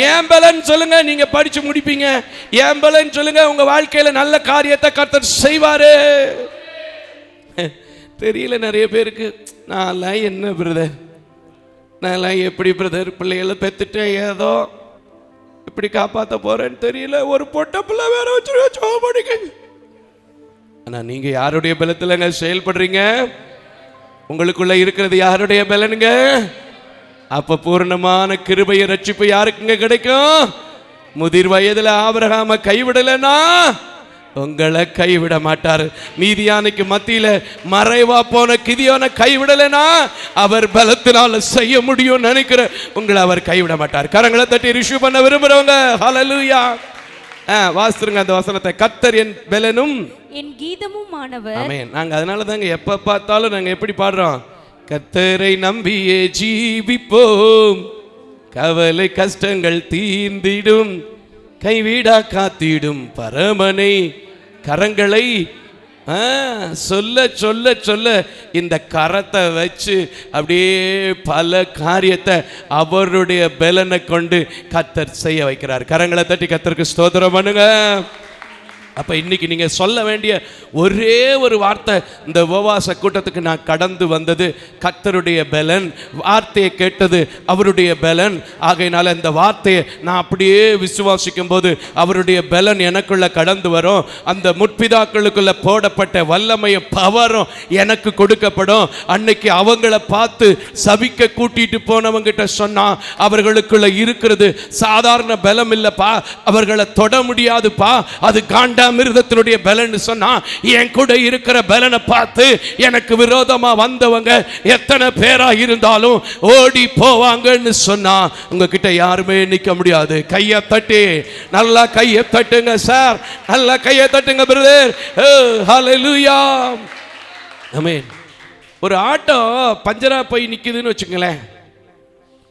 ஏன் பலன் சொல்லுங்க, நீங்க படிச்சு முடிப்பீங்க. ஏன் பலன் சொல்லுங்க, உங்க வாழ்க்கையில நல்ல காரியத்தை கர்த்தர் செய்வாரு. தெரியல நிறைய பேருக்கு, நான் என்ன பிரதர், நான் எப்படி பிரதர் பிள்ளைகளை பெத்துட்டேன், ஏதோ இப்படி காப்பாற்ற போறேன்னு தெரியல. ஒரு பொட்ட பிள்ளை வேற வச்சிருக்க. ஆனா நீங்க யாருடைய பலத்திலங்க செயல்படுறீங்க? உங்களுக்குள்ள இருக்கிறது யாருடைய பலனுங்க? அப்ப பூர்ணமான கிருபைய ரட்சிப்பு யாருக்குங்க கிடைக்கும்? முதிர் வயதுல ஆபிரகாம கைவிடலனா உங்களை கைவிட மாட்டார். மீதியானுக்கு மத்தியில மறைவா போன கிதியோனை கைவிடலனா அவர் பலத்தினால செய்ய முடியும் நினைக்கிற உங்களை அவர் கைவிட மாட்டார். கரங்களை தட்டி ரிஷிவ் பண்ண விரும்புறவங்க ஹல்லேலூயா வாசிருங்க அந்த வசனத்தை. கர்த்தர் என் பலனும் என் கீதமும் ஆனவர். ஆமென். நாங்க அதனால தாங்க எப்ப பார்த்தாலும் நாங்க எப்படி பாடுறோம், கர்த்தரை நம்பியே ஜீவிப்போம், கவலை கஷ்டங்கள் தீர்ந்திடும், கைவிடா காத்திடும் பரமனை கரங்களை சொல்ல சொல்ல சொல்ல இந்த கரத்தை வச்சு அப்படியே பல காரியத்தை அவருடைய பலனை கொண்டு கர்த்தர் செய்ய வைக்கிறார். கரங்களை தட்டி கர்த்தருக்கு ஸ்தோத்திரம் பண்ணுங்க. அப்போ இன்னைக்கு நீங்கள் சொல்ல வேண்டிய ஒரே ஒரு வார்த்தை, இந்த உபவாச கூட்டத்துக்கு நான் கடந்து வந்தது கர்த்தருடைய பலன், வார்த்தையை கேட்டது அவருடைய பலன். ஆகையினால இந்த வார்த்தையை நான் அப்படியே விசுவாசிக்கும் போது அவருடைய பலன் எனக்குள்ள கடந்து வரும். அந்த முற்பிதாக்களுக்குள்ள போடப்பட்ட வல்லமையும் பவரும் எனக்கு கொடுக்கப்படும். அன்னைக்கு அவங்கள பார்த்து சபிக்க கூட்டிட்டு போனவங்கிட்ட சொன்னா, அவர்களுக்குள்ள இருக்கிறது சாதாரண பலம் இல்லப்பா, அவர்களை தொட முடியாதுப்பா, அது காண்டா மிருகத்தினுடைய பலன் சொன்னா, என் கூட இருக்கிற பலனை பார்த்து எனக்கு விரோதமா வந்தவங்க எத்தனை பேரா இருந்தாலும் ஓடி போவாங்கன்னு சொன்னா உங்ககிட்ட யாருமே நிக்க முடியாது. கையை தட்டி நல்லா கையை தட்டுங்க சார், நல்லா கையை தட்டுங்க பிரதர். ஹல்லேலூயா ஆமென். ஒரு ஆட்டோ பஞ்சரா போய் நிக்குதுன்னு வச்சுங்களேன்,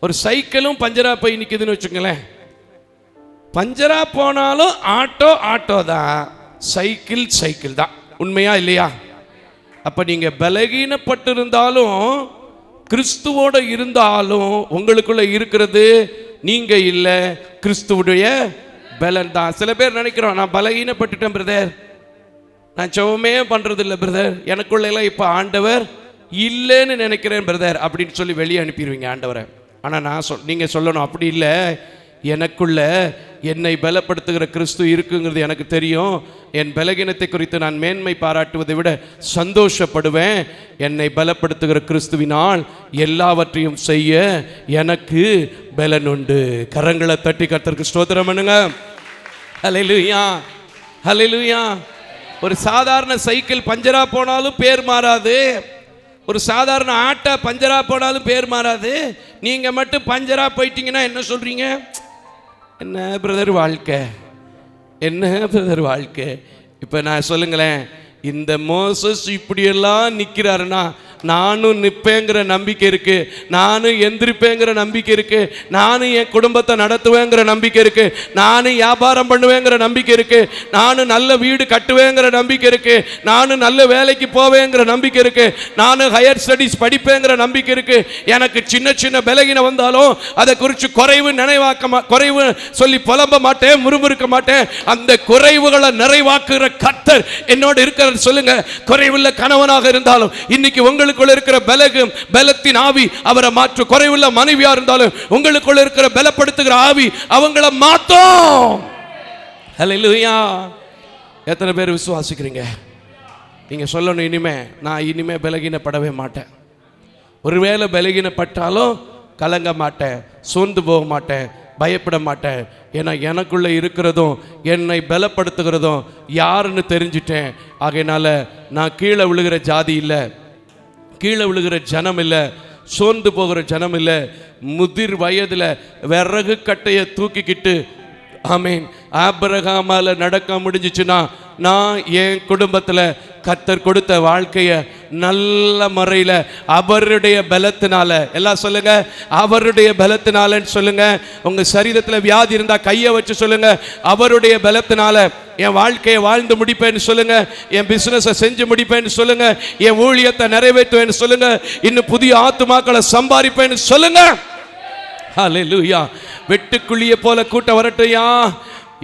ஒரு சைக்கிளும் பஞ்சரா போய் நிக்குதுன்னு வச்சுங்களேன். பஞ்சரா போனாலும் ஆட்டோ ஆட்டோ தான், சைக்கிள் சைக்கிள் தான். உண்மையா இல்லையா? அப்ப நீங்க பலகீனப்பட்டிருந்தாலும் கிறிஸ்துவோட இருந்தாலும் உங்களுக்குள்ள இருக்கிறது நீங்க இல்லை, கிறிஸ்துவுடைய பலன் தான். சில பேர் நினைக்கிறோம், நான் பலகீனப்பட்டுட்டேன் பிரதர், நான் ஜெபமே பண்றது இல்லை பிரதர், எனக்குள்ள எல்லாம் இப்ப ஆண்டவர் இல்லைன்னு நினைக்கிறேன் பிரதர் அப்படின்னு சொல்லி வெளியே அனுப்பிடுவீங்க ஆண்டவரை. ஆனா நான் நீங்க சொல்லணும், அப்படி இல்லை, எனக்குள்ள என்னை பலப்படுத்துகிற கிறிஸ்து இருக்குங்கிறது எனக்கு தெரியும். என் பலகீனத்தை குறித்து நான் மேன்மை பாராட்டுவதை விட சந்தோஷப்படுவேன். என்னை பலப்படுத்துகிற கிறிஸ்துவினால் எல்லாவற்றையும் செய்ய எனக்கு பலன் உண்டு. கரங்களை தட்டி கர்த்தருக்கு ஸ்தோத்திரம் பண்ணுங்க. ஹல்லேலூயா ஹல்லேலூயா. ஒரு சாதாரண சைக்கிள் பஞ்சரா போனாலும் பேர் மாறாது, ஒரு சாதாரண ஆட்டோ பஞ்சரா போனாலும் பேர் மாறாது. நீங்க மட்டும் பஞ்சரா போயிட்டீங்கன்னா என்ன சொல்றீங்க? என்ன பிரதர் வாழ்க்கை, என்ன பிரதர் வாழ்க்கை. இப்போ நான் சொல்லுங்களேன், இந்த மோசஸ் இப்படியெல்லாம் நிற்கிறாருன்னா நானும் நிற்பேங்கிற நம்பிக்கை இருக்கு, நானும் எந்திரிப்பேங்கிற நம்பிக்கை இருக்கு, நானும் என் குடும்பத்தை நடத்துவேங்கிற நம்பிக்கை இருக்கு, நானும் வியாபாரம் பண்ணுவேங்கிற நம்பிக்கை இருக்கு, நானும் நல்ல வீடு கட்டுவேங்கிற நம்பிக்கை இருக்கு, நானும் நல்ல வேலைக்கு போவேங்கிற நம்பிக்கை இருக்கு, நானும் ஹையர் ஸ்டடீஸ் படிப்பேங்கிற நம்பிக்கை இருக்கு. எனக்கு சின்ன சின்ன பலகீனம் வந்தாலும் அதை குறித்து குறைவு சொல்லி புலம்ப மாட்டேன், முறுமுறுக்க மாட்டேன். அந்த குறைவுகளை நிறைவாக்குகிற கர்த்தர் என்னோடு இருக்கிறார். சொல்லுங்க, குறைவுள்ள கணவனாக இருந்தாலும் இன்னைக்கு உங்களுக்குள்ள இருக்கிற பலத்தின் ஆவி அவரை மாற்று. குறைவுள்ள மனைவியா இருந்தாலும் உங்களுக்குள்ள இருக்கிற பலப்படுத்துகிற ஆவி அவங்கள மாத்தும். ஹல்லேலூயா. எத்தனை பேர் விசுவாசிக்கிறீங்க? நீங்க சொல்லணும், நான் இனிமே பலகீனப்படவே மாட்டேன். ஒருவேளை பலகீனப்பட்டாலும் கலங்க மாட்டேன், சோர்ந்து போக மாட்டேன், பயப்பட மாட்டேன். ஏன்னா எனக்குள்ள இருக்கிறதும் என்னை பலப்படுத்துகிறதும் யாருன்னு தெரிஞ்சிட்டேன். ஆகையினால நான் கீழே விழுகிற ஜாதி இல்லை, கீழே விழுகிற ஜனம் இல்லை, சோர்ந்து போகிற ஜனம் இல்லை. முதிர் வயதில் விறகு கட்டையை தூக்கிக்கிட்டு ஆமீன் ஆபிரகாமால நடக்க முடிஞ்சிச்சுன்னா நான் என் குடும்பத்தில் கர்த்தர் கொடுத்த வாழ்க்கையை நல்ல முறையில் அவருடைய பலத்தினால, எல்லாம் சொல்லுங்க, அவருடைய பலத்தினாலன்னு சொல்லுங்க. உங்க சரீரத்தில் வியாதி இருந்தால் கையை வச்சு சொல்லுங்க, அவருடைய பலத்தினால என் வாழ்க்கையை வாழ்ந்து முடிப்பேன்னு சொல்லுங்க, என் பிசினஸை செஞ்சு முடிப்பேன்னு சொல்லுங்க, என் ஊழியத்தை நிறைவேற்றுவேன்னு சொல்லுங்க, இன்னும் புதிய ஆத்துமாக்களை சம்பாதிப்பேன்னு சொல்லுங்க. ஹல்லேலூயா. வெட்டுக்குழியை போல கூட்ட வரட்டையா,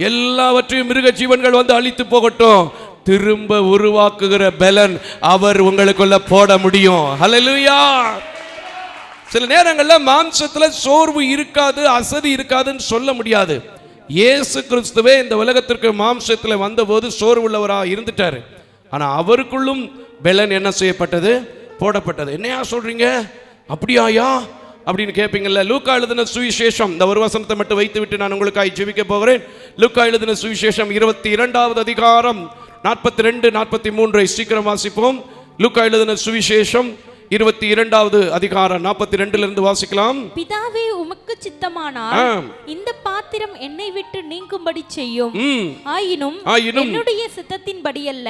எல்லாவற்றையும் மிருக ஜீவன்கள் வந்து அழித்து போகட்டும், திரும்ப உருவாக்குகிற பலன் அவர் உங்களுக்குள்ள போட முடியும். ஹல்லேலூயா. சில நேரங்களில் மாம்சத்துல சோர்வு இருக்காது, அசதி இருக்காதுன்னு சொல்ல முடியாது. இயேசு கிறிஸ்துவே இந்த உலகத்திற்கு மாம்சத்தில் வந்தபோது சோர்வுள்ளவராக இருந்துட்டாரு. ஆனா அவருக்குள்ளும் பலன் என்ன செய்யப்பட்டது? போடப்பட்டது. என்னையா சொல்றீங்க? அப்படியாயா அப்படின்னு கேட்பீங்கல்ல. லூக்கா எழுதின சுவிசேஷம், இந்த ஒரு வசனத்தை மட்டும் வைத்து விட்டு நான் உங்களுக்காக ஜெபிக்க போகிறேன். லூக்கா எழுதின சுவிசேஷம் 22வது அதிகாரம் 42, 43 சீக்கிரம் வாசிப்போம். லூக்கா எழுதின சுவிசேஷம் 22வது அதிகாரம் 42 வாசிக்கலாம். பிதாவே உமக்கு சித்தமானால் இந்த பாத்திரம் என்னை விட்டு நீங்கும்படி செய்யும். ஆயினும் என்னுடைய சித்தத்தின்படி அல்ல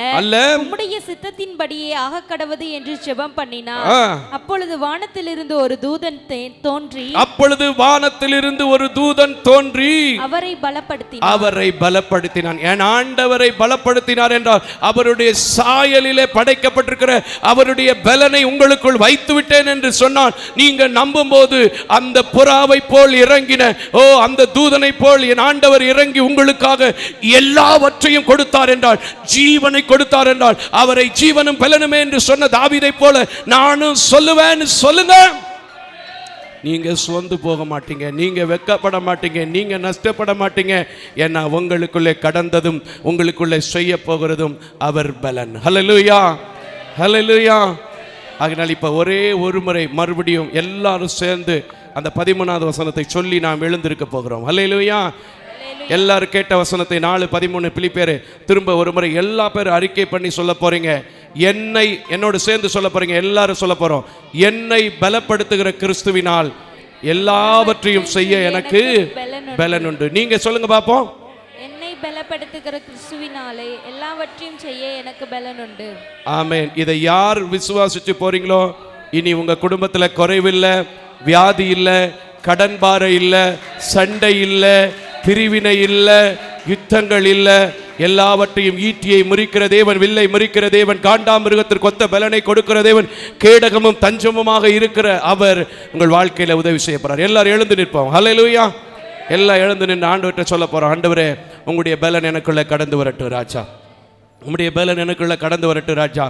உம்முடைய சித்தத்தின்படியே ஆகக்கடவது என்று ஜெபம் பண்ணினார். அப்பொழுது வானத்திலிருந்து ஒரு தூதன் தோன்றி அவரை பலப்படுத்தினான். என் ஆண்டவரை பலப்படுத்தினார் என்றால் அவருடைய சாயலிலே படைக்கப்பட்டிருக்கிற அவருடைய பலனை உங்களுக்கு வைத்து விட்டேன் என்று சொன்னான். நீங்க நம்பும் போது அந்த புறாவை போல் இறங்கின அந்த தூதனை போல் என் ஆண்டவர் இறங்கி உங்களுக்காக எல்லாவற்றையும் கொடுத்தார் என்றால், ஜீவனை கொடுத்தார் என்றால், அவரை ஜீவனும் பலனுமே என்று சொன்ன தாவீதை போல நானும் சொல்லுவேன். சொல்லுங்க. நீங்க சோர்ந்து போக மாட்டீங்க, நீங்க வெட்கப்பட மாட்டீங்க, நீங்க நஷ்டப்பட மாட்டீங்க. ஏன்னா உங்களுக்குள்ளே கடந்ததும் உங்களுக்குள்ளே செய்ய போகிறதும் அவர் பலன். ஹல்லேலூயா, ஹல்லேலூயா. அதனால் இப்போ ஒரே ஒரு முறை மறுபடியும் எல்லாரும் சேர்ந்து அந்த 13வது வசனத்தை சொல்லி நாம் எழுந்திருக்க போகிறோம். ஹல்லேலூயா. எல்லாரும் கேட்ட வசனத்தை 4:13 பிலிப்பியர் திரும்ப ஒரு முறை எல்லா பேரும் அறிக்கை பண்ணி சொல்ல போறீங்க. என்னோடு சேர்ந்து சொல்ல போறீங்க. எல்லாரும் சொல்ல போறோம். என்னை பலப்படுத்துகிற கிறிஸ்துவினால் எல்லாவற்றையும் செய்ய எனக்கு பலன் உண்டு. நீங்க சொல்லுங்க பாப்போம். பலப்படுத்துகிற கிறிஸ்துவினாலே எல்லாவற்றையும் செய்ய எனக்கு பலன் உண்டு. ஆமென். இதை யார் விசுவாசிச்சு போறீங்களோ இனி உங்க குடும்பத்துல குறைவில்லை, வியாதி இல்லை, கடன் பாறை இல்லை, சண்டை இல்லை, பிரிவினை இல்லை, யுத்தங்கள் இல்லை. எல்லாவற்றையும் ஈட்டியை முறிக்கிற தேவன், வில்லை முறிக்கிற தேவன், காண்டாமிருகத்திற்கு ஒத்த பலனை கொடுக்கிற தேவன், கேடகமும் தஞ்சமுமாக இருக்கிற அவர் உங்கள் வாழ்க்கையில உதவி செய்ய போறார். எல்லாரும் எழுந்து நிற்போம். ஹல்லேலூயா. எல்லாம் எழுந்து நின்று ஆண்டவர்கிட்ட சொல்ல போறோம். ஆண்டவரே, உங்களுடைய பலன் எனக்குள்ள கடந்து வரட்டும் ராஜா, உங்களுடைய பலன் எனக்குள்ள கடந்து வரட்டும் ராஜா.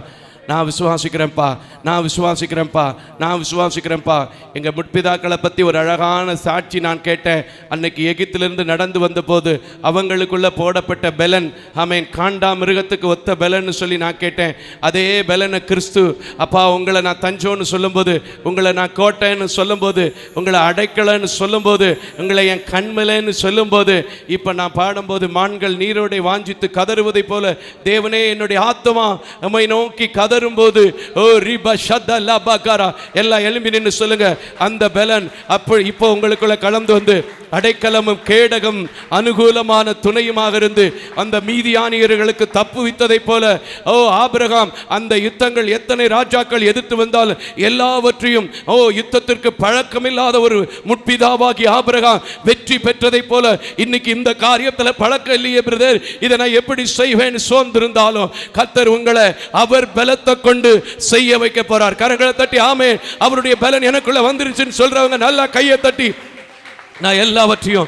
நான் விசுவாசிக்கிறேன்ப்பா, நான் விசுவாசிக்கிறேன்ப்பா, நான் விசுவாசிக்கிறேன்ப்பா. எங்கள் முற்பிதாக்களை பற்றி ஒரு அழகான சாட்சி நான் கேட்டேன். அன்னைக்கு எகிப்திலிருந்து நடந்து வந்த போது அவங்களுக்குள்ள போடப்பட்ட பலன், ஆமென், காண்டா மிருகத்துக்கு ஒத்த பலன்னு சொல்லி நான் கேட்டேன். அதே பலனை கிறிஸ்து அப்பா உங்களை நான் தஞ்சோன்னு சொல்லும்போது, உங்களை நான் கோட்டைன்னு சொல்லும்போது, உங்களை அடைக்கலன்னு சொல்லும்போது, உங்களை என் கண்மலைன்னு சொல்லும்போது, இப்போ நான் பாடும்போது மான்கள் நீரோடை வாஞ்சித்து கதறுவதை போல தேவனே என்னுடைய ஆத்துமா உம்மை நோக்கி கதறுகிறது கதரும் போது ஓ ரிப ஷதல பகரா எல்லாம் எழும்பி நின்று சொல்லுங்க, அந்த பலன் அப்போ இப்போ உங்களுக்குள்ள கலந்து வந்து அடைக்கலமும் கேடகம் அனுகூலமான துணையுமாக இருந்து அந்த மீதியானியர்களுக்கு தப்புவித்ததை போல ஓ ஆபிரகாம் அந்த யுத்தங்கள் எத்தனை ராஜாக்கள் எதிர்த்து வந்தால் எல்லாவற்றையும் ஓ யுத்தத்திற்கு பழக்கமில்லாத ஒரு முற்பிதாவாகி ஆபிரகாம் வெற்றி பெற்றதை போல இன்னைக்கு இந்த காரியத்தில் பழக்கம் இல்லையே பிரதர், இதை நான் எப்படி செய்வேன் சோர்ந்திருந்தாலும் கர்த்தர் உங்களை அவர் பலத்தை கொண்டு செய்ய வைக்க போறார். கரங்களை தட்டி ஆமே அவருடைய பலன் எனக்குள்ள வந்துருச்சுன்னு சொல்றவங்க நல்லா கையை தட்டி நான் எல்லாவற்றையும்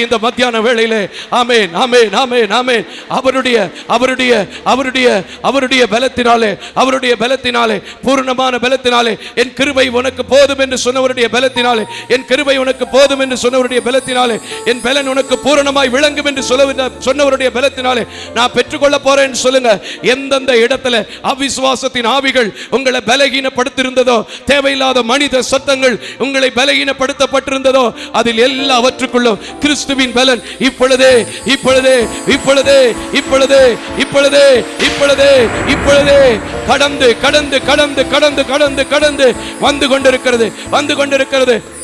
இந்த மத்தியான வேளையிலே ஆமென் ஆமென் ஆமென் ஆமென் அவருடைய அவருடைய அவருடைய அவருடைய பலத்தினாலே பூர்ணமான பலத்தினாலே என் கிருபை உனக்கு போதும் என்று சொன்னவருடைய பலத்தினாலே என் கிருபை உனக்கு போதும் என்று சொன்னவருடைய பலத்தினாலே என் பலன் உனக்கு பூரணமாய் விளங்கும் என்று சொன்னவருடைய பலத்தினாலே நான் பெற்றுக்கொள்ள போறேன் சொல்லுங்க. எந்தெந்த இடத்துல அவிசுவாசத்தின் ஆவிகள் உங்களை பலகீனப்படுத்தியிருந்ததோ, தேவையில்லாத மனித சத்தங்கள் உங்களை பலகீனப்படுத்த பட்டிருந்ததோ அதில் எல்லாவற்றுக்குள்ளும் கிறிஸ்துவின் பலன் இப்பொழுதே இப்பொழுதே இப்பொழுதே இப்பொழுதே இப்பொழுதே இப்பொழுதே இப்பொழுதே கடந்து கடந்து கடந்து கடந்து கடந்து கடந்து வந்து கொண்டிருக்கிறது.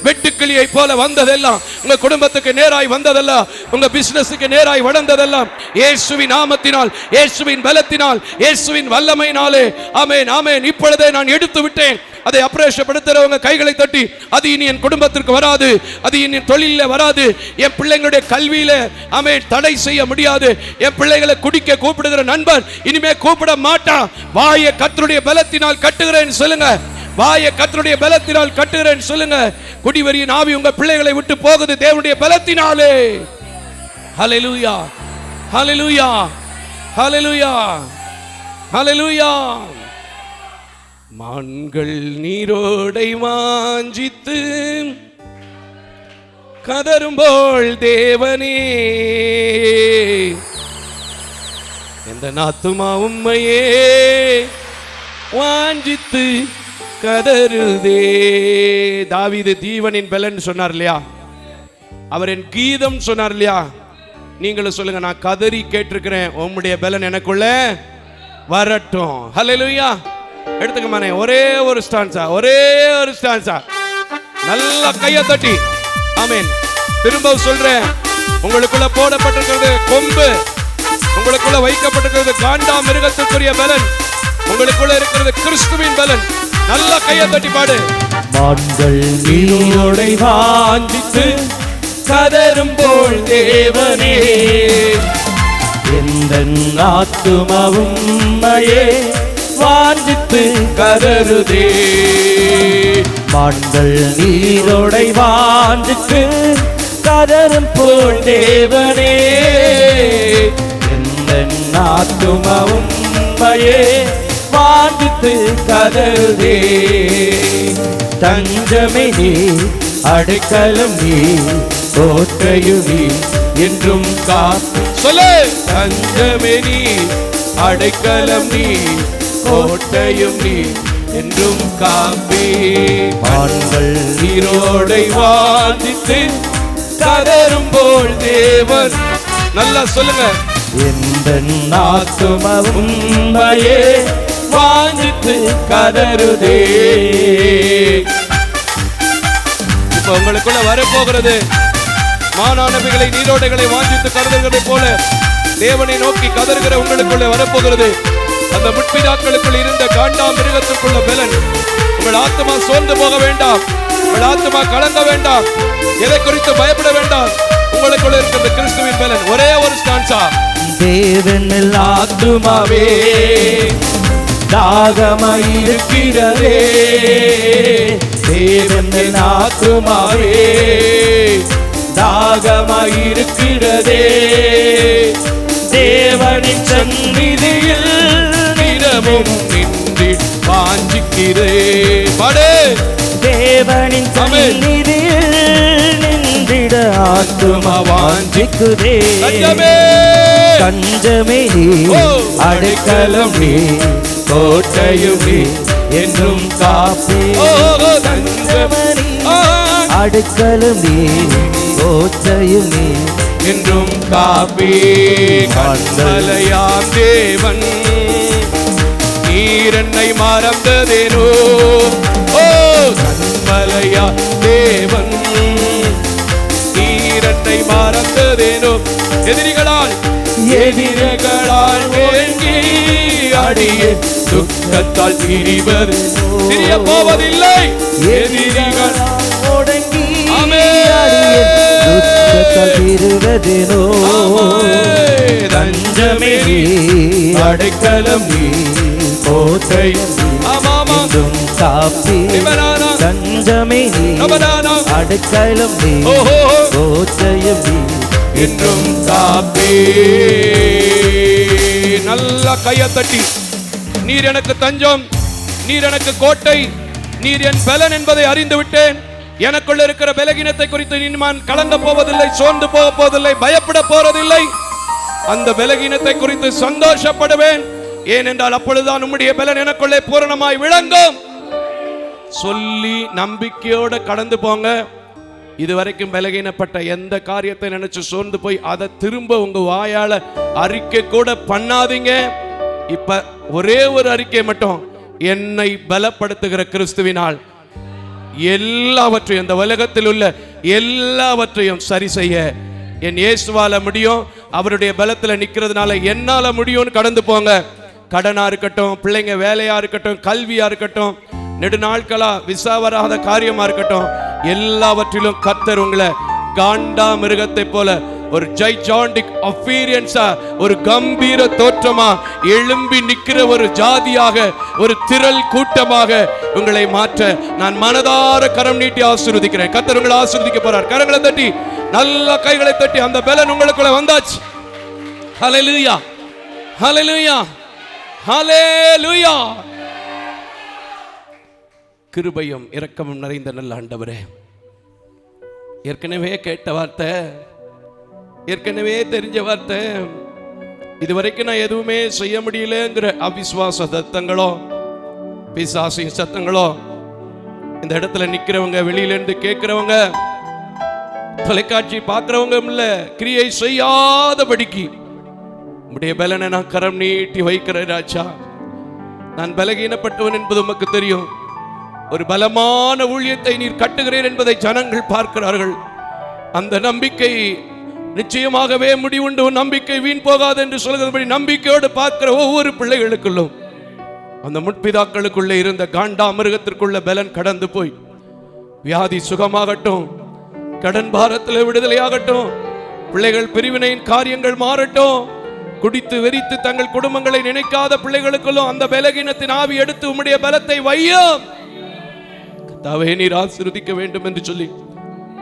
வெட்டுக்கிளியை போல வந்ததெல்லாம் உங்க குடும்பத்துக்கு நேராய் வந்ததெல்லாம், உங்க பிசினஸுக்கு நேராய் வளர்ந்ததெல்லாம் இயேசுவின் நாமத்தினால், இயேசுவின் பலத்தினால், இயேசுவின் வல்லமையினாலே ஆமென் ஆமென் இப்பொழுதே நான் எடுத்து விட்டேன். அதை அப்ரேஷப்படுத்துறவங்க கைகளை தட்டி, அது இனி என் குடும்பத்திற்கு வராது, அது இனி தொழிலில் வராது, என் பிள்ளைங்களுடைய கல்வியில ஆமென் தடை செய்ய முடியாது, என் பிள்ளைகளை குடிக்க கூப்பிடுகிற நண்பன் இனிமே கூப்பிட மாட்டான். வாயை கர்த்தருடைய பலத்தினால் கட்டுகிறேன் சொல்லுங்க, வாயை கர்த்தருடைய பலத்தினால் கட்டுகிறேன் சொல்லுங்க. குடிவெறியின் ஆவி உங்க பிள்ளைகளை விட்டு போகுது தேவனுடைய பலத்தினாலே. ஹல்லேலூயா ஹல்லேலூயா ஹல்லேலூயா ஹல்லேலூயா. மான்கள் நீரோடை வாஞ்சித்து கதரும்போல் தேவனே எந்த நாத்துமா உம்மையே வாஞ்சித்து கதருதே. தாவீது தீவனின் பலன் சொன்னார் இல்லையா, அவர் என் கீதம் சொன்னார் இல்லையா, நீங்களும் சொல்லுங்க, நான் கதறி கேட்டிருக்கிறேன் உம்முடைய பலன் எனக்குள்ள வரட்டும். ஹல்லேலூயா. எடுத்துக்கமானே ஒரே ஒரு ஸ்டான்ஸா நல்லா கையை தட்டி ஆமென். திரும்ப சொல்றேன், உங்களுக்குள்ள போடப்பட்டிருக்கிறது கொம்பு, உங்களுக்குள்ள வைக்கப்பட்டிருக்கிறது காண்டா மிருகத்துக்குரிய பலன், உங்களுக்குள்ள இருக்கிறது கிறிஸ்துவின் பலன். நல்லா கையை தட்டி பாடு. மான்கள் நீரோடை வாஞ்சித்து கதரும் போல் தேவனே எந்தன் ஆத்துமாவும் உம்மையே வாஞ்சித்து கதருதே. மான்கள் நீரோடை வாஞ்சித்து கதரும் போல் தேவனே எந்தன் ஆத்துமாவும் உம்மையே வாஞ்சித்து கதருதே. தஞ்சமே நீ, அடைக்கலம் நீ, கோட்டையும் நீ என்றும் காத்து சொல்லு. தஞ்சமே நீ, அடைக்கலம் நீ, கோட்டையும் நீ என்றும் காப்பி. மான்கள் நீரோடை வாஞ்சித்து கதரும் போல் தேவன். நல்லா சொல்லுங்க. எந்தன் ஆத்துமாவும் உம்மையே வாஞ்சித்து கதருதே. இப்ப உங்களுக்குள்ள வரப்போகிறது மானானவைகளை நீரோடைகளை வாஞ்சித்து கதறுகிறதை போல தேவனை நோக்கி கதறுகிற உங்களுக்குள்ள வரப்போகிறது. அந்த முற்பிதாக்களுக்குள் இருந்த காண்டா மிருகத்திற்குள்ள பலன். உங்கள் ஆத்மா சோர்ந்து போக வேண்டாம், உங்கள் ஆத்மா கலங்க வேண்டாம், எதை குறித்து பயப்பட வேண்டாம். உங்களுக்குள்ள இருக்கிற கிறிஸ்துவின் பலன். ஒரே ஒரு ஸ்டான்ஸா. தேவனில் ஆத்துமாவே தாகமாயிருக்கிறதே, தேவனில் ஆத்துமாவே தாகமாயிருக்கிறதே, தேவனின் சந்நிதியில் நிலமும் நின்று வாஞ்சிக்கிறேன். பாடு. தேவனின் சந்நிதியில் நின்றிட ஆத்துமா வாஞ்சிக்குதே. தஞ்சமே நீ, அடைக்கலம் நீ, கோட்டையும் நீ என்றும் காப்பி. தஞ்சமணி, அடைக்கலம் நீ, கோட்டையும் நீ என்றும் காப்பி. கண்மலையாம் தேவன் நீர் என்னை மறந்ததேனோ. ஓ கண்மலையா தேவன், நீர் என்னை மறந்ததேனோ. எதிரிகளால் வேண்டி அடியே துக்கத்தால் திரிவர் திரிய போவதில்லை. எதிரிகள் முடங்கி திருவதேனோ. தஞ்சமே அடைக்கலம் நீ கோட்டையும் காப்பி. தஞ்சமே அடைக்கலம் நீ கோட்டையும் நீ என்றும் காப்பி. நல்ல கையை தட்டி, நீர் எனக்கு தஞ்சம், நீர் எனக்கு கோட்டை, நீர் என் பலன் என்பதை அறிந்து விட்டேன். எனக்குள்ள இருக்கிற பலகீனத்தை குறித்து நான் கலங்க போவதில்லை, சோர்ந்து போக போவதில்லை, பயப்பட போறதில்லை. அந்த பலகீனத்தை குறித்து சந்தோஷப்படுவேன். ஏனென்றால் அப்பொழுதுதான் உம்முடைய பலன் எனக்குள்ளே பூரணமாய் விளங்கும். சொல்லி நம்பிக்கையோட கடந்து போங்க. இதுவரைக்கும் பலகீனப்பட்ட எந்த காரியத்தை நினைச்சு சோர்ந்து போய் அதை திரும்ப உங்க வாயால அறிக்கை கூட பண்ணாதீங்க. இப்ப ஒரே ஒரு அறிக்கை மட்டும், என்னை பலப்படுத்துகிற கிறிஸ்துவினால் எல்லாவற்றையும், இந்த உலகத்தில் உள்ள எல்லாவற்றையும் சரி செய்ய என் இயேசுவால முடியும். அவருடைய பலத்துல நிக்கிறதுனால என்னால முடியும்னு கடந்து போங்க. கடனா இருக்கட்டும், பிள்ளைங்க வேலையா இருக்கட்டும், கல்வியா இருக்கட்டும், நெடுநாட்களா விசா வராத காரியமா இருக்கட்டும், எல்லாவற்றிலும் கர்த்தர் உங்களை காண்டா மிருகத்தை போல ஒரு ஜைஜாண்டிக் அப்பியரன்ஸா, ஒரு கம்பீர தோற்றமா எழும்பி நிக்கிற ஒரு ஜாதியாக, ஒரு திரள் கூட்டமாக உங்களை மாற்ற நான் மனதார கரம் நீட்டி ஆசீர்வதிக்கிறேன். கர்த்தர் உங்களை ஆசீர்வதிக்க போறார். கரங்களை தட்டி, நல்ல கைகளை தட்டி, அந்த பலன் உங்களுக்குள்ள வந்தாச்சு. ஹல்லேலூயா, ஹல்லேலூயா, ஹல்லேலூயா. கிருபையும் இரக்கமும் நிறைந்த நல்ல ஆண்டவரே, ஏற்கனவே கேட்ட வார்த்தை, ஏற்கனவே தெரிஞ்ச வார்த்தை, இதுவரைக்கும் நான் எதுவுமே செய்ய முடியலங்கிற அவிசுவாச சத்தங்களோ பிசாசின் சத்தங்களோ, இந்த இடத்துல நிக்கிறவங்க, வெளியில இருந்து கேட்கிறவங்க, தொலைக்காட்சி பார்க்கிறவங்க இல்ல, கிரியை செய்யாதபடிக்கு உம்முடைய பலனை நான் கரம் நீட்டி வைக்கிறேன் ராஜா. நான் பலகீனப்பட்டவன் என்பது உமக்கு தெரியும். ஒரு பலமான ஊழியத்தை நீர் கட்டுகிறீர் என்பதை ஜனங்கள் பார்க்கிறார்கள். அந்த நம்பிக்கை நிச்சயமாகவே முடிவுண்டு, நம்பிக்கை வீண் போகாது என்று சொல்கிறபடி நம்பிக்கையோடு பார்க்கிற ஒவ்வொரு பிள்ளைகளுக்குள்ளும் அந்த முற்பிதாக்களுக்குள்ளே இருந்த காண்டா மிருகத்திற்குள்ள பலன் கடந்து போய் வியாதி சுகமாகட்டும், கடன் பாரத்தில் விடுதலையாகட்டும், பிள்ளைகள் பிரிவினையின் காரியங்கள் மாறட்டும், குடித்து வெறித்து தங்கள் குடும்பங்களை நினைக்காத பிள்ளைகளுக்குள்ளும் அந்த பலகீனத்தின் ஆவி எடுத்து உம்முடைய பலத்தை வையும். கர்த்தாவே நீர் ஆசீர்வதிக்க வேண்டும் என்று சொல்லி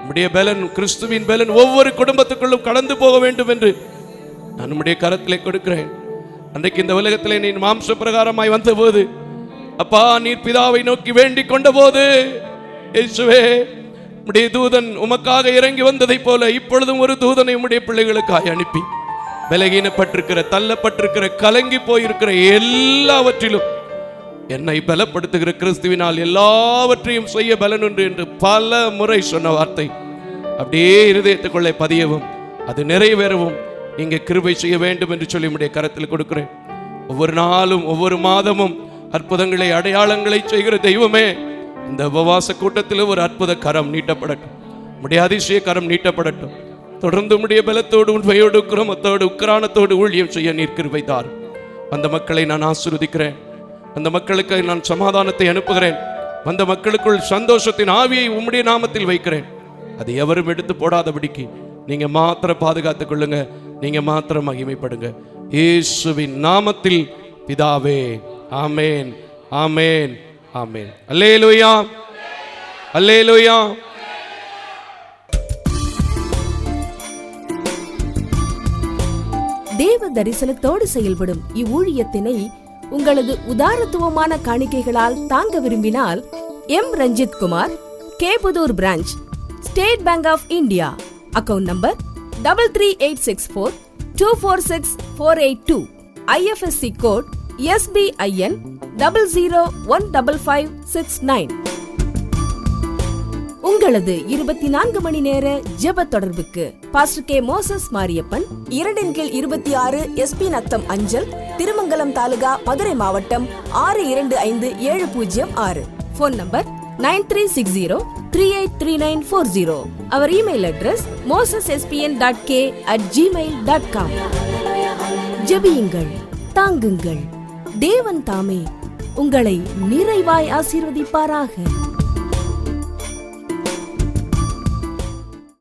உம்முடைய பலன், கிறிஸ்துவின் பலன் ஒவ்வொரு குடும்பத்துக்குள்ளும் கடந்து போக வேண்டும் என்று நான் உம்முடைய கரத்திலே கொடுக்கிறேன். அன்றைக்கு இந்த உலகத்திலே நீர் மாம்ச பிரகாரமாய் வந்த போது, அப்பா நீர் பிதாவை நோக்கி வேண்டிக் கொண்ட போது, இயேசுவே உம்முடைய தூதன் உமக்காக இறங்கி வந்ததை போல இப்பொழுதும் ஒரு தூதனை உம்முடைய பிள்ளைகளுக்காக அனுப்பி பலகீனப்பட்டிருக்கிற, தள்ளப்பட்டிருக்கிற, கலங்கி போயிருக்கிற எல்லாவற்றிலும் என்னை பலப்படுத்துகிற கிறிஸ்துவினால் எல்லாவற்றையும் செய்ய பலன் உண்டு என்று பல முறை சொன்ன வார்த்தை அப்படியே இருதயத்துக்குள்ளே பதியவும், அது நிறைவேறவும் நீங்க கிருபை செய்ய வேண்டும் என்று சொல்லி உம்முடைய கரத்தில் கொடுக்கிறேன். ஒவ்வொரு நாளும் ஒவ்வொரு மாதமும் அற்புதங்களை, அடையாளங்களை செய்கிற தெய்வமே, இந்த உபவாச கூட்டத்தில் ஒரு அற்புத கரம் நீட்டப்படட்டும், உம்முடைய அதிசய கரம் நீட்டப்படட்டும். தொடர்ந்து உம்முடைய பலத்தோடு, உண்மையோடு, உக்கிரமத்தோடு, உக்கிரானத்தோடு ஊழியம் செய்ய நீர் கிருபை தாரும். அந்த மக்களை நான் ஆசீர்வதிக்கிறேன். அந்த மக்களுக்கு நான் சமாதானத்தை அனுப்புகிறேன். அந்த மக்களுக்குள் சந்தோஷத்தின் ஆவியை உம்முடைய நாமத்தில் வைக்கிறேன். அது எவரும் எடுத்து போடாதபடிக்கு நீங்க மாத்திரம் பாதுகாத்துக் கொள்ளுங்க, நீங்க மாத்திரம் மகிமைப்படுங்க. இயேசுவின் நாமத்தில் பிதாவே, ஆமேன், ஆமேன், ஆமேன். அல்லேலூயா, அல்லேலூயா. தேவ தரிசனத்தோடு செயல்படும் இவ்வூழியத்தினை உங்களது உதாரத்துவமான காணிக்கைகளால் தாங்க விரும்பினால் M Ranjith Kumar, Kepudur branch, state bank of India, account number 3386424648, IFSC code SBIN 00155669. உங்களது 24 மணி நேர ஜெப தொடர்புக்கு pastor K Moses Mariappan, 2/26 SP Natham அஞ்சல், திருமங்கலம் தாலுகா, மதுரை மாவட்டம் 625706. Phone number 9360383940. அவர் இமெயில் அட்ரஸ் mosespn.k@gmail.com. ஜெபியுங்கள், தாங்குங்கள். தேவன் தாமே உங்களை நிறைவாய் ஆசீர்வதிப்பாராக.